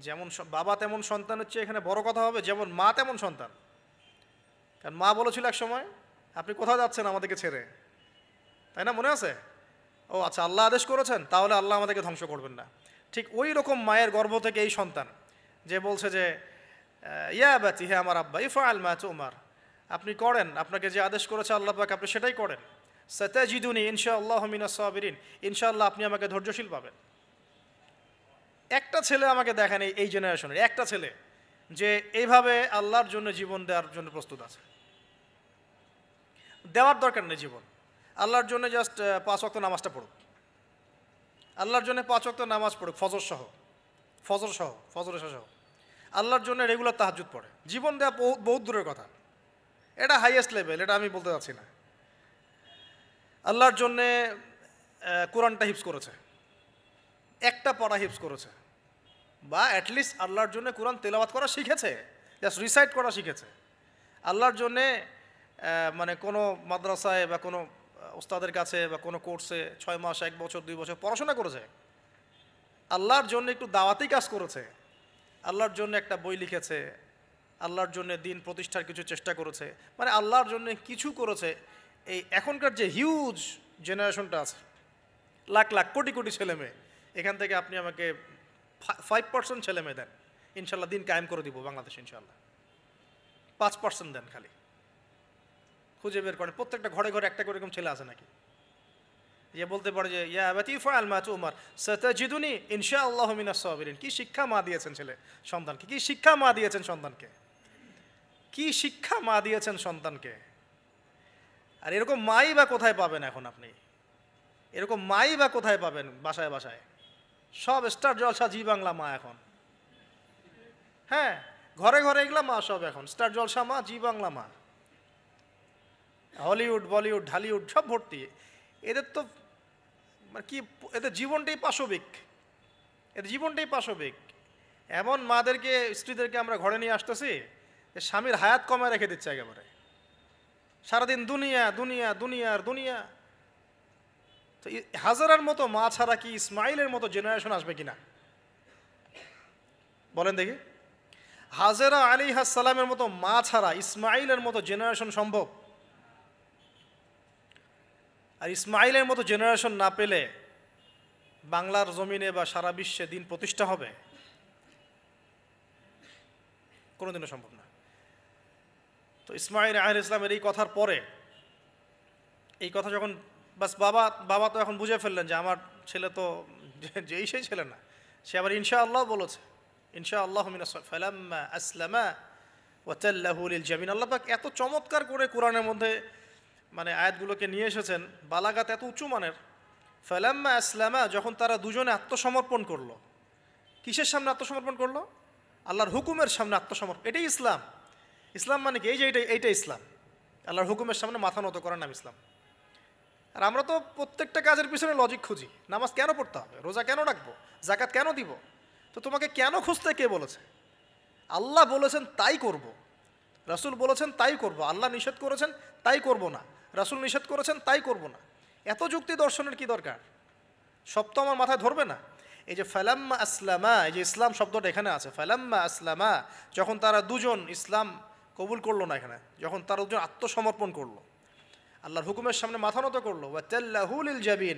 যেমন বাবা তেমন সন্তান হচ্ছে এখানে বড় কথা হবে, যেমন মা তেমন সন্তান। কারণ মা বলেছিল এক সময় আপনি কোথাও যাচ্ছেন আমাদেরকে ছেড়ে, তাই না, মনে আছে? ও আচ্ছা, আল্লাহ আদেশ করেছেন, তাহলে আল্লাহ আমাদেরকে ধ্বংস করবেন না। ঠিক ওই রকম মায়ের গর্ভ থেকে এই সন্তান যে বলছে যে ইয়া বাতি, হে আমার আব্বা, ইফআল মা তুমার, আপনি করেন, আপনাকে যে আদেশ করেছে আল্লাহ পাক আপনি সেটাই করেন। সাতাজিদুনি ইনশাআল্লাহু মিনাস সাবিরিন, ইনশাআল্লাহ আপনি আমাকে ধৈর্যশীল পাবেন। একটা ছেলে আমাকে দেখেন এই জেনারেশনের একটা ছেলে যে এইভাবে আল্লাহর জন্য জীবন দেওয়ার জন্য প্রস্তুত আছে। দেওয়ার দরকার নেই জীবন, আল্লাহর জন্য জাস্ট 5 ওয়াক্ত নামাজটা পড়ুক, আল্লাহর জন্য 5 ওয়াক্ত নামাজ পড়ুক, ফজর সহ আল্লাহর জন্য রেগুলার তাহাজ্জুদ পড়ে, জীবন দেওয়া বহুত দূরের কথা, এটা হাইয়েস্ট লেভেল, এটা আমি বলতে চাচ্ছি না। আল্লাহর জন্যে কোরআনটা হিফজ করেছে, একটা পড়া হিফজ করেছে, বা অ্যাটলিস্ট আল্লাহর জন্য কোরআন তেলাওয়াত করা শিখেছে, জাস্ট রিসাইট করা শিখেছে। আল্লাহর জন্যে মানে কোনো মাদ্রাসায় বা কোনো ওস্তাদের কাছে বা কোনো কোর্সে 6 মাস 1 বছর 2 বছর পড়াশোনা করেছে, আল্লাহর জন্য একটু দাওয়াতি কাজ করেছে, আল্লাহর জন্য একটা বই লিখেছে, আল্লাহর জন্য দিন প্রতিষ্ঠার কিছু চেষ্টা করেছে, মানে আল্লাহর জন্য কিছু করেছে। এই এখনকার যে হিউজ জেনারেশনটা আছে, লাখ লাখ কোটি কোটি ছেলে মেয়ে, এখান থেকে আপনি আমাকে 5% ছেলে মেয়ে দেন, ইনশাল্লাহ দিন কায়েম করে দিব বাংলাদেশ, ইনশাল্লাহ 5% দেন, খালি খুঁজে বের করেন প্রত্যেকটা ঘরে ঘরে একটা করে এরকম ছেলে আছে নাকি যে বলতে পারে যে ইয়া আবাতি ইফআল মা তুমার সাতাজিদুনি ইনশাআল্লাহু মিনাস সাবিরিন। কি শিক্ষা মা দিয়েছেন ছেলে সন্তানকে, কি শিক্ষা মা দিয়েছেন সন্তানকে, কি শিক্ষা মা দিয়েছেন সন্তানকে। আর এরকম মাই বা কোথায় পাবেন এখন আপনি, এরকম মাই বা কোথায় পাবেন বাসায় বাসায়, সব স্টার জলসা জি বাংলা মা এখন, হ্যাঁ ঘরে ঘরে এগুলা মা সব এখন, স্টার জলসা মা, জি বাংলা মা, হলিউড বলিউড ঢালিউড সব ভর্তি। এদের তো মানে কি, এদের জীবনটাই পাশবিক, এদের জীবনটাই পাশবিক। এমন মাদেরকে স্ত্রীদেরকে আমরা ঘরে নিয়ে আসতেছি যে স্বামীর হায়াত কমায় রেখে দিচ্ছে একেবারে, সারাদিন দুনিয়া দুনিয়া দুনিয়ার দুনিয়া। তো হাজারার মতো মা ছাড়া কি ইসমাইলের মতো জেনারেশন আসবে কিনা বলেন দেখি? হাজেরা আলাইহিস সালামের মতো মা ছাড়া ইসমাইলের মতো জেনারেশন সম্ভব? আর ইসমাইলের মতো জেনারেশন না পেলে বাংলার জমিনে বা সারা বিশ্বে দিন প্রতিষ্ঠা হবে? কোনোদিনও সম্ভব না। তো ইসমাইল আলাইহিস সালামের এই কথার পরে, এই কথা যখন বাস বাবা তো এখন বুঝে ফেললেন যে আমার ছেলে তো যেই সেই ছেলে না, সে আবার ইনশাআল্লাহ বলেছে, ইনশাআল্লাহ মিনাস ফালাম্মা আসলামা ওয়া তাল্লাহু লিল জামিন। আল্লাহ পাক এত চমৎকার করে কোরআনের মধ্যে মানে আয়াতগুলোকে নিয়ে এসেছেন, বালাগাত এত উঁচু মানের। ফালাম্মা আসলামা, যখন তারা দুজনে আত্মসমর্পণ করলো, কিসের সামনে আত্মসমর্পণ করলো? আল্লাহর হুকুমের সামনে আত্মসমর্পণ। এটাই ইসলাম। ইসলাম মানে কি? এই যে এইটা ইসলাম, আল্লাহর হুকুমের সামনে মাথা নত করার নাম ইসলাম। আর আমরা তো প্রত্যেকটা কাজের পিছনে লজিক খুঁজি। নামাজ কেন পড়তে হবে, রোজা কেন রাখবো, জাকাত কেন দিব? তো তোমাকে কেন খুঁজতে কে বলেছে? আল্লাহ বলেছেন তাই করব, রাসূল বলেছেন তাই করব, আল্লাহ নিষেধ করেছেন তাই করব না, রাসূল নিষেধ করেছেন তাই করব না। এত যুক্তি দর্শনের কি দরকার? সব তো আমার মাথায় ধরবে না। এই যে ফালাম্মা আসলামা, এই যে ইসলাম শব্দটা এখানে আছে, ফালাম্মা আসলামা, যখন তারা দুজন ইসলাম কবুল করলো না, এখানে যখন তারা দুজন আত্মসমর্পণ করলো। আল্লাহর হুকুমের সামনে মাথা নত করলো, ওয়াতাল্লাহু লিল জাবিন,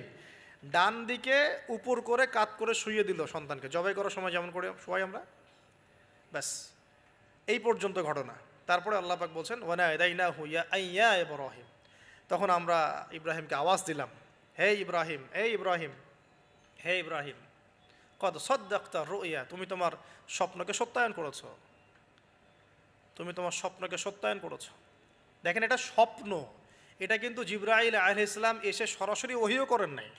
ডান দিকে উপর করে কাত করে শুইয়ে দিল সন্তানকে, জবাই করার সময় যেমন করে শোয়াই আমরা, ব্যাস এই পর্যন্ত ঘটনা। তারপরে আল্লাহ পাক বলছেন ওয়ানাদাইনাহু ইয়া ইব্রাহিম, তখন আমরা ইব্রাহিমকে আওয়াজ দিলাম, হে ইব্রাহিম, হে ইব্রাহিম, হে ইব্রাহিম, কদ সাদ্দাকতা রুইয়া, তুমি তোমার স্বপ্নকে সত্যায়ন করেছো, তুমি তোমার স্বপ্নকে সত্যায়ন করেছো। দেখেন, এটা স্বপ্ন, এটা কিন্তু জিবরাইল আলাইহিস সালাম এসে সরাসরি ওহিও করেন নাই,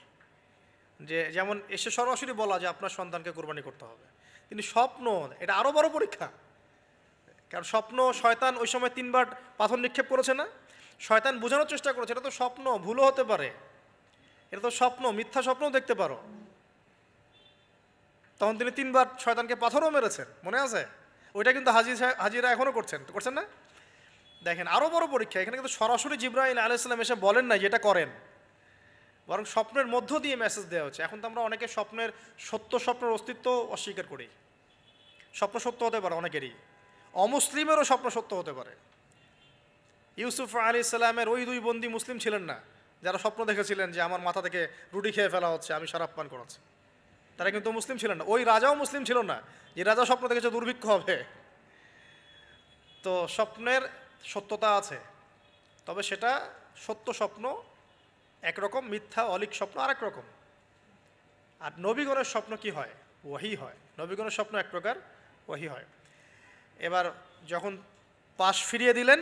যে যেমন এসে সরাসরি বলা যে আপনার সন্তানকে কোরবানি করতে হবে। তিনি স্বপ্ন, এটা আরও বড় পরীক্ষা। কারণ স্বপ্ন, শয়তান ওই সময় 3 বার পাথর নিক্ষেপ করেছে না, শয়তান বোঝানোর চেষ্টা করেছে এটা তো স্বপ্ন, ভুলও হতে পারে, এটা তো স্বপ্ন, মিথ্যা স্বপ্নও দেখতে পারো। তখন তিনি 3 বার শয়তানকে পাথরও মেরেছেন, মনে আছে? ওইটা কিন্তু হাজিরা এখনও করছেন না। দেখেন, আরও বড় পরীক্ষা, এখানে কিন্তু সরাসরি জিবরাইল আলাইহিস সালাম এসে বলেন না যে এটা করেন, বরং স্বপ্নের মধ্য দিয়ে মেসেজ দেওয়া হচ্ছে। এখন তো আমরা অনেকে স্বপ্নের স্বপ্নের অস্তিত্ব অস্বীকার করি। স্বপ্ন সত্য হতে পারে অনেকেরই, অমুসলিমেরও স্বপ্ন সত্য হতে পারে। ইউসুফ আলাইহিস সালামের ওই 2 বন্দী মুসলিম ছিলেন না যারা স্বপ্ন দেখেছিলেন যে আমার মাথা থেকে রুটি খেয়ে ফেলা হচ্ছে, আমি শরাব পান করাচ্ছি, তারা কিন্তু মুসলিম ছিলেন না। ওই রাজাও মুসলিম ছিল না যে রাজা স্বপ্ন দেখেছে দুর্ভিক্ষ হবে। তো স্বপ্নের সত্যতা আছে, তবে সেটা সত্য স্বপ্ন একরকম, মিথ্যা অলিক স্বপ্ন আরেক রকম। আর নবীগণের স্বপ্ন কি হয়? ওয়াহি হয়। নবীগণের স্বপ্ন এক প্রকার, ওয়াহি হয়। এবার যখন পাশ ফিরিয়ে দিলেন,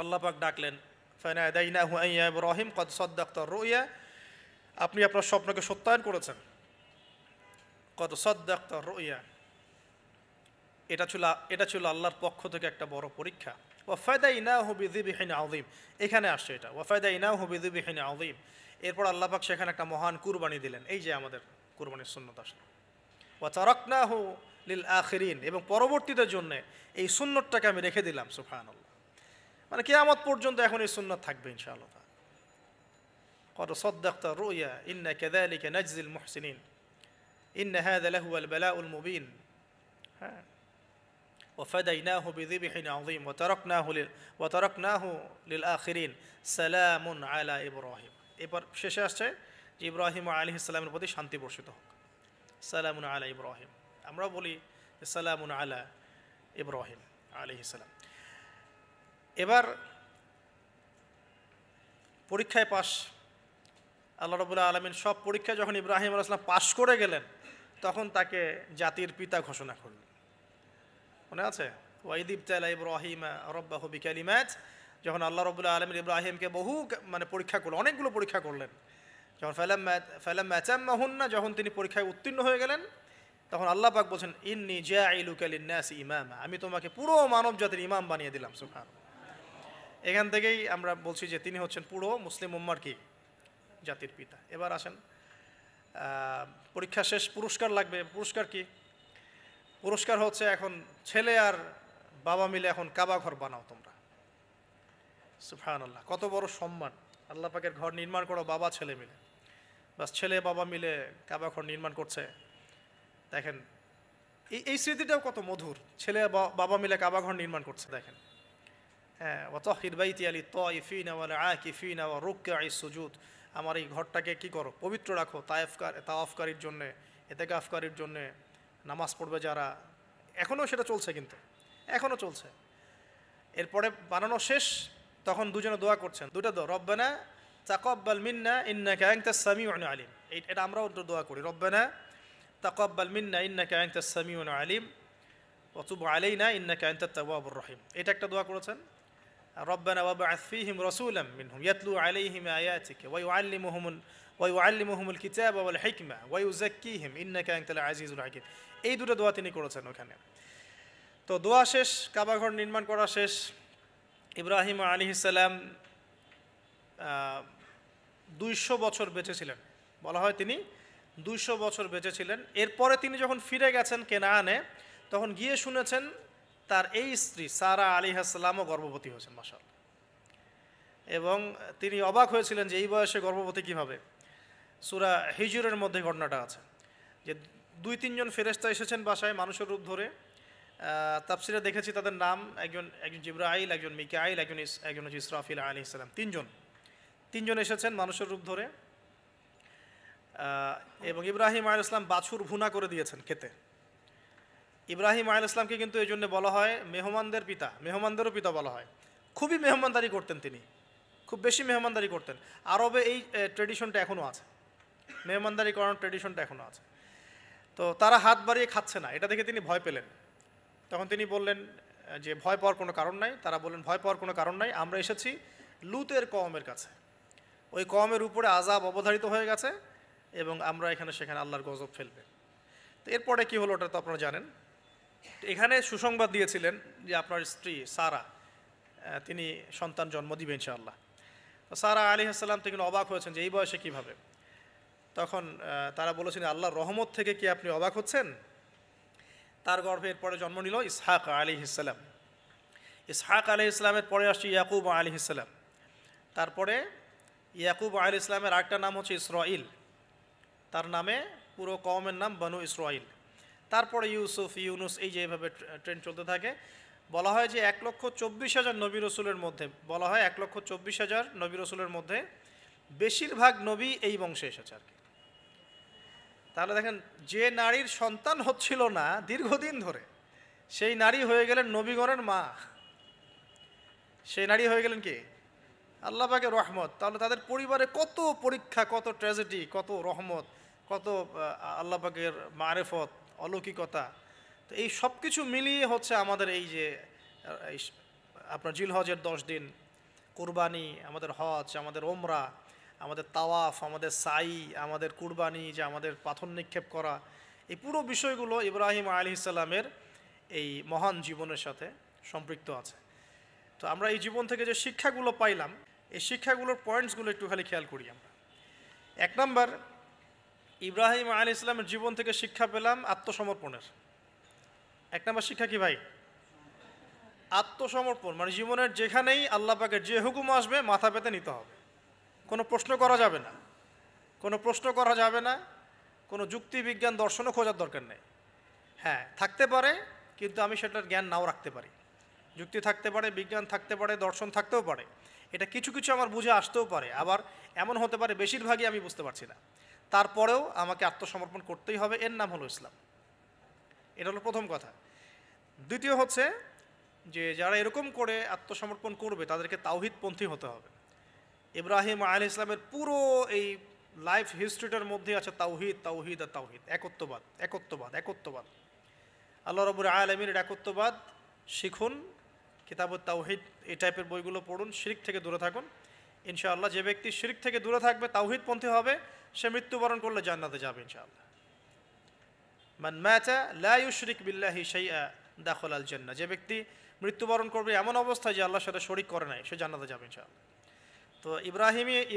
আল্লাহ পাক ডাকলেন, ফানাদাইনাহু ইয়া ইব্রাহিম কদ সাদ্দাকতা রুইয়া, আপনি আপনার স্বপ্নকে সত্যায়ন করেছেন। কদ সাদ্দাকতা রুইয়া, এটা ছিল আল্লাহর পক্ষ থেকে একটা বড় পরীক্ষা। ওয়াফাদাইনাহু বিযিবহিন আযীম, এখানে আসছে এটা, ওয়াফাদাইনাহু বিযিবহিন আযীম। এরপর আল্লাহ পাক সেখানে একটা মহান কুরবানি দিলেন, এই যে আমাদের কুরবানির সুন্নত আসলো। ওয়া তারাকনাহু লিল আখিরিন, এবং পরবর্তীদের জন্য এই সুন্নতটাকে আমি রেখে দিলাম। সুবহানাল্লাহ, মানে কিয়ামত পর্যন্ত এখন এই সুন্নত থাকবে ইনশাআল্লাহ। কদ সাদ্দাকতা রুইয়া ইন্না কাযালিকা নাজজিল মুহসিনিন ইন্না হাযা লাহুয়াল বালাউল মুবিন। হ্যাঁ, وفديناه بذبح عظيم وتركناه للآخرين سلام على إبراهيم। এরপর শেষে আসছে যে ইব্রাহিম আলাইহিস সালামের প্রতি শান্তি বর্ষিত হোক, সালামুন আলা ইব্রাহিম। আমরা বলি সালামুন আলা ইব্রাহিম আলাইহিস সালাম। এবার পরীক্ষায় পাশ, আল্লাহ রাব্বুল আলামিন সব পরীক্ষায় যখন ইব্রাহিম আলাইহিস সালাম পাশ করে গেলেন, তখন তাকে জাতির পিতা ঘোষণা করলেন। মনে আছে? ওয়াইদ ইবতালা ইব্রাহিমা রাব্বাহু বিকালিমাত, যখন আল্লাহ রাব্বুল আলামিন ইব্রাহিমকে পরীক্ষা করলেন, অনেকগুলো পরীক্ষা করলেন। যখন ফালাম্মা আতাম্মাহুন্না, যখন তিনি পরীক্ষায় উত্তীর্ণ হয়ে গেলেন, তখন আল্লাহ পাক বলছেন ইন্নী জাইলুকা লিন-নাসি ইমামা, আমি তোমাকে পুরো মানব জাতির ইমাম বানিয়ে দিলাম। সুবহানাল্লাহ। এখান থেকেই আমরা বলছি যে তিনি হচ্ছেন পুরো মুসলিম উম্মার কি জাতির পিতা। এবার আসেন, পরীক্ষা শেষ, পুরস্কার লাগবে। পুরস্কার কি? পুরস্কার হচ্ছে এখন ছেলে আর বাবা মিলে এখন কাবা ঘর বানাও তোমরা। সুবহানাল্লাহ, কত বড় সম্মান! আল্লাহ পাকের ঘর নির্মাণ করো বাবা ছেলে মিলে, বাস ছেলে বাবা মিলে কাবা ঘর নির্মাণ করছে। দেখেন এই স্মৃতিটাও কত মধুর, ছেলে বাবা মিলে কাবা ঘর নির্মাণ করছে। দেখেন, হ্যাঁ, ওয়াতাহির বাইতি লিত-তাইফিনা ওয়াল আকিফিনা ওয়া রুকআইস সুজুদ, আমার এই ঘরটাকে কি করো? পবিত্র রাখো, তাওয়াফকারীর জন্যে, ইতিকাফকারীর জন্যে, নামাজ পড়বে যারা। এখনও সেটা চলছে, কিন্তু এখনও চলছে। এরপরে বানানো শেষ, তখন দুজনে দোয়া করছেন, দুটো দোয়া, রব্বানা তাকাব্বাল মিন্না ইন্নাকা আনতাস সামিউল আলিম। এটা আমরাও দোয়া করি, রব্বানা তাকাব্বাল মিন্না ইন্নাকা আনতাস সামিউল আলিম ওয়া তুব আলাইনা ইন্নাকা আনতাত তাওয়াবুর রহিম। এটা একটা দোয়া করেছেন। রব্বানা ওয়াবআথ ফীহিম রাসূলাম মিনহুম ইয়াতলু আলাইহিম আয়াতিকা ওয়া ইউআল্লিমুহুমুল কিতাবা ওয়াল হিকমা ওয়া ইউযাক্কিহিম ইন্নাকা আনতাল আজিজুল হাকীম। এই দুটো দোয়া তিনি করেছেন ওখানে। তো দোয়া শেষ, কাবাঘর নির্মাণ করা শেষ। ইব্রাহিম আলাইহিস সালাম 200 বছর বেঁচে ছিলেন, বলা হয় তিনি 200 বছর বেঁচে ছিলেন। এরপরে তিনি যখন ফিরে গেছেন কেনানে, তখন গিয়ে শুনেছেন তার এই স্ত্রী সারা আলাইহিস সালামও গর্ভবতী হয়েছেন, মাশাআল্লাহ। এবং তিনি অবাক হয়েছিলেন যে এই বয়সে গর্ভবতী কীভাবে। সূরা হিজরের মধ্যে ঘটনাটা আছে যে 2-3 জন ফেরেশতা এসেছেন বাসায় মানুষের রূপ ধরে। তাফসিরে দেখেছি তাদের নাম, একজন জিবরাইল, একজন মিকাইল, একজন হচ্ছে ইসরাফিল আলাইহিস সালাম, 3 জন। তিনজন এসেছেন মানুষের রূপ ধরে, এবং ইব্রাহিম আলাইহিস সালাম বাছুর ভুনা করে দিয়েছেন খেতে। ইব্রাহিম আলাইহিস সালামকে কিন্তু এই জন্য বলা হয় মেহমানদের পিতা, মেহমানদেরও পিতা বলা হয়। খুবই মেহমানদারি করতেন তিনি, খুব বেশি মেহমানদারি করতেন। আরবে এই ট্রেডিশনটা এখনও আছে, মেহমানদারি করানোর ট্রেডিশনটা এখনও আছে। তো তারা হাত বাড়িয়ে খাচ্ছে না, এটা দেখে তিনি ভয় পেলেন। তখন তিনি বললেন যে ভয় পাওয়ার কোনো কারণ নাই। তারা বললেন ভয় পাওয়ার কোনো কারণ নাই, আমরা এসেছি লুতের কওমের কাছে, ওই কওমের উপরে আযাব অবধারিত হয়ে গেছে এবং আমরা এখানে সেখানে আল্লাহর গজব ফেলবে। তো এরপরে কী হলো ওটা তো আপনারা জানেন। এখানে সুসংবাদ দিয়েছিলেন যে আপনার স্ত্রী সারা তিনি সন্তান জন্ম দিবে ইনশাআল্লাহ। তো সারা আলাইহিস সালাম তিনি অবাক হয়েছেন যে এই বয়সে কীভাবে। তখন তারা বলেছেন আল্লাহর রহমত থেকে কি আপনি অবাক হচ্ছেন? তার গর্ভে এরপরে জন্ম নিল ইসহাক আলাইহিস সালাম। ইসহাক আলাইহিস সালামের পরে আসছে ইয়াকুব আলাইহিস সালাম। তারপরে ইয়াকুব আলাইহিস সালামের আরেকটা নাম হচ্ছে ইসরাইল, তার নামে পুরো কওমের নাম বনু ইসরাইল। তারপরে ইউসুফ, ইউনুস, এই যে এইভাবে ট্রেন্ড চলতে থাকে। বলা হয় যে 1,24,000 নবী রসুলের মধ্যে, বলা হয় 1,24,000 নবী রসুলের মধ্যে বেশিরভাগ নবী এই বংশে এসেছে আর কি। তাহলে দেখেন, যে নারীর সন্তান হচ্ছিল না দীর্ঘদিন ধরে, সেই নারী হয়ে গেলেন নবীগণের মা, সেই নারী হয়ে গেলেন কি আল্লাহ পাকের রহমত। তাহলে তাদের পরিবারে কত পরীক্ষা, কত ট্র্যাজেডি, কত রহমত, কত আল্লাহ পাকের মারেফত, অলৌকিকতা। তো এই সব কিছু মিলিয়ে হচ্ছে আমাদের এই যে আপনার জিলহজের 10 দিন, কুরবানি, আমাদের হজ, আমাদের ওমরা, আমাদের তাওয়াফ, আমাদের সাই, আমাদের কুরবানি, যে আমাদের পাথর নিক্ষেপ করা, এই পুরো বিষয়গুলো ইব্রাহিম আলাইহিস সালামের এই মহান জীবনের সাথে সম্পৃক্ত আছে। তো আমরা এই জীবন থেকে যে শিক্ষাগুলো পাইলাম, এই শিক্ষাগুলোর পয়েন্টসগুলো একটু খালি খেয়াল করি আমরা। 1 নম্বর, ইব্রাহিম আলাইহিস সালামের জীবন থেকে শিক্ষা পেলাম আত্মসমর্পণের। 1 নম্বর শিক্ষা কি ভাই? আত্মসমর্পণ। মানে জীবনের যেখানেই আল্লাহ পাকের যে হুকুম আসবে মাথা পেতে নিতে হবে, কোনো প্রশ্ন করা যাবে না, কোনো প্রশ্ন করা যাবে না, কোনো যুক্তি, বিজ্ঞান, দর্শনও খোঁজার দরকার নেই। হ্যাঁ থাকতে পারে, কিন্তু আমি সেটার জ্ঞান নাও রাখতে পারি। যুক্তি থাকতে পারে, বিজ্ঞান থাকতে পারে, দর্শন থাকতেও পারে, এটা কিছু কিছু আমার বুঝে আসতেও পারে, আবার এমন হতে পারে বেশিরভাগই আমি বুঝতে পারছি না। তারপরেও আমাকে আত্মসমর্পণ করতেই হবে, এর নাম হলো ইসলাম। এটা হলো প্রথম কথা। দ্বিতীয় হচ্ছে যে যারা এরকম করে আত্মসমর্পণ করবে তাদেরকে তাওহীদপন্থী হতে হবে। ইব্রাহিম আলাইহিস সালামের পুরো এই লাইফ হিস্ট্রিটার মধ্যে আছে তাওহীদ, তাওহীদ আর তাওহীদ, একত্ববাদ, একত্ববাদ, একত্ববাদ। আল্লাহ রাব্বুল আলামিনের একত্ববাদ শিখুন, কিতাবুত তাওহীদ এই টাইপের বইগুলো পড়ুন, শিরক থেকে দূরে থাকুন। ইনশাআল্লাহ যে ব্যক্তি শিরক থেকে দূরে থাকবে, তাওহীদপন্থী হবে, সে মৃত্যুবরণ করলে জান্নাতে যাবে ইনশাআল্লাহ। মান মাতা লা ইউশরিক বিল্লাহি শাইআ দাখালাল জান্নাহ। যে ব্যক্তি মৃত্যুবরণ করবে এমন অবস্থায় যে আল্লাহর সাথে শরিক করে নাই, সে জান্নাতে যাবে ইনশাআল্লাহ। তো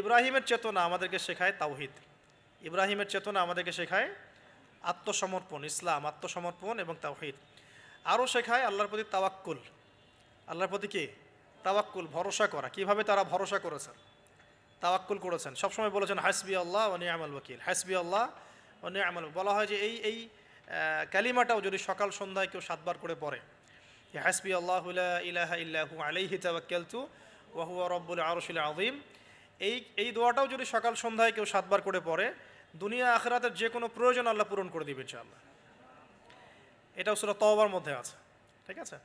ইব্রাহিমের চেতনা আমাদেরকে শেখায় তাওহীদ, ইব্রাহিমের চেতনা আমাদেরকে শেখায় আত্মসমর্পণ, ইসলাম, আত্মসমর্পণ এবং তাওহীদ। আরও শেখায় আল্লাহর প্রতি তাওয়াক্কুল। আল্লাহর প্রতি কি? তাওয়াক্কুল, ভরসা করা। কিভাবে তারা ভরসা করেছেন, তাওয়াক্কুল করেছেন, সবসময় বলেছেন হাসবি আল্লাহ ওয়া নি'মাল ওয়াকিল, হাসবি আল্লাহ ওয়া নি'মাল। বলা হয় যে এই কালিমাটাও যদি সকাল সন্ধ্যায় কেউ 7 বার করে পড়ে, হাসবি আল্লাহু লা ইলাহা ইল্লা হু আলাইহি তাওয়াক্কালতু ওয়া হুয়া রাব্বুল আরশিল আযীম, এই দোয়াটাও যদি সকাল সন্ধ্যায় কেউ 7 বার করে পড়ে, দুনিয়া আখিরাতের যে কোনো প্রয়োজন আল্লাহ পূরণ করে দিবে ইনশাআল্লাহ। এটাও সূরা তওবার মধ্যে আছে, ঠিক আছে।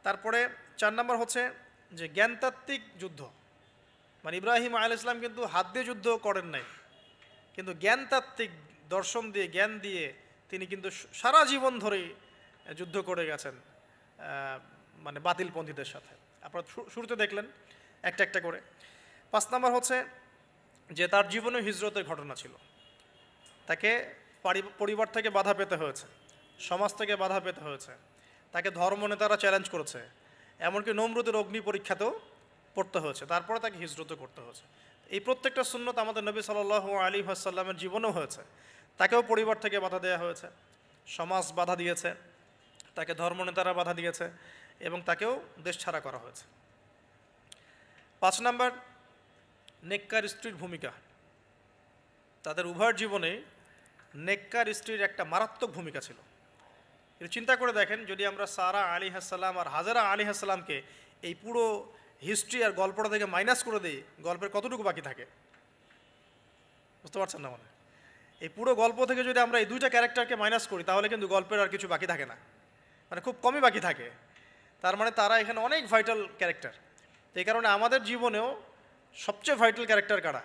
তারপরে 4 নম্বর হচ্ছে যে জ্ঞানতাত্ত্বিক যুদ্ধ। মানে ইব্রাহিম আলাইহিস সালাম কিন্তু হাত দিয়ে যুদ্ধ করেন নাই, কিন্তু জ্ঞানতাত্ত্বিক দর্শন দিয়ে, জ্ঞান দিয়ে তিনি কিন্তু সারা জীবন ধরেই যুদ্ধ করে গেছেন মানে বাতিলপন্থীদের সাথে। আপনারা শুরুতে দেখলেন একটা একটা করে। 5 নম্বর হচ্ছে যে তার জীবনে হিজরতের ঘটনা ছিল। তাকে পরিবার থেকে বাধা পেতে হয়েছে, সমাজ থেকে বাধা পেতে হয়েছে, তাকে ধর্মনেতারা চ্যালেঞ্জ করেছে, এমনকি নমরুদের অগ্নি পরীক্ষাতেও পড়তে হয়েছে, তারপরে তাকে হিজরতও করতে হয়েছে। এই প্রত্যেকটা সুন্নত আমাদের নবী সাল্লাল্লাহু আলাইহি ওয়াসাল্লামের জীবনেও হয়েছে। তাকেও পরিবার থেকে বাধা দেওয়া হয়েছে, সমাজ বাধা দিয়েছে, তাকে ধর্মনেতারা বাধা দিয়েছে এবং তাকেও দেশ ছাড়া করা হয়েছে। 5 নম্বর, নেককার স্ত্রীর ভূমিকা। তাদের উভয়ের জীবনে নেককার স্ত্রীর একটা মারাত্মক ভূমিকা ছিল। একটু চিন্তা করে দেখেন, যদি আমরা সারা আলাইহিস সালাম আর হাজেরা আলাইহিস সালামকে এই পুরো হিস্ট্রি আর গল্পটা থেকে মাইনাস করে দিই, গল্পের কতটুকু বাকি থাকে? বুঝতে পারছেন না? মানে এই পুরো গল্প থেকে যদি আমরা এই দুইটা ক্যারেক্টারকে মাইনাস করি তাহলে কিন্তু গল্পের আর কিছু বাকি থাকে না, মানে খুব কমই বাকি থাকে। তার মানে তারা এখানে অনেক ভাইটাল ক্যারেক্টার। এই কারণে আমাদের জীবনেও সবচেয়ে ভাইটাল ক্যারেক্টার কারা?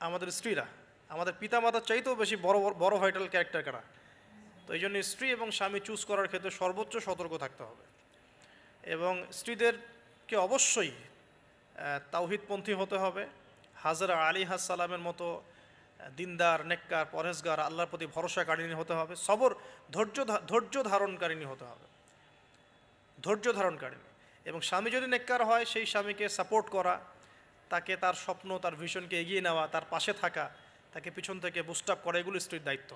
আমাদের স্ত্রীরা। আমাদের পিতামাতার চাইতেও বেশি বড় বড় ভাইটাল ক্যারেক্টার কারা? তো এই জন্য স্ত্রী এবং স্বামী চুজ করার ক্ষেত্রে সর্বোচ্চ সতর্ক থাকতে হবে। এবং স্ত্রীদেরকে অবশ্যই তাওহিদপন্থী হতে হবে, হাজরা আলাইহিস সালামের মতো দিনদার, নেককার, পরহেজগার, আল্লাহর প্রতি ভরসাকারিণী হতে হবে, সবর ধৈর্য ধারণকারিণী হতে হবে, ধৈর্য ধারণকারিণী। এবং স্বামী যদি নেককার হয় সেই স্বামীকে সাপোর্ট করা, তাকে তার স্বপ্ন, তার ভিশনকে এগিয়ে নেওয়া, তার পাশে থাকা, তাকে পিছন থেকে বুস্ট আপ করা, এগুলো স্ত্রীর দায়িত্ব।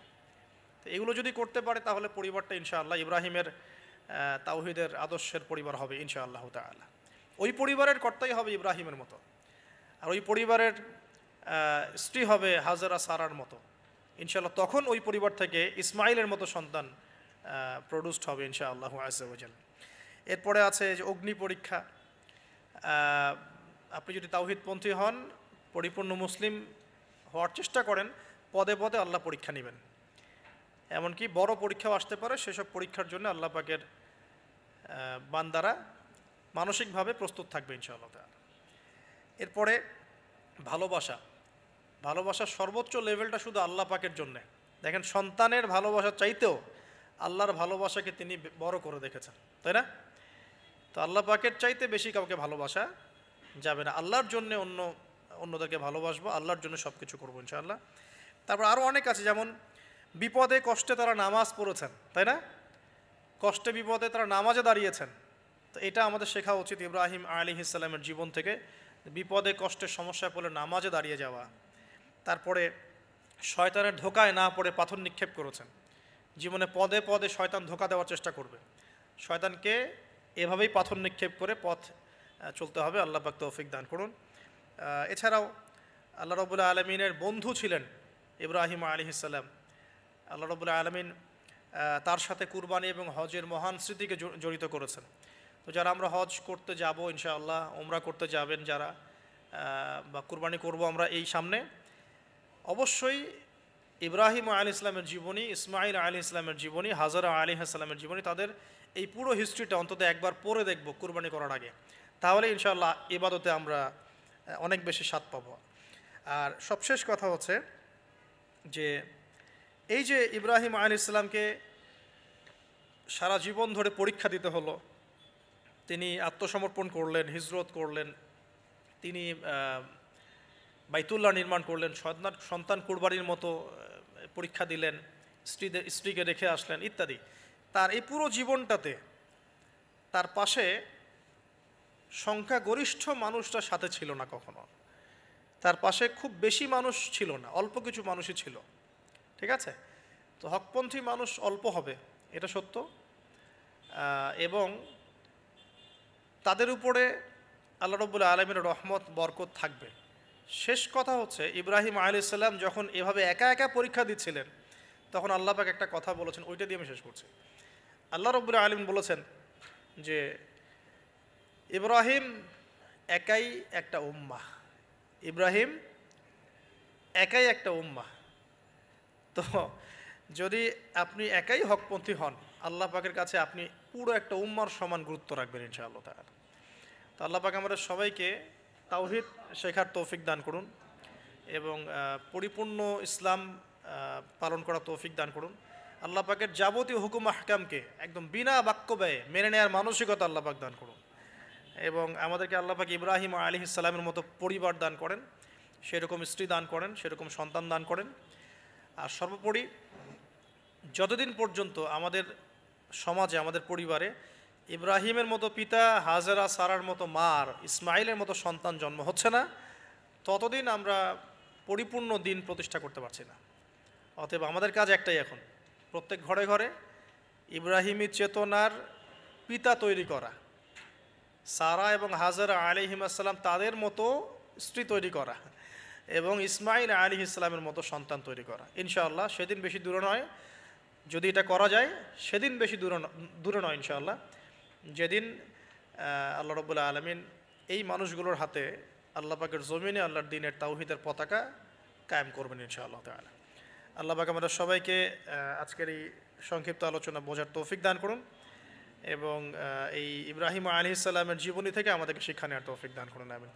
তো এগুলো যদি করতে পারে তাহলে পরিবারটা ইনশাআল্লাহ ইব্রাহিমের তাওহিদের আদর্শের পরিবার হবে ইনশাআল্লাহ তাআলা। ওই পরিবারের কর্তাই হবে ইব্রাহিমের মতো, আর ওই পরিবারের স্ত্রী হবে হাজরা সারার মতো ইনশাআল্লাহ। তখন ওই পরিবার থেকে ইসমাইলের মতো সন্তান প্রডিউসড হবে ইনশাআল্লাহ আযজা ওয়া জাল। এরপরে আছে যে অগ্নি পরীক্ষা। আপনি যদি তাওহিদপন্থী হন, পরিপূর্ণ মুসলিম হওয়ার চেষ্টা করেন, পদে পদে আল্লাহ পরীক্ষা নেবেন। এমনকি বড় পরীক্ষাও আসতে পারে, সেসব পরীক্ষার জন্য আল্লাহ পাকের বান্দারা মানসিকভাবে প্রস্তুত থাকবে ইনশাআল্লাহ তাআলা। এরপরে ভালোবাসা। ভালোবাসার সর্বোচ্চ লেভেলটা শুধু আল্লাহ পাকের জন্যে। দেখেন, সন্তানের ভালোবাসা চাইতেও আল্লাহর ভালোবাসাকে তিনি বড় করে দেখেছেন, তাই না? তো আল্লাহ পাকের চাইতে বেশি কাউকে ভালোবাসা যাবে না। আল্লাহর জন্যে অন্যদেরকে ভালোবাসবো, আল্লাহর জন্য সব কিছু করবো ইনশাআল্লাহ। তারপর আরও অনেক আছে, যেমন বিপদে কষ্টে তারা নামাজ পড়েছেন, তাই না? কষ্টে বিপদে তারা নামাজে দাঁড়িয়েছেন। তো এটা আমাদের শেখা উচিত ইব্রাহিম আলাইহিস সালামের জীবন থেকে, বিপদে কষ্টের সমস্যায় পড়লে নামাজে দাঁড়িয়ে যাওয়া। তারপরে শয়তানের ধোকায় না পড়ে পাথর নিক্ষেপ করেছেন। জীবনে পদে পদে শয়তান ধোকা দেওয়ার চেষ্টা করবে, শয়তানকে এভাবেই পাথর নিক্ষেপ করে পথ চলতে হবে। আল্লাহ পাক তৌফিক দান করুন। এছাড়াও আল্লাহ রাব্বুল আলামিনের বন্ধু ছিলেন ইব্রাহিম আলাইহিস সালাম। আল্লাহ রাব্বুল আলামিন তার সাথে কুরবানি এবং হজের মহান স্মৃতিকে জড়িত করেছেন। তো যারা আমরা হজ করতে যাব ইনশাআল্লাহ, উমরা করতে যাবেন যারা, বা কুরবানি করব আমরা এই সামনে, অবশ্যই ইব্রাহিম আলাইহিস সালামের জীবনী, ইসমাইল আলাইহিস সালামের জীবনী, হাজরা আলাইহিস সালামের জীবনী, তাদের এই পুরো হিস্ট্রিটা অন্তত একবার পড়ে দেখব কুরবানি করার আগে। তাহলে ইনশাআল্লাহ ইবাদতে আমরা অনেক বেশি স্বাদ পাব। আর সবশেষ কথা হচ্ছে যে এই যে ইব্রাহিম আলাইহিস সালামকে সারা জীবন ধরে পরীক্ষা দিতে হলো, তিনি আত্মসমর্পণ করলেন, হিজরত করলেন, তিনি বাইতুল্লাহ নির্মাণ করলেন, সন্তান কুরবানির মতো পরীক্ষা দিলেন, স্ত্রীকে রেখে আসলেন ইত্যাদি। তার এই পুরো জীবনটাতে তার পাশে সংখ্যাগরিষ্ঠ মানুষটা সাথে ছিল না কখনো, তার পাশে খুব বেশি মানুষ ছিল না, অল্প কিছু মানুষই ছিল, ঠিক আছে? তো হকপন্থী মানুষ অল্প হবে, এটা সত্য, এবং তাদের উপরে আল্লাহ রাব্বুল আলামিনের রহমত বরকত থাকবে। শেষ কথা হচ্ছে, ইব্রাহিম আলাইহিস সালাম যখন এভাবে একা একা পরীক্ষা দিচ্ছিলেন তখন আল্লাহ পাক একটা কথা বলেছেন, ওইটা দিয়ে আমি শেষ করছি। আল্লাহ রাব্বুল আলামিন বলেছেন যে ইব্রাহিম একাই একটা উম্মাহ, ইব্রাহিম একাই একটা উম্মাহ। তো যদি আপনি একাই হকপন্থী হন, আল্লাহ পাকের কাছে আপনি পুরো একটা উম্মার সমান গুরুত্ব রাখবেন ইনশাআল্লাহ তাআলা। তো আল্লাহ পাক আমাদের সবাইকে তাওহীদ শেখার তৌফিক দান করুন এবং পরিপূর্ণ ইসলাম পালন করার তৌফিক দান করুন। আল্লাহ পাকের যাবতীয় হুকুম আহকামকে একদম বিনা বাক্য ব্যয়ে মেনে নেওয়ার মানসিকতা আল্লাহ পাক দান করুন এবং আমাদেরকে আল্লাহ পাক ইব্রাহিম আলাইহিস সালামের মতো পরিবার দান করেন, সেরকম স্ত্রী দান করেন, সেরকম সন্তান দান করেন। আর সর্বোপরি যতদিন পর্যন্ত আমাদের সমাজে, আমাদের পরিবারে ইব্রাহিমের মতো পিতা, হাজেরা সারার মতো মা, আর ইসমাইলের মতো সন্তান জন্ম হচ্ছে না, ততদিন আমরা পরিপূর্ণ দিন প্রতিষ্ঠা করতে পারছি না। অতএব আমাদের কাজ একটাই, এখন প্রত্যেক ঘরে ঘরে ইব্রাহিমী চেতনার পিতা তৈরি করা, সারা এবং হাজেরা আলাইহিস সালাম তাদের মতো স্ত্রী তৈরি করা এবং ইসমাইল আলাইহিস সালামের মতো সন্তান তৈরি করা। ইনশাআল্লাহ সেদিন বেশি দূরে নয়, যদি এটা করা যায় সেদিন বেশি দূরে নয় ইনশাআল্লাহ, যেদিন আল্লাহ রাব্বুল আলামিন এই মানুষগুলোর হাতে আল্লাহ পাকের জমিনে আল্লাহর দ্বীনের তাওহীদের পতাকা কায়েম করবেন ইনশাআল্লাহ তাআলা। আল্লাহ পাক আমাদের সবাইকে আজকের এই সংক্ষিপ্ত আলোচনা বোঝার তৌফিক দান করুন এবং এই ইব্রাহিম আলাইহিস সালামের জীবনী থেকে আমাদেরকে শিক্ষা নেওয়ার তৌফিক দান করুন। আমিন।